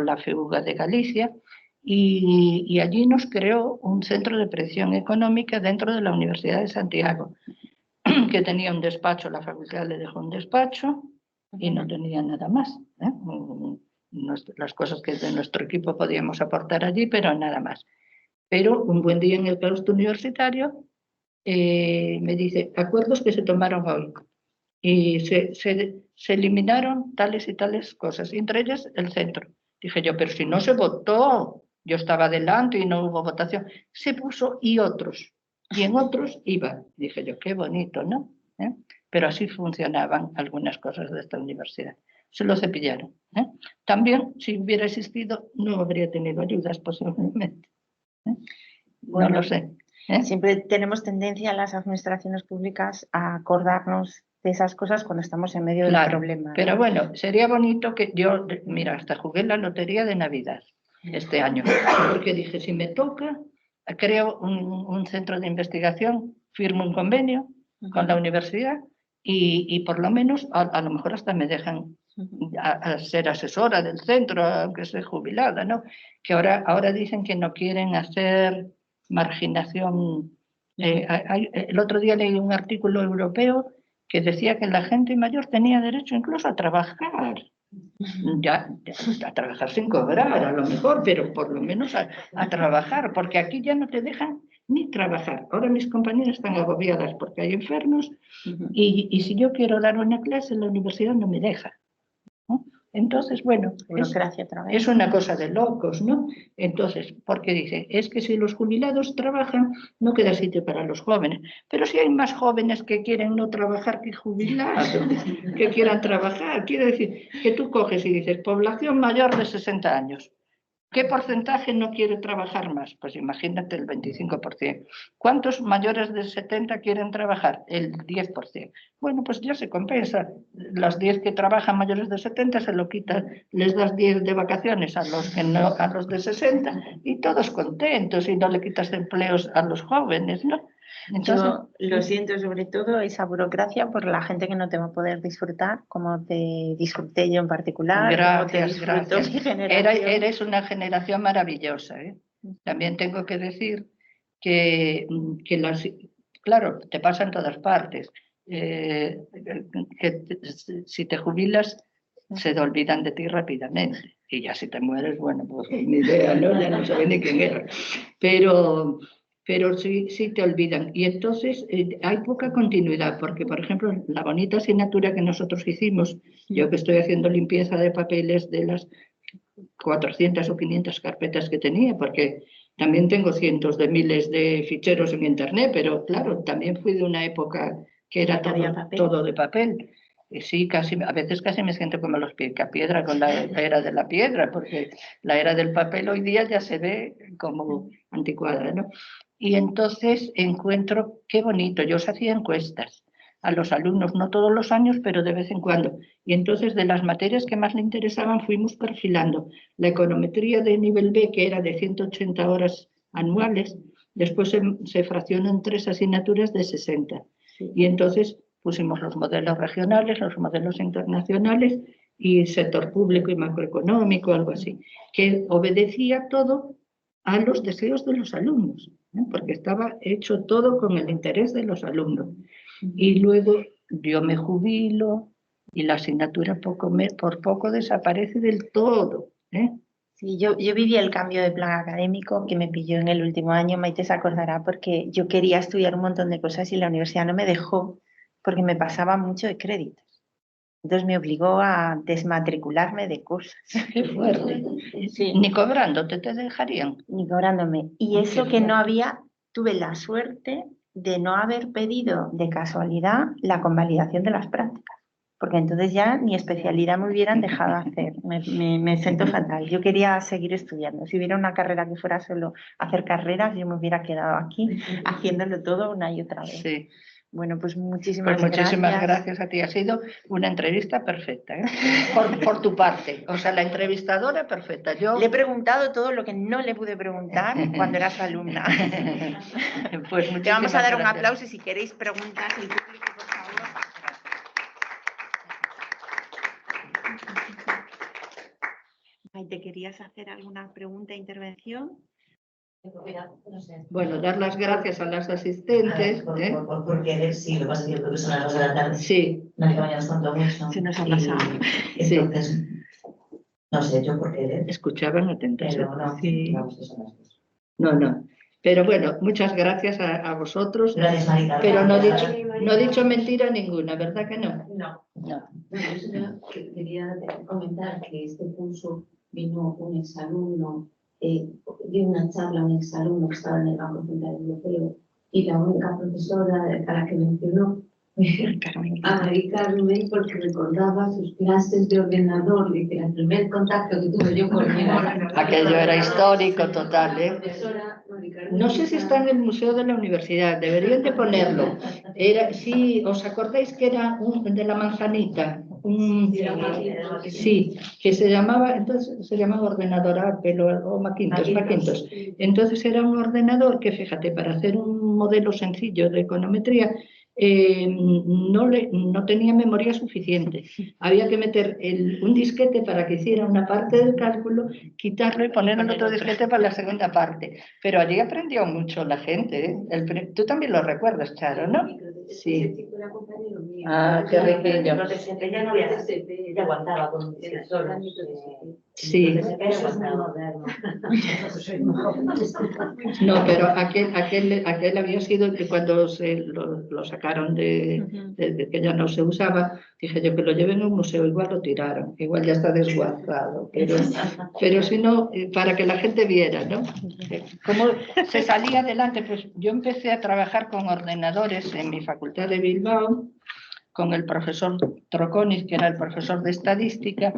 [SPEAKER 1] la FEUGA de Galicia, y allí nos creó un centro de predicción económica dentro de la Universidad de Santiago, que tenía un despacho, la facultad le dejó un despacho y no tenía nada más, ¿eh? Las cosas que de nuestro equipo podíamos aportar allí, pero nada más. Pero un buen día en el claustro universitario me dice, acuerdos que se tomaron hoy. y se eliminaron tales y tales cosas, entre ellas el centro. Dije yo, pero si no se votó, yo estaba delante y no hubo votación, se puso y otros, y en otros iba. Dije yo, qué bonito, ¿no? Pero así funcionaban algunas cosas de esta universidad. Se lo cepillaron. También, si hubiera existido, no habría tenido ayudas posiblemente.
[SPEAKER 2] Bueno,
[SPEAKER 1] no lo sé.
[SPEAKER 2] Siempre tenemos tendencia en las administraciones públicas a acordarnos de esas cosas cuando estamos en medio del problema, ¿no?
[SPEAKER 1] Pero bueno, sería bonito que yo, mira, hasta jugué la lotería de Navidad este año, porque dije, si me toca, creo un centro de investigación, firmo un convenio con la universidad y por lo menos, a lo mejor hasta me dejan a ser asesora del centro, aunque esté jubilada, ¿no? Que ahora dicen que no quieren hacer marginación. El otro día leí un artículo europeo que decía que la gente mayor tenía derecho incluso a trabajar, a trabajar sin cobrar a lo mejor, pero por lo menos a trabajar, porque aquí ya no te dejan ni trabajar. Ahora mis compañeras están agobiadas porque hay enfermos y si yo quiero dar una clase en la universidad no me deja, ¿no? Entonces, bueno, es una cosa de locos, ¿no? Entonces, porque dicen, es que si los jubilados trabajan, no queda sitio para los jóvenes. Pero si hay más jóvenes que quieren no trabajar que jubilados, que quieran trabajar. Quiere decir que tú coges y dices, población mayor de 60 años. ¿Qué porcentaje no quiere trabajar más? Pues imagínate el 25%. ¿Cuántos mayores de 70 quieren trabajar? El 10%. Bueno, pues ya se compensa. Los 10 que trabajan mayores de 70 se lo quitan, les das 10 de vacaciones a los que no, a los de 60 y todos contentos y no le quitas empleos a los jóvenes, ¿no?
[SPEAKER 2] Entonces, yo lo siento sobre todo esa burocracia por la gente que no te va a poder disfrutar, como te disfruté yo en particular.
[SPEAKER 1] Gracias. Eres una generación maravillosa, ¿eh? También tengo que decir que claro, te pasa en todas partes. Si te jubilas, se te olvidan de ti rápidamente. Y ya si te mueres, bueno, pues ni idea, ¿no? Ya no sabe ni quién era. Pero sí te olvidan. Y entonces hay poca continuidad, porque, por ejemplo, la bonita asignatura que nosotros hicimos, yo que estoy haciendo limpieza de papeles de las 400 o 500 carpetas que tenía, porque también tengo cientos de miles de ficheros en Internet, pero claro, también fui de una época que era todo de papel. Y sí, a veces casi me siento como los Picapiedra con la era de la piedra, porque la era del papel hoy día ya se ve como anticuada, ¿no? Y entonces encuentro qué bonito. Yo os hacía encuestas a los alumnos, no todos los años, pero de vez en cuando. Y entonces de las materias que más le interesaban fuimos perfilando la econometría de nivel B, que era de 180 horas anuales, después se fraccionó en 3 asignaturas de 60. Y entonces pusimos los modelos regionales, los modelos internacionales y sector público y macroeconómico, algo así, que obedecía todo a los deseos de los alumnos, ¿eh? Porque estaba hecho todo con el interés de los alumnos. Y luego yo me jubilo y la asignatura por poco desaparece del todo, ¿eh?
[SPEAKER 2] Sí, yo viví el cambio de plan académico que me pilló en el último año. Maite se acordará porque yo quería estudiar un montón de cosas y la universidad no me dejó porque me pasaba mucho de créditos. Entonces me obligó a desmatricularme de cosas.
[SPEAKER 1] Qué fuerte. Sí. Ni cobrándote te dejarían.
[SPEAKER 2] Ni cobrándome. Y eso que no había, tuve la suerte de no haber pedido de casualidad la convalidación de las prácticas. Porque entonces ya ni especialidad me hubieran dejado hacer. Me siento fatal. Yo quería seguir estudiando. Si hubiera una carrera que fuera solo hacer carreras, yo me hubiera quedado aquí haciéndolo todo una y otra vez.
[SPEAKER 1] Sí.
[SPEAKER 2] Bueno, pues muchísimas
[SPEAKER 1] gracias a ti. Ha sido una entrevista perfecta, ¿eh? por tu parte. O sea, la entrevistadora perfecta. Yo
[SPEAKER 2] le he preguntado todo lo que no le pude preguntar cuando era su alumna.
[SPEAKER 1] Pues
[SPEAKER 2] le vamos a dar un aplauso y si queréis preguntas, el público, por favor. Maite, ¿querías hacer alguna pregunta, intervención?
[SPEAKER 1] Bueno, dar las gracias a las asistentes.
[SPEAKER 4] Por querer, sí, lo que pasa es que yo creo que son las 2 de la tarde.
[SPEAKER 1] Sí.
[SPEAKER 4] Una que mañana nos contó mucho.
[SPEAKER 2] Se nos ha pasado.
[SPEAKER 4] Entonces, no sé, yo por querer.
[SPEAKER 1] Escuchaban atentamente.
[SPEAKER 4] Pero no,
[SPEAKER 1] sí.
[SPEAKER 4] vamos, que son las 2.
[SPEAKER 1] No. Pero bueno, muchas gracias a vosotros.
[SPEAKER 4] Gracias, Marita.
[SPEAKER 1] Pero no
[SPEAKER 4] Gracias.
[SPEAKER 1] he dicho mentira ninguna, ¿verdad que no?
[SPEAKER 4] No.
[SPEAKER 1] No.
[SPEAKER 5] Yo quería comentar que este curso vino un exalumno, dio una charla a un exalumno que estaba en el Banco Central Europeo y la única profesora a la que mencionó a Mari Carmen porque recordaba sus clases de ordenador, dice, el primer contacto que tuve yo con él.
[SPEAKER 1] Aquello era histórico total, ¿eh?
[SPEAKER 5] Profesora Mari Carmen
[SPEAKER 1] No sé si está en el Museo de la Universidad, deberían de ponerlo. Sí, ¿os acordáis que era de la manzanita? Sí, que se llamaba, entonces se llamaba ordenador Apple o Macintosh. Entonces era un ordenador que, fíjate, para hacer un modelo sencillo de econometría, no tenía memoria suficiente. Había que meter un disquete para que hiciera una parte del cálculo, quitarlo y poner el otro disquete para la segunda parte. Pero allí aprendió mucho la gente, ¿eh? Tú también lo recuerdas, Charo, ¿no? Sí. Ah, qué riquillo.
[SPEAKER 4] Los de CP ya no había, ya aguantaba con un disquete solo.
[SPEAKER 1] Sí.
[SPEAKER 3] Eso es muy moderno.
[SPEAKER 1] No, pero aquel había sido que cuando lo sacaron de que ya no se usaba, dije yo que lo lleven a un museo, igual lo tiraron, igual ya está desguazado, pero si no, para que la gente viera, ¿no? ¿Cómo se salía adelante? Pues yo empecé a trabajar con ordenadores en mi facultad de Bilbao, con el profesor Troconis, que era el profesor de estadística,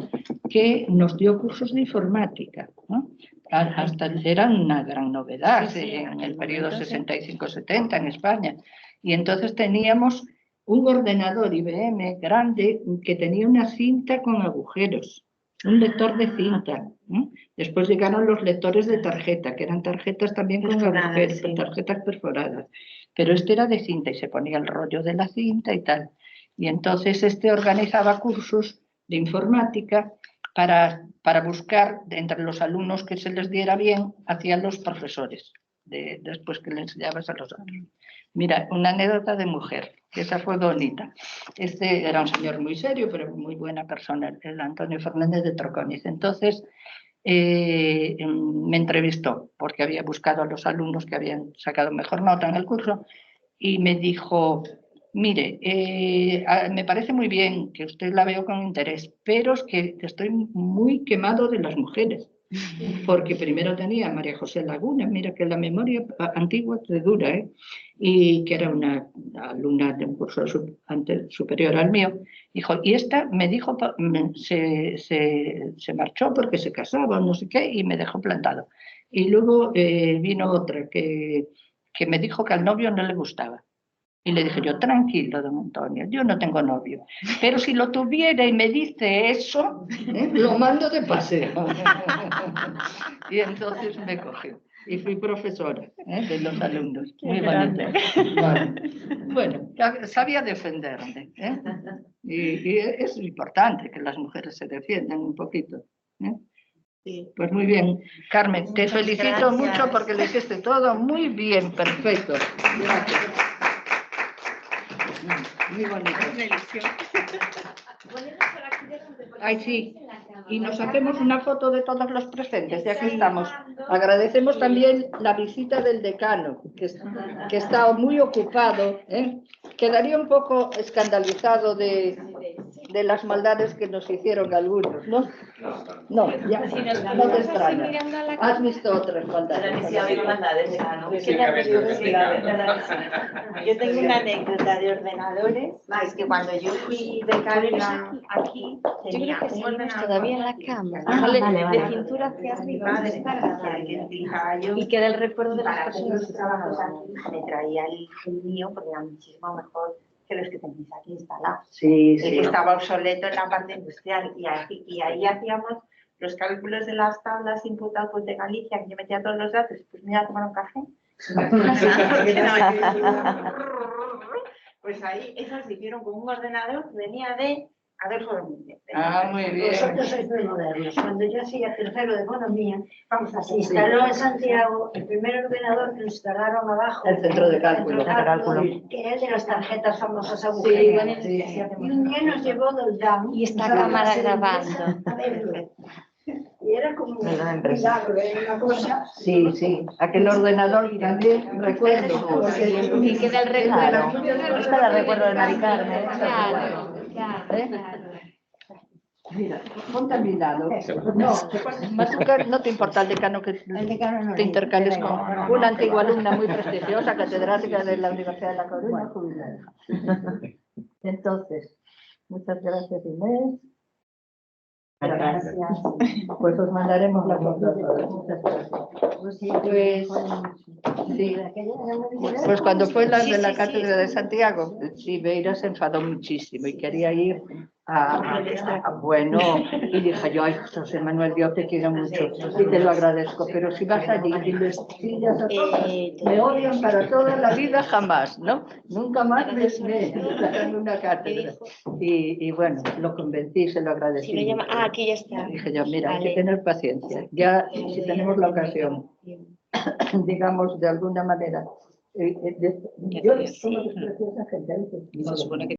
[SPEAKER 1] que nos dio cursos de informática, ¿no? Hasta era una gran novedad en el periodo 65-70 en España. Y entonces teníamos un ordenador IBM grande que tenía una cinta con agujeros, un lector de cinta. Después llegaron los lectores de tarjeta, que eran tarjetas también con agujeros, sí. Tarjetas perforadas. Pero este era de cinta y se ponía el rollo de la cinta y tal. Y entonces organizaba cursos de informática para buscar entre los alumnos que se les diera bien hacia los profesores, después que le enseñabas a los otros. Mira, una anécdota de mujer, que esa fue bonita. Este era un señor muy serio, pero muy buena persona, el Antonio Fernández de Troconis. Entonces me entrevistó, porque había buscado a los alumnos que habían sacado mejor nota en el curso, y me dijo: mire, me parece muy bien que usted la veo con interés, pero es que estoy muy quemado de las mujeres. Porque primero tenía a María José Laguna, mira que la memoria antigua te dura, ¿eh? Y que era una alumna de un curso superior al mío. Dijo, y esta me dijo, se marchó porque se casaba, no sé qué, y me dejó plantado. Y luego vino otra que me dijo que al novio no le gustaba. Y le dije yo, tranquilo, don Antonio, yo no tengo novio, pero si lo tuviera y me dice eso, lo mando de paseo. Y entonces me cogió y fui profesora de los alumnos. Muy bonito. Bueno, sabía defenderme. Y es importante que las mujeres se defiendan un poquito. Sí. Pues muy bien, Carmen, te felicito mucho porque lo hiciste todo muy bien, perfecto. Gracias. Muy bonito. Ay, sí. Y nos hacemos una foto de todos los presentes, ya que estamos. Agradecemos también la visita del decano, que está muy ocupado, ¿eh? Quedaría un poco escandalizado de las maldades que nos hicieron algunos, ¿no? No, ya no te extraña. Has visto otras maldades.
[SPEAKER 2] Yo tengo una anécdota de ordenadores, es que cuando yo fui becaria aquí, tenía un ordenador
[SPEAKER 6] todavía en la cama,
[SPEAKER 2] vale.
[SPEAKER 6] de cintura hacia arriba,
[SPEAKER 2] y que era el recuerdo de las personas que trabajan aquí, me traía el mío porque era muchísimo mejor que los que tenéis aquí instalados.
[SPEAKER 1] Sí,
[SPEAKER 2] el que estaba obsoleto en la parte industrial, y ahí hacíamos los cálculos de las tablas input-output de Galicia, que yo metía todos los datos, pues me iba a tomar un café. Pues ahí, esas se hicieron con un ordenador que venía de Adolfo Domínguez.
[SPEAKER 1] Ah, muy bien.
[SPEAKER 3] Vosotros sois muy modernos. Cuando yo hacía tercero de economía, se instaló en Santiago el primer ordenador que instalaron abajo.
[SPEAKER 1] El centro de cálculo.
[SPEAKER 3] Que era el de las tarjetas famosas agujereadas.
[SPEAKER 1] Sí.
[SPEAKER 3] Y un día nos llevó del DAM.
[SPEAKER 6] Y esta cámara grabando.
[SPEAKER 3] Y y era como un
[SPEAKER 7] Era empresa.
[SPEAKER 3] milagro, era una cosa.
[SPEAKER 1] Sí, sí, aquel ordenador también recuerdo. Porque
[SPEAKER 7] Y queda el recuerdo. Esta la recuerdo de Mari Carmen.
[SPEAKER 6] Claro,
[SPEAKER 1] ¿Eh?
[SPEAKER 6] claro.
[SPEAKER 1] Mira, ponte a mi lado. No, Matucar, no te importa el decano que
[SPEAKER 3] El decano no
[SPEAKER 1] te
[SPEAKER 3] le-
[SPEAKER 1] intercales
[SPEAKER 3] le-
[SPEAKER 1] con una antigua alumna muy prestigiosa, catedrática de la Universidad de La Coruña, jubilada. Entonces, muchas gracias, Inés.
[SPEAKER 7] Gracias.
[SPEAKER 1] Pues os mandaremos la foto. Muchas gracias. Pues sí, pues cuando fue la de la cátedra de Santiago, Sibeira se enfadó muchísimo y quería ir bueno, y dije yo, ay, José Manuel, yo te quiero mucho y te lo agradezco, pero si vas allí y les pillas a todos, me odian para toda la vida jamás, ¿no? Nunca más me darán una cátedra. Y bueno, lo convencí, se lo agradecí.
[SPEAKER 6] Si lo llama, aquí ya está.
[SPEAKER 1] Dije yo, mira, hay que
[SPEAKER 6] Vale.
[SPEAKER 1] tener paciencia. Ya, si tenemos la ocasión, digamos, de alguna manera. Yo, como desprecio a esa gente.
[SPEAKER 8] Se supone que